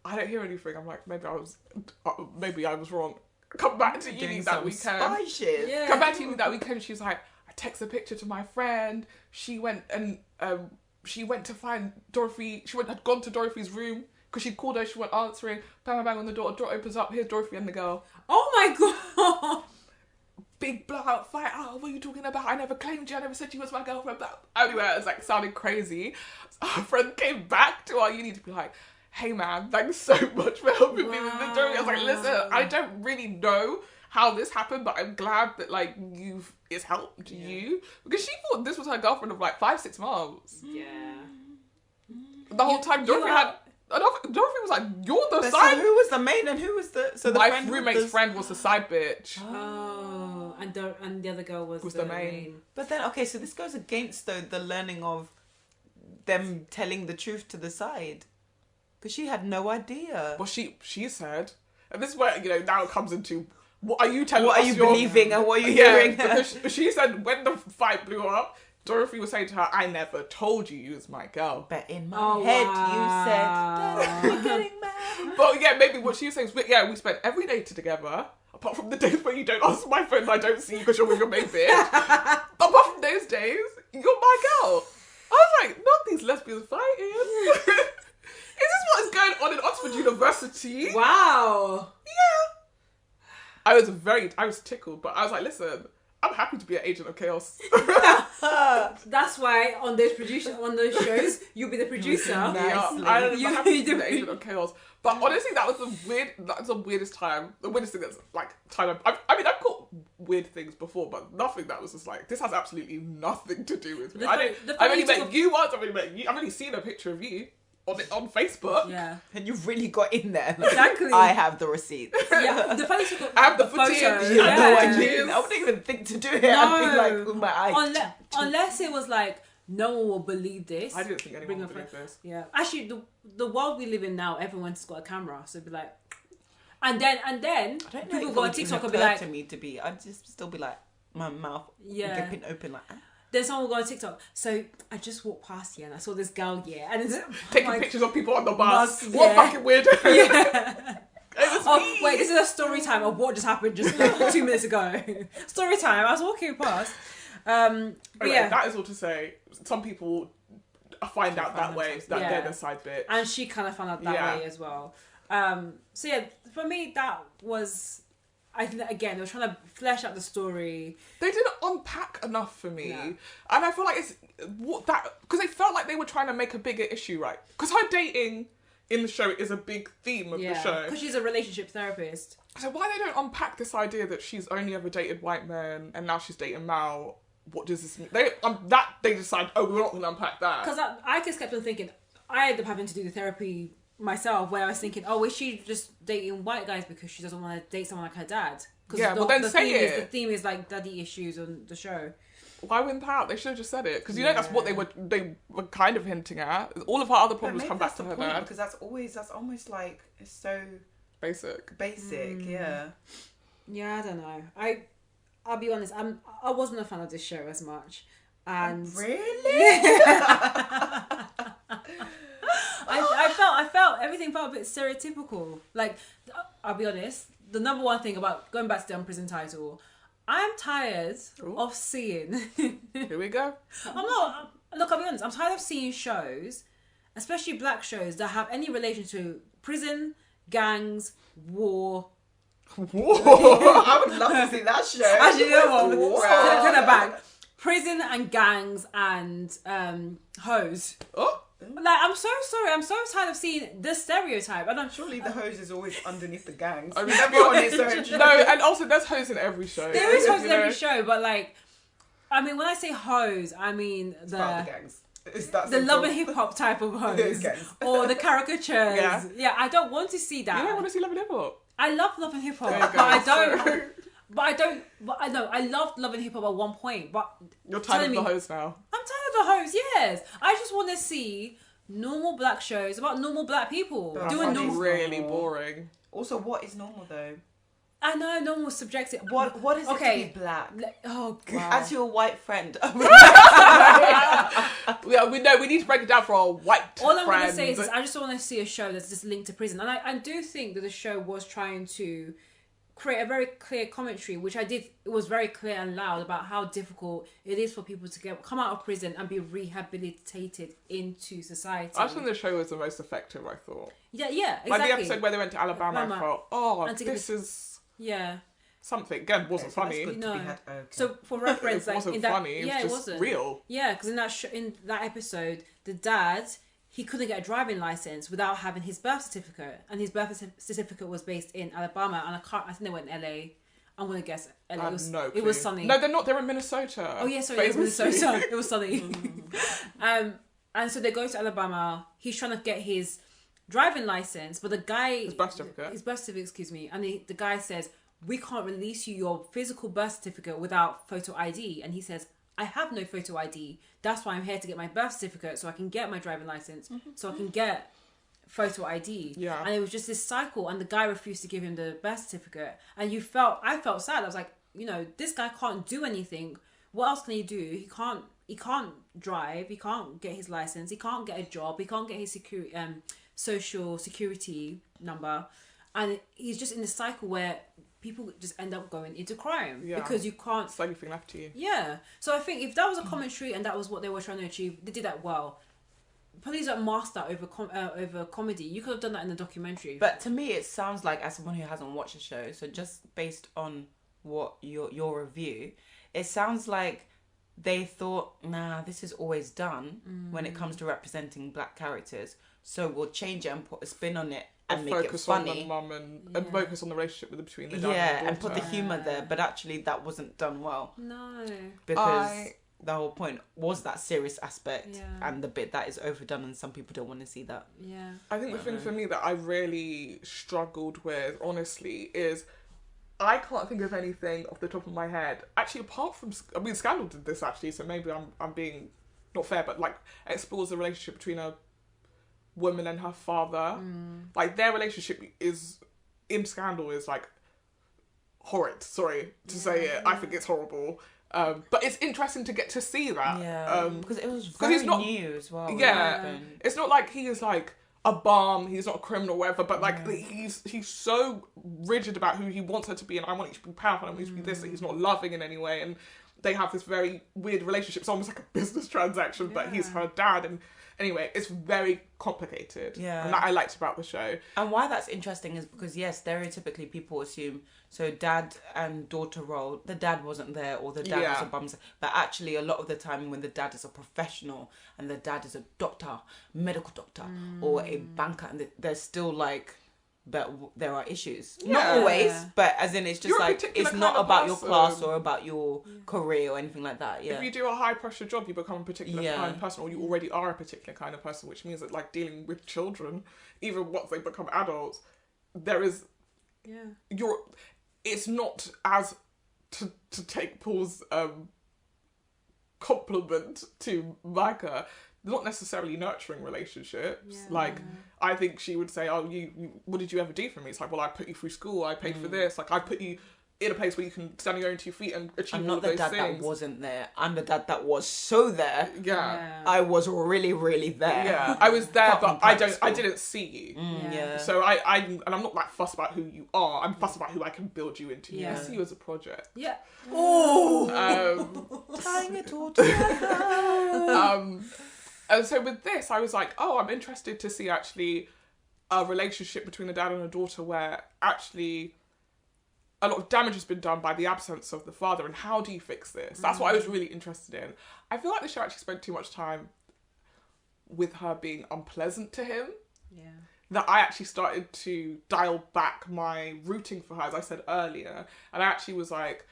I don't hear anything. I'm like, maybe I was wrong. Come back to uni that weekend. Spy shit. Yeah. Come back to uni that weekend. She's like, I text a picture to my friend. She went to find Dorothy. Had gone to Dorothy's room because she'd called her. She went answering. Bang, bang on the door. Door opens up. Here's Dorothy and the girl. Oh my god. Big blowout fight. Oh, what are you talking about? I never claimed you. I never said you was my girlfriend. Anyway, it was like sounding crazy. So our friend came back to our uni to be like, hey man, thanks so much for helping me with the story. I was like, listen, I don't really know how this happened, but I'm glad that like it's helped you, because she thought this was her girlfriend of like 5-6 months. Yeah. The whole time Dorothy was like, you're the But side. so who was the main and who was the... So the My friend roommate's friend was the side bitch. Oh, and the other girl was the main. But then, okay, so this goes against the learning of them telling the truth to the side. Because she had no idea. Well, she said, and this is where, you know, now it comes into, what are you telling us? What are you believing and what are you Yeah, hearing? because she said when the fight blew up, Dorothy was saying to her, I never told you was my girl. But in my head, wow. you said, "We're getting mad." But yeah, maybe what she was saying is, yeah, we spent every day together, apart from the days where you don't answer my phone and I don't see you because you're with your main bitch. But apart from those days, you're my girl. I was like, not these lesbians fighting. Is this what is going on in Oxford University? Wow. Yeah. I was tickled, but I was like, listen, I'm happy to be an agent of chaos. That's why on those shows, you'll be the producer. Nicely. I'm You happy to be do. an agent of chaos. But honestly, that was the weirdest time. The weirdest thing that's like time. I mean, I've caught weird things before, but nothing that was just like, this has absolutely nothing to do with me. I've only met you once. I've only seen a picture of you on Facebook. Yeah. And you've really got in there. Like, Exactly. I have the receipts. Yeah. The funny thing, I have the photo. footage. You Yeah. have no Yeah. idea. I wouldn't even think to do it. I'd be like, with my eyes. Unless it was like, no one will believe this. I didn't think anyone would believe this. Yeah. Actually, the world we live in now, everyone's got a camera. So it'd be like... And then I don't know people if go it on would TikTok even and be occur like... to me to be, I'd just still be like, my mouth gaping open like... Then someone will go on TikTok. So I just walked past here and I saw this girl, and it's Taking pictures of people on the bus. Bus, What yeah. fucking weird. Yeah. Oh, Wait, this is a story time of what just happened just like 2 minutes ago. Story time. I was walking past. But anyway, yeah. that is all to say. Some people find out that way, that they're the side bitch. And she kind of found out that way as well. So yeah, for me that was, I think that, again, they were trying to flesh out the story. They didn't unpack enough for me. No. And I feel like it's because they felt like they were trying to make a bigger issue, right? Because her dating in the show it is a big theme of the show. Because she's a relationship therapist. So why they don't unpack this idea that she's only ever dated white men and now she's dating Mal? What does this mean? They decide, oh, we're not going to unpack that. Because I just kept on thinking, I ended up having to do the therapy myself, where I was thinking, oh, is she just dating white guys because she doesn't want to date someone like her dad? Yeah, well then say it. The theme is like daddy issues on the show. Why wouldn't that? They should have just said it, because you know that's what they were kind of hinting at. All of her other problems come back to her dad. Because that's almost like it's so basic. Yeah. Yeah, I don't know. I'll be honest. I wasn't a fan of this show as much, and really. I felt everything felt a bit stereotypical. Like, I'll be honest, the number one thing about going back to the Unprison title, I'm tired of seeing. Here we go. Look, I'll be honest, I'm tired of seeing shows, especially black shows, that have any relation to prison, gangs, war. Whoa! I would love to see that show. Actually, you know what? Turn it back. Prison and gangs and hoes. Oh. Like, I'm so sorry. I'm so tired of seeing this stereotype. And I'm surely the hose is always underneath the gangs. I mean, on its own. No, and also there's hoes in every show. There is hoes in every show, but like, I mean, when I say hoes, I mean the gangs. The love and hip hop type of hoes, or the caricatures. Yeah, I don't want to see that. You don't want to see love and hip hop. I love love and hip hop, but I don't. But I know I loved Love and Hip Hop at one point, but you're tired of the hoes now. I'm tired of the hoes. Yes, I just want to see normal black shows about normal black people doing normal. Really boring. Also, what is normal though? I know normal is subjective. What is it to be black? Oh god. As your white friend. Yeah, we know we need to break it down for our white All I'm friends. going to say is I just want to see a show that's just linked to prison, and I do think that the show was trying to create a very clear commentary, which I did. It was very clear and loud about how difficult it is for people to come out of prison and be rehabilitated into society. I think the show was the most effective, I thought. Yeah, exactly. Like the episode where they went to Alabama, I felt, this is something. Again, wasn't funny. No. So for reference, it wasn't funny. It was just real. Yeah, because in that episode, the dad, he couldn't get a driving license without having his birth certificate, and his birth certificate was based in Alabama, and I think they went in LA. I'm gonna guess LA. It was sunny. No, they're not. They're in Minnesota. Oh yeah, sorry, it was Minnesota. It was sunny. And so they go to Alabama. He's trying to get his driving license, but the guy, his birth certificate, excuse me, and the guy says, we can't release you your physical birth certificate without photo ID, and he says, I have no photo ID. That's why I'm here to get my birth certificate so I can get my driving license, so I can get photo ID. Yeah. And it was just this cycle, and the guy refused to give him the birth certificate. And I felt sad. I was like, this guy can't do anything. What else can he do? He can't drive. He can't get his license. He can't get a job. He can't get his social security number. And he's just in this cycle where people just end up going into crime because you can't. It's like anything left to you. Yeah. So I think if that was a commentary and that was what they were trying to achieve, they did that well. Please don't master over comedy. You could have done that in the documentary. But to me, it sounds like, as someone who hasn't watched the show, so just based on what your review, it sounds like they thought, nah, this is always done when it comes to representing black characters. So we'll change it and put a spin on it. And make it funny. On the mum and focus on the relationship between the dad and put the humour there, but actually that wasn't done well. No, because the whole point was that serious aspect, and the bit that is overdone, and some people don't want to see that. Yeah, I think the thing for me that I really struggled with, honestly, is I can't think of anything off the top of my head. Actually, apart from, Scandal did this actually, so maybe I'm being not fair, but like explores the relationship between a woman and her father. Like their relationship is in Scandal is like horrid. Sorry to say it. I think it's horrible. But it's interesting to get to see that. Yeah. Because it was very new as well. Yeah. It's not like he is like a bum. He's not a criminal or whatever. But like he's so rigid about who he wants her to be, and I want you to be powerful. I want you to be this. That he's not loving in any way, and they have this very weird relationship. It's almost like a business transaction, but he's her dad, and Anyway, it's very complicated. Yeah. And that I liked about the show. And why that's interesting is because, yes, stereotypically people assume, so dad and daughter role, the dad wasn't there or the dad was a bum. But actually, a lot of the time when the dad is a professional and the dad is a doctor, medical doctor, or a banker, and there's still like, but there are issues. Yeah. Not always, but as in it's just You're a like, particular it's not kind of about your person. class or about your career or anything like that. Yeah. If you do a high pressure job, you become a particular kind of person, or you already are a particular kind of person, which means that like dealing with children, even once they become adults, there is it's not as to take Paul's compliment to Micah, not necessarily nurturing relationships. Like, I think she would say, oh, you what did you ever do for me? It's like, well, I put you through school, I paid for this, like I put you in a place where you can stand on your own 2 feet and achieve I'm all not of the those dad things. that wasn't there. I'm the dad that was so there. Yeah. I was really, really there. Yeah, I was there, but I school. didn't see you. Yeah. So and I'm not like fussed about who you are. I'm fussed about who I can build you into. Yeah. I see you as a project. Yeah. Oh. Tying it all together. And so with this, I was like, oh, I'm interested to see actually a relationship between a dad and a daughter where actually a lot of damage has been done by the absence of the father, and how do you fix this? That's what I was really interested in. I feel like the show actually spent too much time with her being unpleasant to him. Yeah. That I actually started to dial back my rooting for her, as I said earlier. And I actually was like,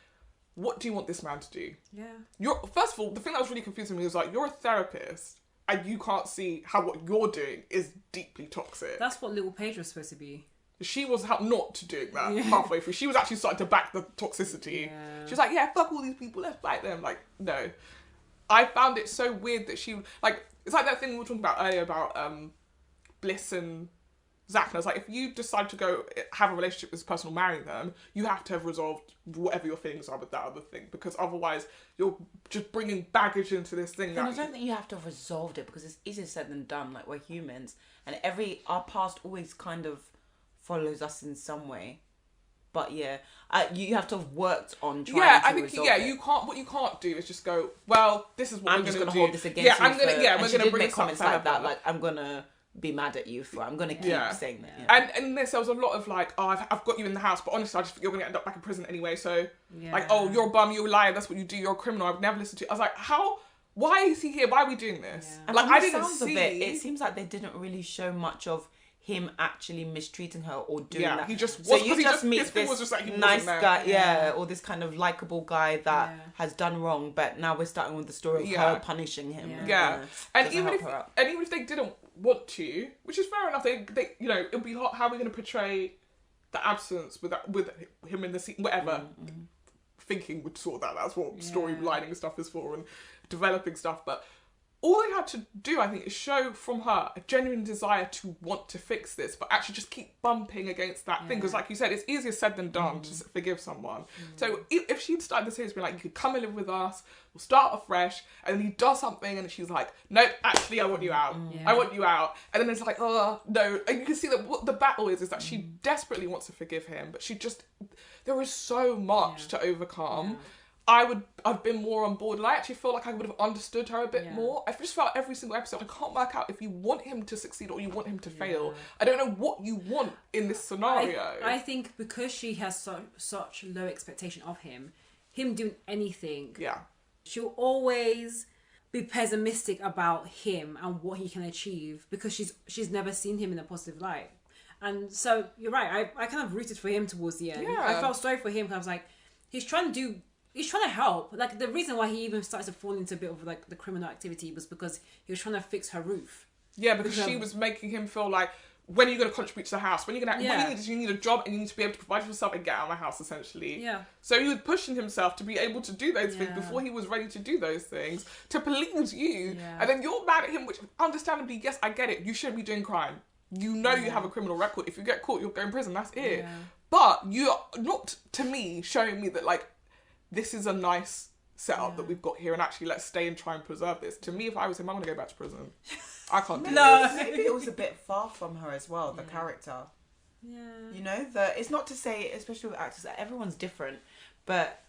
what do you want this man to do? Yeah. First of all, the thing that was really confusing me was like, you're a therapist and you can't see how what you're doing is deeply toxic. That's what little Paige was supposed to be. She was not doing that halfway through. She was actually starting to back the toxicity. Yeah. She was like, yeah, fuck all these people, let's fight them. Like, no. I found it so weird that she, like, it's like that thing we were talking about earlier about Bliss and Zach. And I was like, if you decide to go have a relationship with this person or marry them, you have to have resolved whatever your feelings are with that other thing. Because otherwise, you're just bringing baggage into this thing. And I don't think you have to have resolved it because it's easier said than done. Like, we're humans. And our past always kind of follows us in some way, but you have to have worked on trying to I think resolve it. you can't. What you can't do is just go, well, this is what I'm we're just going to hold this against you. we're going to bring make comments up like that, forever. like I'm gonna be mad at you for. I'm gonna keep saying that. Yeah. And in this, there was a lot of like, oh, I've got you in the house, but honestly, I just think you're going to end up back in prison anyway. So like, oh, you're a bum, you're a liar. That's what you do. You're a criminal. I would never listen to you. I was like, how? Why is he here? Why are we doing this? And like, from I the didn't sounds see. of it seems like they didn't really show much of him actually mistreating her or doing that. He just was. So you just meet his thing this was just like he nice wasn't guy, there. or this kind of likable guy that has done wrong, but now we're starting with the story of her punishing him. Yeah. And even help her out. if they didn't want to, which is fair enough, they it'd be how are we going to portray the absence with him in the scene, whatever. Thinking would sort that. That's what storylining stuff is for and developing stuff, but. All they had to do, I think, is show from her a genuine desire to want to fix this, but actually just keep bumping against that thing. Because like you said, it's easier said than done to forgive someone. So if she'd started the series being like, you could come and live with us, we'll start afresh, and then he does something and she's like, nope, actually I want you out. I want you out. And then it's like, oh, no. And you can see that what the battle is that she desperately wants to forgive him, but there is so much to overcome. I've been more on board, and I actually feel like I would have understood her a bit more. I just felt every single episode, I can't work out if you want him to succeed or you want him to fail. I don't know what you want in this scenario. I think because she has such low expectation of him doing anything, she'll always be pessimistic about him and what he can achieve because she's never seen him in a positive light. And so you're right, I kind of rooted for him towards the end. I felt sorry for him because I was like, he's trying to help. Like, the reason why he even started to fall into a bit of like the criminal activity was because he was trying to fix her roof. Yeah, because she was making him feel like, when are you going to contribute to the house? When are you going to? You need a job and you need to be able to provide for yourself and get out of my house, essentially. Yeah. So he was pushing himself to be able to do those things before he was ready to do those things to please you. And then you're mad at him, which understandably, yes, I get it. You shouldn't be doing crime. You know you have a criminal record. If you get caught, you'll go in prison. That's it. But you're not, to me, showing me that like, this is a nice setup that we've got here, and actually let's stay and try and preserve this. To me, if I was him, I'm going to go back to prison. I can't do this. Maybe it was a bit far from her as well, the character. Yeah. You know, it's not to say, especially with actors, that everyone's different, but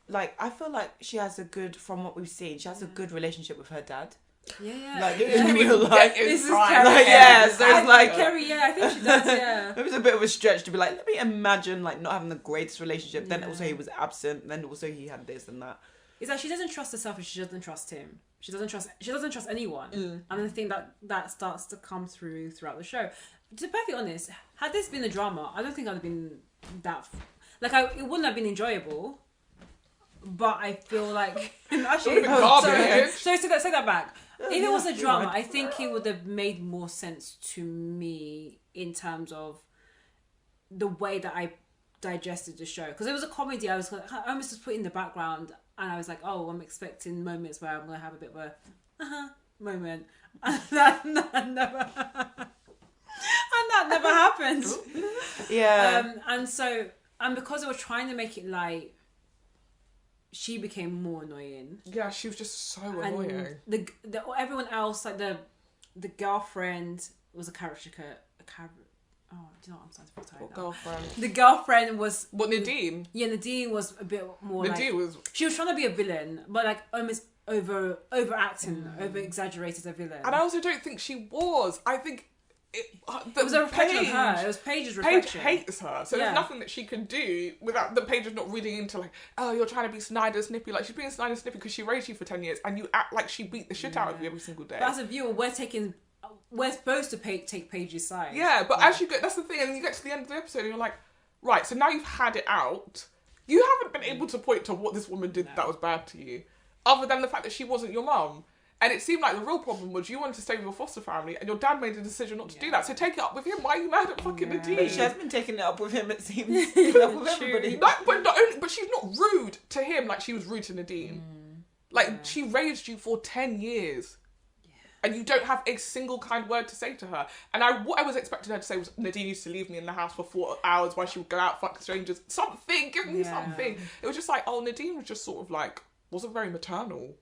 like, I feel like she has from what we've seen, she has a good relationship with her dad. Yeah. Like Yeah. in real life. This is Right. Kerry. Like, yeah, so it's like Kerry, I think she does, yeah. it was a bit of a stretch to be like, let me imagine like not having the greatest relationship. Then Yeah. also he was absent. Then also he had this and that. It's like she doesn't trust herself and she doesn't trust him. She doesn't trust anyone. And I think that starts to come throughout the show. To be perfectly honest, had this been a drama, I don't think I'd have been that it wouldn't have been enjoyable. But I feel like actually, sorry, say that back. If it was a drama, I think it would have made more sense to me in terms of the way that I digested the show. Because it was a comedy, I almost just put in the background, and I was like, oh, I'm expecting moments where I'm gonna have a bit of a moment, and that never happened. Yeah. And because they were trying to make it light, she became more annoying. Yeah, she was just so annoying. And everyone else, like the girlfriend was a caricature. Oh, do you know what I'm starting to feel tired now. Girlfriend. The girlfriend was... What, Nadine? Yeah, Nadine was a bit more Nadine was... She was trying to be a villain, but like almost overacting, over-exaggerated a villain. And I also don't think she was. I think... It was a reflection of her. It was Paige's reflection. Paige hates her, so there's nothing that she can do without the Paige is not reading into like, oh, you're trying to be snide and snippy. Like, she's being snide and snippy because she raised you for 10 years and you act like she beat the shit out of you every single day. But as a viewer, we're supposed to take Paige's side. Yeah, but as you get, that's the thing, and you get to the end of the episode and you're like, right, so now you've had it out. You haven't been able to point to what this woman did that was bad to you, other than the fact that she wasn't your mum. And it seemed like the real problem was you wanted to stay with your foster family and your dad made the decision not to do that. So take it up with him. Why are you mad at fucking Nadine? But she has been taking it up with him, it seems. With everybody. But she's not rude to him like she was rude to Nadine. She raised you for 10 years. And you don't have a single kind word to say to her. And what I was expecting her to say was, Nadine used to leave me in the house for 4 hours while she would go out, fuck strangers. Something, give me something. It was just like, oh, Nadine was just sort of like, wasn't very maternal.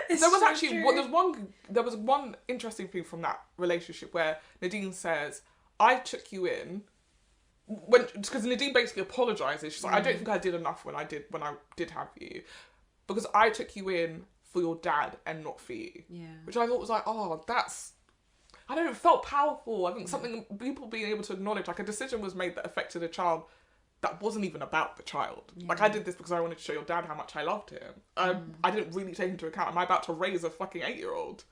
There was one interesting thing from that relationship where Nadine says, I took you in because Nadine basically apologizes. She's like, I don't think I did enough when I did have you, because I took you in for your dad and not for you. Yeah. Which I thought was like, oh, that's, I don't know, it felt powerful. I think something people being able to acknowledge, like a decision was made that affected a child that wasn't even about the child. Yeah. Like, I did this because I wanted to show your dad how much I loved him. I didn't really take into account, am I about to raise a fucking 8-year-old?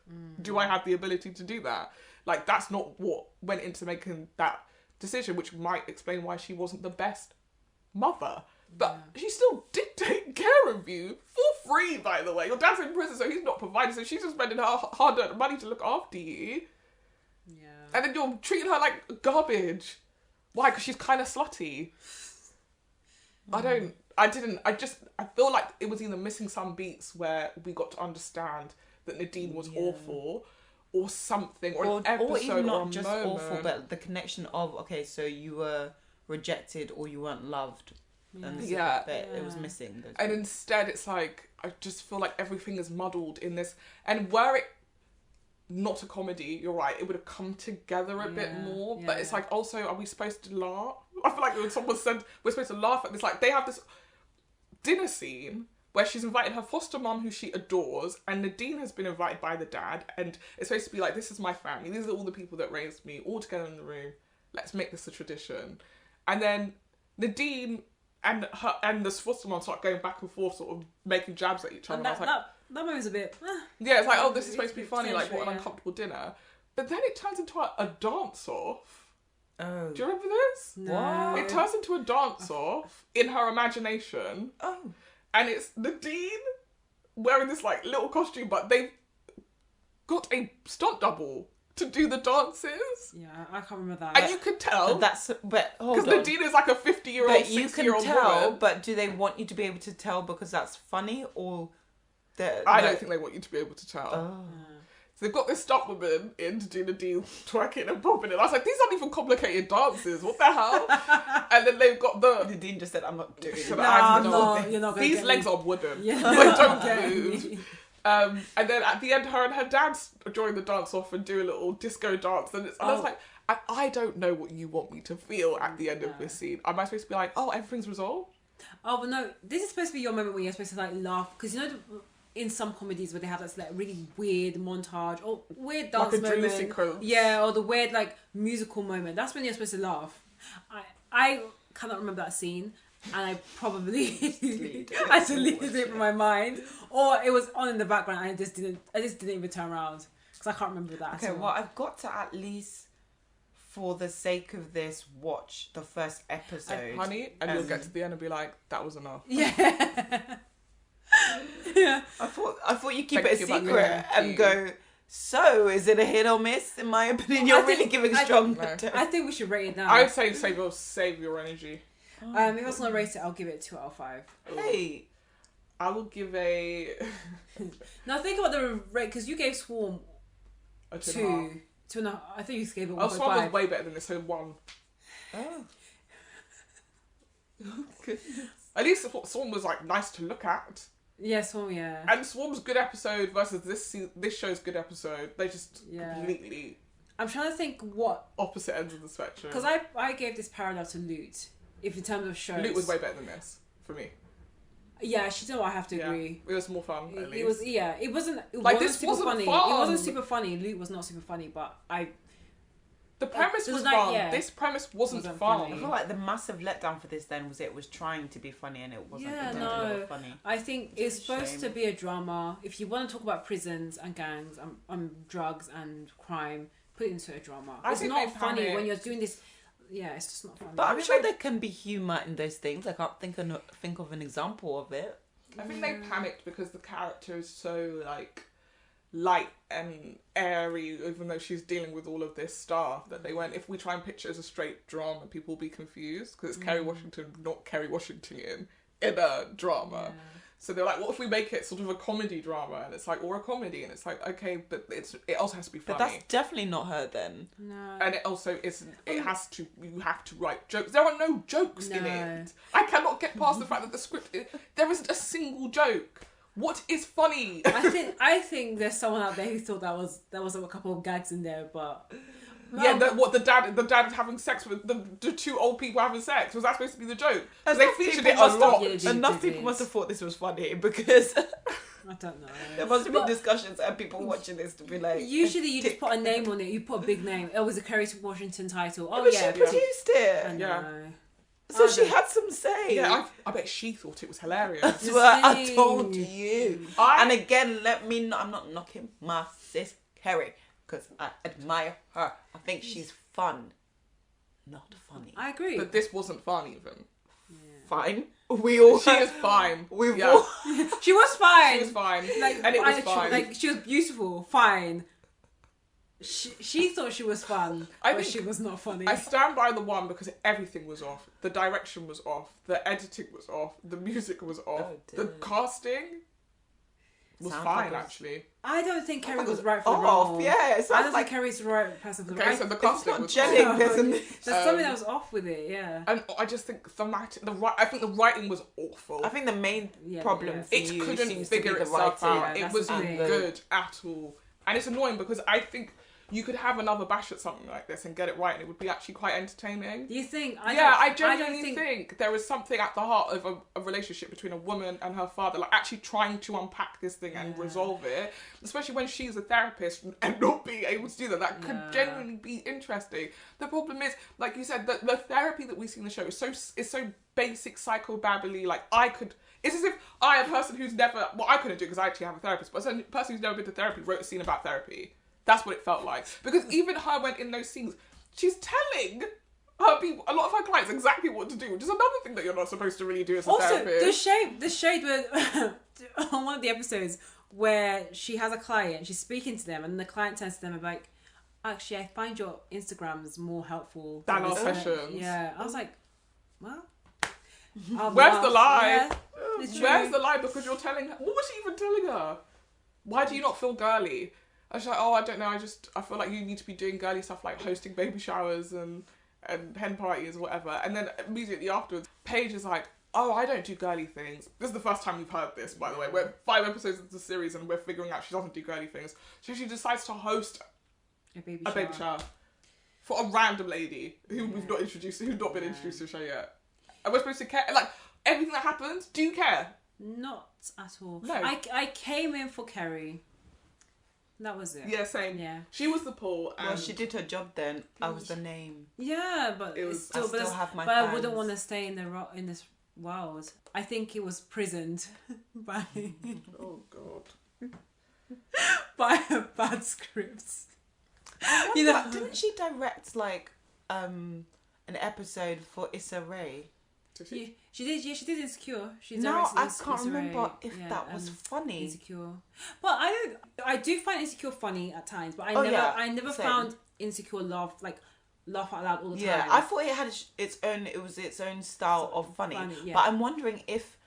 Do I have the ability to do that? Like, that's not what went into making that decision, which might explain why she wasn't the best mother. But she still did take care of you for free, by the way. Your dad's in prison, so he's not providing, so she's just spending her hard-earned money to look after you. Yeah. And then you're treating her like garbage. Why? Because she's kind of slutty. I feel like it was either missing some beats where we got to understand that Nadine was awful, or something, or an episode, or even not just moment. Awful, but the connection of, okay, so you were rejected or you weren't loved, and it was missing. And instead, it's like, I just feel like everything is muddled in this, and were it not a comedy, you're right, it would have come together a bit more, but it's like, also, are we supposed to laugh? I feel like when someone said we're supposed to laugh at this, like, they have this dinner scene where she's invited her foster mum, who she adores, and Nadine has been invited by the dad, and it's supposed to be like, this is my family, these are all the people that raised me, all together in the room, let's make this a tradition. And then Nadine and this foster mum start going back and forth, sort of making jabs at each other. And that moment's a bit... yeah, it's like, oh, this is supposed to be funny, like, what an uncomfortable dinner. But then it turns into a dance-off. Oh. Do you remember this? No. It turns into a dance-off in her imagination. Oh. And it's Nadine wearing this, like, little costume, but they've got a stunt double to do the dances. Yeah, I can't remember that. And you could tell. But hold on. Because Nadine is like a 50-year-old, 60-year-old woman. But you can tell, but do they want you to be able to tell because that's funny, or... I don't think they want you to be able to tell. Oh. So they've got this stunt woman in to do Nadine twerking and popping it. I was like, these aren't even complicated dances. What the hell? And then they've got the... Nadine just said, I'm not doing it. You're not going to These legs are wooden. Yeah. They don't move. And then at the end, her and her dad join the dance off and do a little disco dance. And I was like, I don't know what you want me to feel at the end of this scene. Am I supposed to be like, oh, everything's resolved? Oh, but no, this is supposed to be your moment when you're supposed to, like, laugh. Because, you know, in some comedies where they have this like really weird montage or weird dance like a dream moment. sequence. Yeah, or the weird like musical moment. That's when you're supposed to laugh. I cannot remember that scene, and I probably I deleted it from my mind, or it was on in the background and I just didn't even turn around because I can't remember that. Okay, at all. well, I've got to at least, for the sake of this, watch the first episode. Honey, and you'll get to the end and be like, that was enough. Yeah. Yeah. I thought you keep Thank it a you, but secret no, and you. go, so is it a hit or miss? In my opinion, you're really giving strong. I think we should rate it now. I would say save your energy. If I was gonna rate it, I'll give it 2 out of 5. Hey, I will give a Now think about the rate because you gave Swarm 2.5. 2.5. I think you gave it 1.5. Oh, Swan was way better than this, so 1. oh, goodness. At least Swan was like nice to look at. Yeah, Swarm. Yeah. And Swarm's good episode versus this show's good episode. They just completely I'm trying to think what opposite ends of the spectrum. because I gave this parallel to Loot. If in terms of shows, Loot was way better than this for me. Yeah, actually, no, I have to agree. It was more fun. At least. It was it wasn't Like, wasn't this super wasn't funny. fun. It wasn't super funny. Loot was not super funny, but the premise was like, fun. yeah. This premise wasn't Wasn't fun. funny. I feel like the massive letdown for this then was it was trying to be funny and it wasn't. Yeah, it no. funny. I think It's it's a supposed shame. to be a drama. If you want to talk about prisons and gangs and drugs and crime, put it into a drama. I It's think not they funny when panicked. you're doing this. Yeah, it's just not funny. But I'm mean, sure they- there can be humour in those things. I can't think of an example of it. I think they panicked because the character is so like light and airy, even though she's dealing with all of this stuff. That they went, if we try and picture it as a straight drama, people will be confused because it's Kerry Washington, not Kerry Washington in a drama. Yeah. So they're like, what if we make it sort of a comedy drama? And it's like, or a comedy, and it's like, okay, but it also has to be funny. But that's definitely not her then. No. And it also isn't. It has to. You have to write jokes. There are no jokes in No. it. I cannot get past the fact that the script. There isn't a single joke. What is funny? I think there's someone out there who thought there was a couple of gags in there, but Yeah, the dad having sex with the two old people having sex, was that supposed to be the joke? Because they Enough featured people it a must lot. have- Yeah, Enough they people did. must have thought this was funny because I don't know. there must have been But- discussions and people watching this to be like. Usually you just put a name on it. You put a big name. It was a Kerry Washington title. Oh But yeah, she produced it, I know. Yeah. so she had some say. Yeah, I bet she thought it was hilarious. That's what I Same. told you. And again, I'm not knocking my sis Kerry because I admire her. I think she's fun, not funny. I agree. But this wasn't fun even. Fine. We all. She is fine. We've Yeah. all. She was fine. She was fine. Like, and it was I- fine. Like she was beautiful, fine. She thought she was fun, I but think- she was not funny. I stand by the one because everything was off. The direction was off. The editing was off. The music was off. Oh, The dear. casting was Sounds fine, like it was- actually. I don't think Kerry It was right for the off. role. Yeah, it I sounds don't think like Kerry's the right person for the Okay, role. so the it's casting not was gelling. off. There's There's something that was off with it. Yeah. And I just think I think the writing was awful. I think the main Yeah, problem yeah. for It you couldn't seems figure to be the itself writing. out. Yeah, It that's wasn't the thing. good at all. And it's annoying because I think you could have another bash at something like this and get it right and it would be actually quite entertaining. Do you think? I don't genuinely think there is something at the heart of a relationship between a woman and her father, like actually trying to unpack this thing and resolve it, especially when she's a therapist and not being able to do that. That could genuinely be interesting. The problem is, like you said, the therapy that we see in the show is so basic psychobabbly. Like it's as if I, a person who's never, well, I couldn't do it because I actually have a therapist, but a person who's never been to therapy wrote a scene about therapy. That's what it felt like. Because even her, when in those scenes, she's telling her people, a lot of her clients, exactly what to do, which is another thing that you're not supposed to really do as a Also, therapist. the shade with on one of the episodes where she has a client, she's speaking to them, and the client turns to them and be like, "Actually, I find your Instagrams more helpful Than our this." sessions. Yeah, I was like, well, Where's the lie? Yeah, it's Where's true. the lie? Because you're telling her. What was she even telling her? Why do you not feel girly? I was like, oh, I don't know. I feel like you need to be doing girly stuff like hosting baby showers and hen parties or whatever. And then immediately afterwards, Paige is like, oh, I don't do girly things. This is the first time we've heard this, by the way. We're 5 episodes into the series and we're figuring out she doesn't do girly things. So she decides to host a baby shower for a random lady who we've not introduced, who's not been introduced to the show yet. And we're supposed to care. Like, everything that happens, do you care? Not at all. No. I came in for Kerry. That was it. Yeah, same. Yeah. She was the pull. And Well, she did her job then. I was the name. Yeah, but It was- it's still, I still have my but I fans. wouldn't want to stay in in this world. I think it was prisoned by Oh God. by a bad script. I You wonder, know- didn't she direct like an episode for Issa Rae? Did she? She did. Yeah, she did Insecure. She No, directed I Ins- can't Issa Rae. remember if Yeah, that was funny. Insecure. But I do find Insecure funny at times, but Oh, yeah, I never same. found Insecure laugh out loud all the Yeah, time. I thought it had its own. It was its own style of funny. Yeah. But I'm wondering if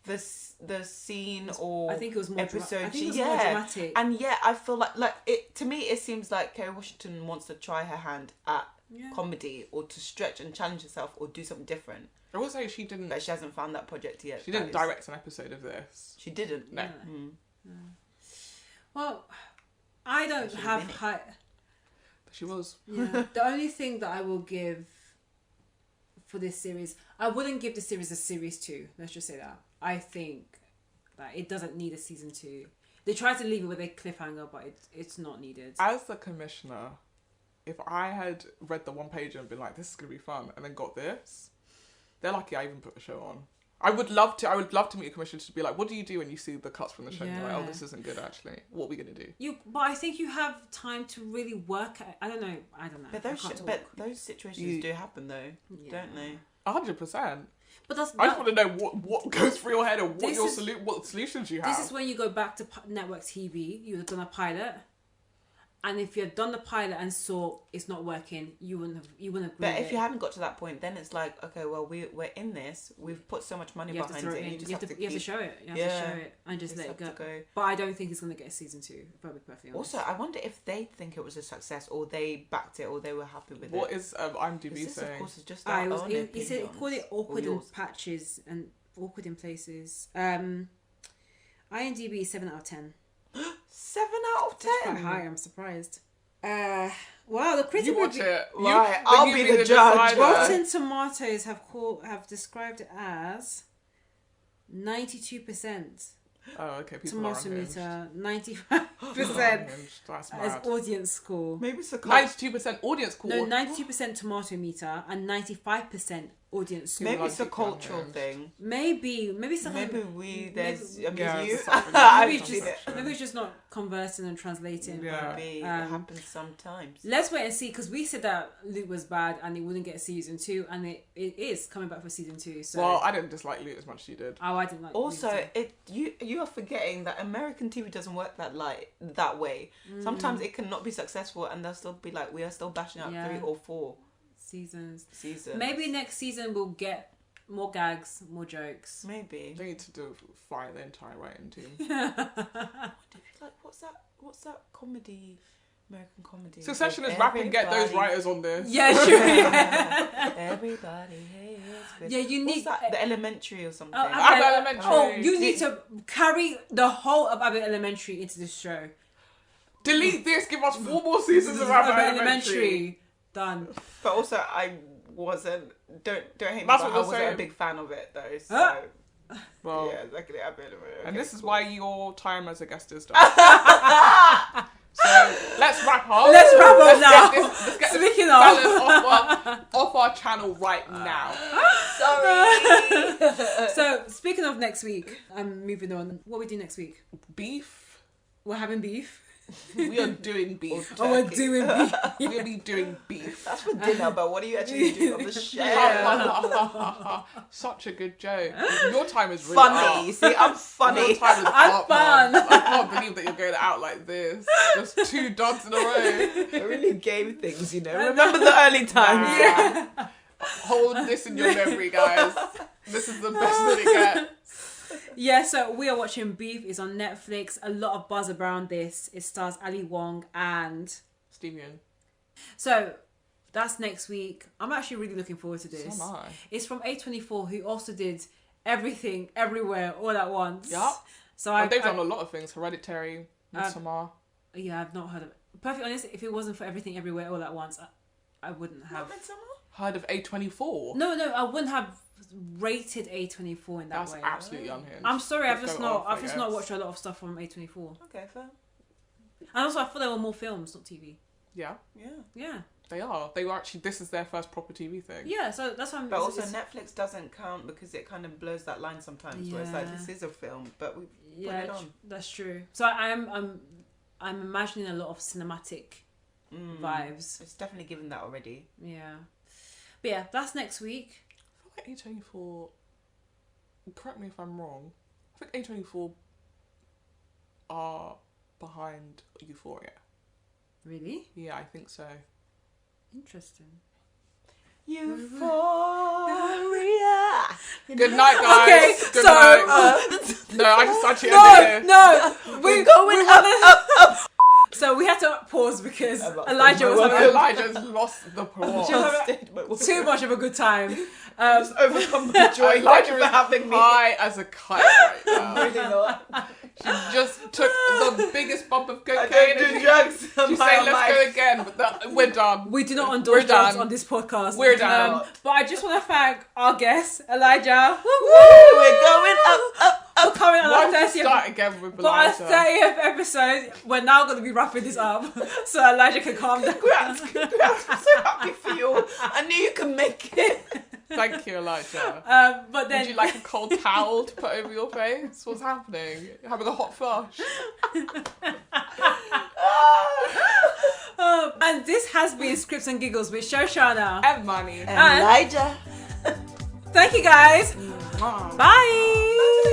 the scene or I think it was more episode. I think it was yeah, more dramatic. and yeah, I feel like it to me. It seems like Kerry Washington wants to try her hand at comedy or to stretch and challenge herself or do something different. I will say she didn't. But she hasn't found that project yet. She didn't direct an episode of this. She didn't. No. Well, I don't should've have been it. high. But she was. Yeah. The only thing that I will give for this series, I wouldn't give the series a series 2. Let's just say that. I think that it doesn't need a season 2. They tried to leave it with a cliffhanger, but it's not needed. As the commissioner, if I had read the one page and been like, "This is gonna be fun," and then got this, they're lucky I even put the show on. I would love to meet a commissioner to be like, "What do you do when you see the cuts from the show?" And you're like, "Oh, this isn't good actually. What are we gonna do?" But I think you have time to really work at, I don't know. But those situations do happen though, don't they? 100%. But that's I just want to know what goes through your head and This is- what solutions you have. This is when you go back to network TV. You've done a pilot, and if you'd done the pilot and saw it's not working, you wouldn't agree. But if with you it. hadn't got to that point, then it's like, okay, well, we're in this. We've put so much money You have to behind throw it. it in. You just You have to show it. You have to show it and just let it have to go. But I don't think it's going to get a season 2. If I'll be perfectly honest. Also, I wonder if they think it was a success or they backed it or they were happy with What it. is IMDb This, of saying? course, is just our own He said he called it opinions, awkward or in yours. patches and awkward in places. IMDb is 7 out of 10. 7 out of 10. That's quite high. I'm surprised. Wow, the critic You watch review- it. Right, I'll be the judge. decider. Rotten Tomatoes have described it as 92%. Oh, okay. People are Tomato unhinged. meter, People 95% are unhinged. That's as mad. audience score. Maybe it's a 92% audience score. No, 92% tomato meter and 95% audience score. Maybe it's a People are cultural unhinged. thing. Maybe something. Maybe we there's maybe- Yeah, you. it's something- I've Maybe it's seen just it. maybe it's just not conversing and translating. Yeah. Maybe it happens sometimes. Let's wait and see, because we said that Luke was bad and it wouldn't get a season 2, and it is coming back for season 2. So Well, I didn't dislike Luke as much as you did. I didn't like. Also, season you are forgetting that American TV doesn't work that way. Sometimes it cannot be successful, and they'll still be like, we are still bashing out 3 or 4 seasons. seasons. Maybe next season we'll get more gags, more jokes. Maybe. They need to fire the entire writing team. Like, what's that comedy? American comedy. Succession is rapping. Get those writers on this. Yeah, sure. Everybody hates this. Yeah, you need- What's that? The Elementary or something. Abbott Elementary. Oh, you need to carry the whole of Abbott Elementary into this show. Delete this. Give us 4 more seasons of Abbott Elementary. Elementary. Done. But also, I wasn't. Don't hate me. That's But what I you're wasn't saying. a big fan of it though. So Huh? Well, yeah, exactly. Abbott Elementary. and Okay, this is cool. why your time as a guest is done. So let's wrap up. Let's wrap up Let's now. Let's get Speaking this of. off our channel right now. Sorry. So, speaking of next week, I'm moving on. What we do next week? Beef. We're having beef. We are doing beef. Oh, we're doing beef. We'll be doing beef. That's for dinner, but what are you actually doing on the show? Such a good joke. Your time is really Funny. up. See, I'm Your funny. time is I'm up, fun. man. I can't believe that you're going out like this. Just 2 duds in a row. I really game things, you know. Remember the early times. Yeah. Hold this in your memory, guys. This is the best that it gets. Yeah, so we are watching Beef. It's on Netflix. A lot of buzz around this. It stars Ali Wong and... Steven. So, that's next week. I'm actually really looking forward to this. So am I. It's from A24, who also did Everything, Everywhere, All at Once. Yup. So They've done a lot of things. Hereditary, Midsommar. Yeah, I've not heard of it. Perfectly honest, if it wasn't for Everything, Everywhere, All at Once, I wouldn't have. heard of A24. No, I wouldn't have rated A24 in that That's way. absolutely unhinged. I'm sorry, I've Let's just go not off, I guess. watched a lot of stuff from A24. Okay, fair. And also, I thought there were more films, not TV. Yeah, Yeah. they are. They were actually. This is their first proper TV thing. Yeah, so that's why I'm. But also Netflix doesn't count because it kind of blurs that line sometimes where it's like, this is a film, but we put it on. That's true. So I'm imagining a lot of cinematic vibes. It's definitely given that already. Yeah. But yeah, that's next week. I feel like A24. Correct me if I'm wrong. I think A24 are behind Euphoria. Really? Yeah, I think so. Interesting. Euphoria. Good night, guys. Okay, Good so night. No, I just actually ended here. No, We're going up. So we had to pause because lost Elijah was having Elijah's lost the plot. too much of a good time. Just overcome my joy. Thank you for having me. High as a kite right now. Really not. She just took the biggest bump of cocaine. I don't do drugs. She's saying, let's go again, but we're done. We do not endorse We're drugs done. on this podcast. We're done. But I just want to thank our guest, Elijah. We're going up. For coming on Why our don't we 30th start again with For our Elijah? 30th episode, we're now going to be wrapping this up so Elijah can calm down. Congrats. I'm so happy for you. I knew you could make it. Thank you, Elijah. But then, Would you like a cold towel to put over your face? What's happening? You're having a hot flush? and this has been Scripts and Giggles with Shoshanna And Marnie. And Lijah. Thank you guys. Mwah. Bye.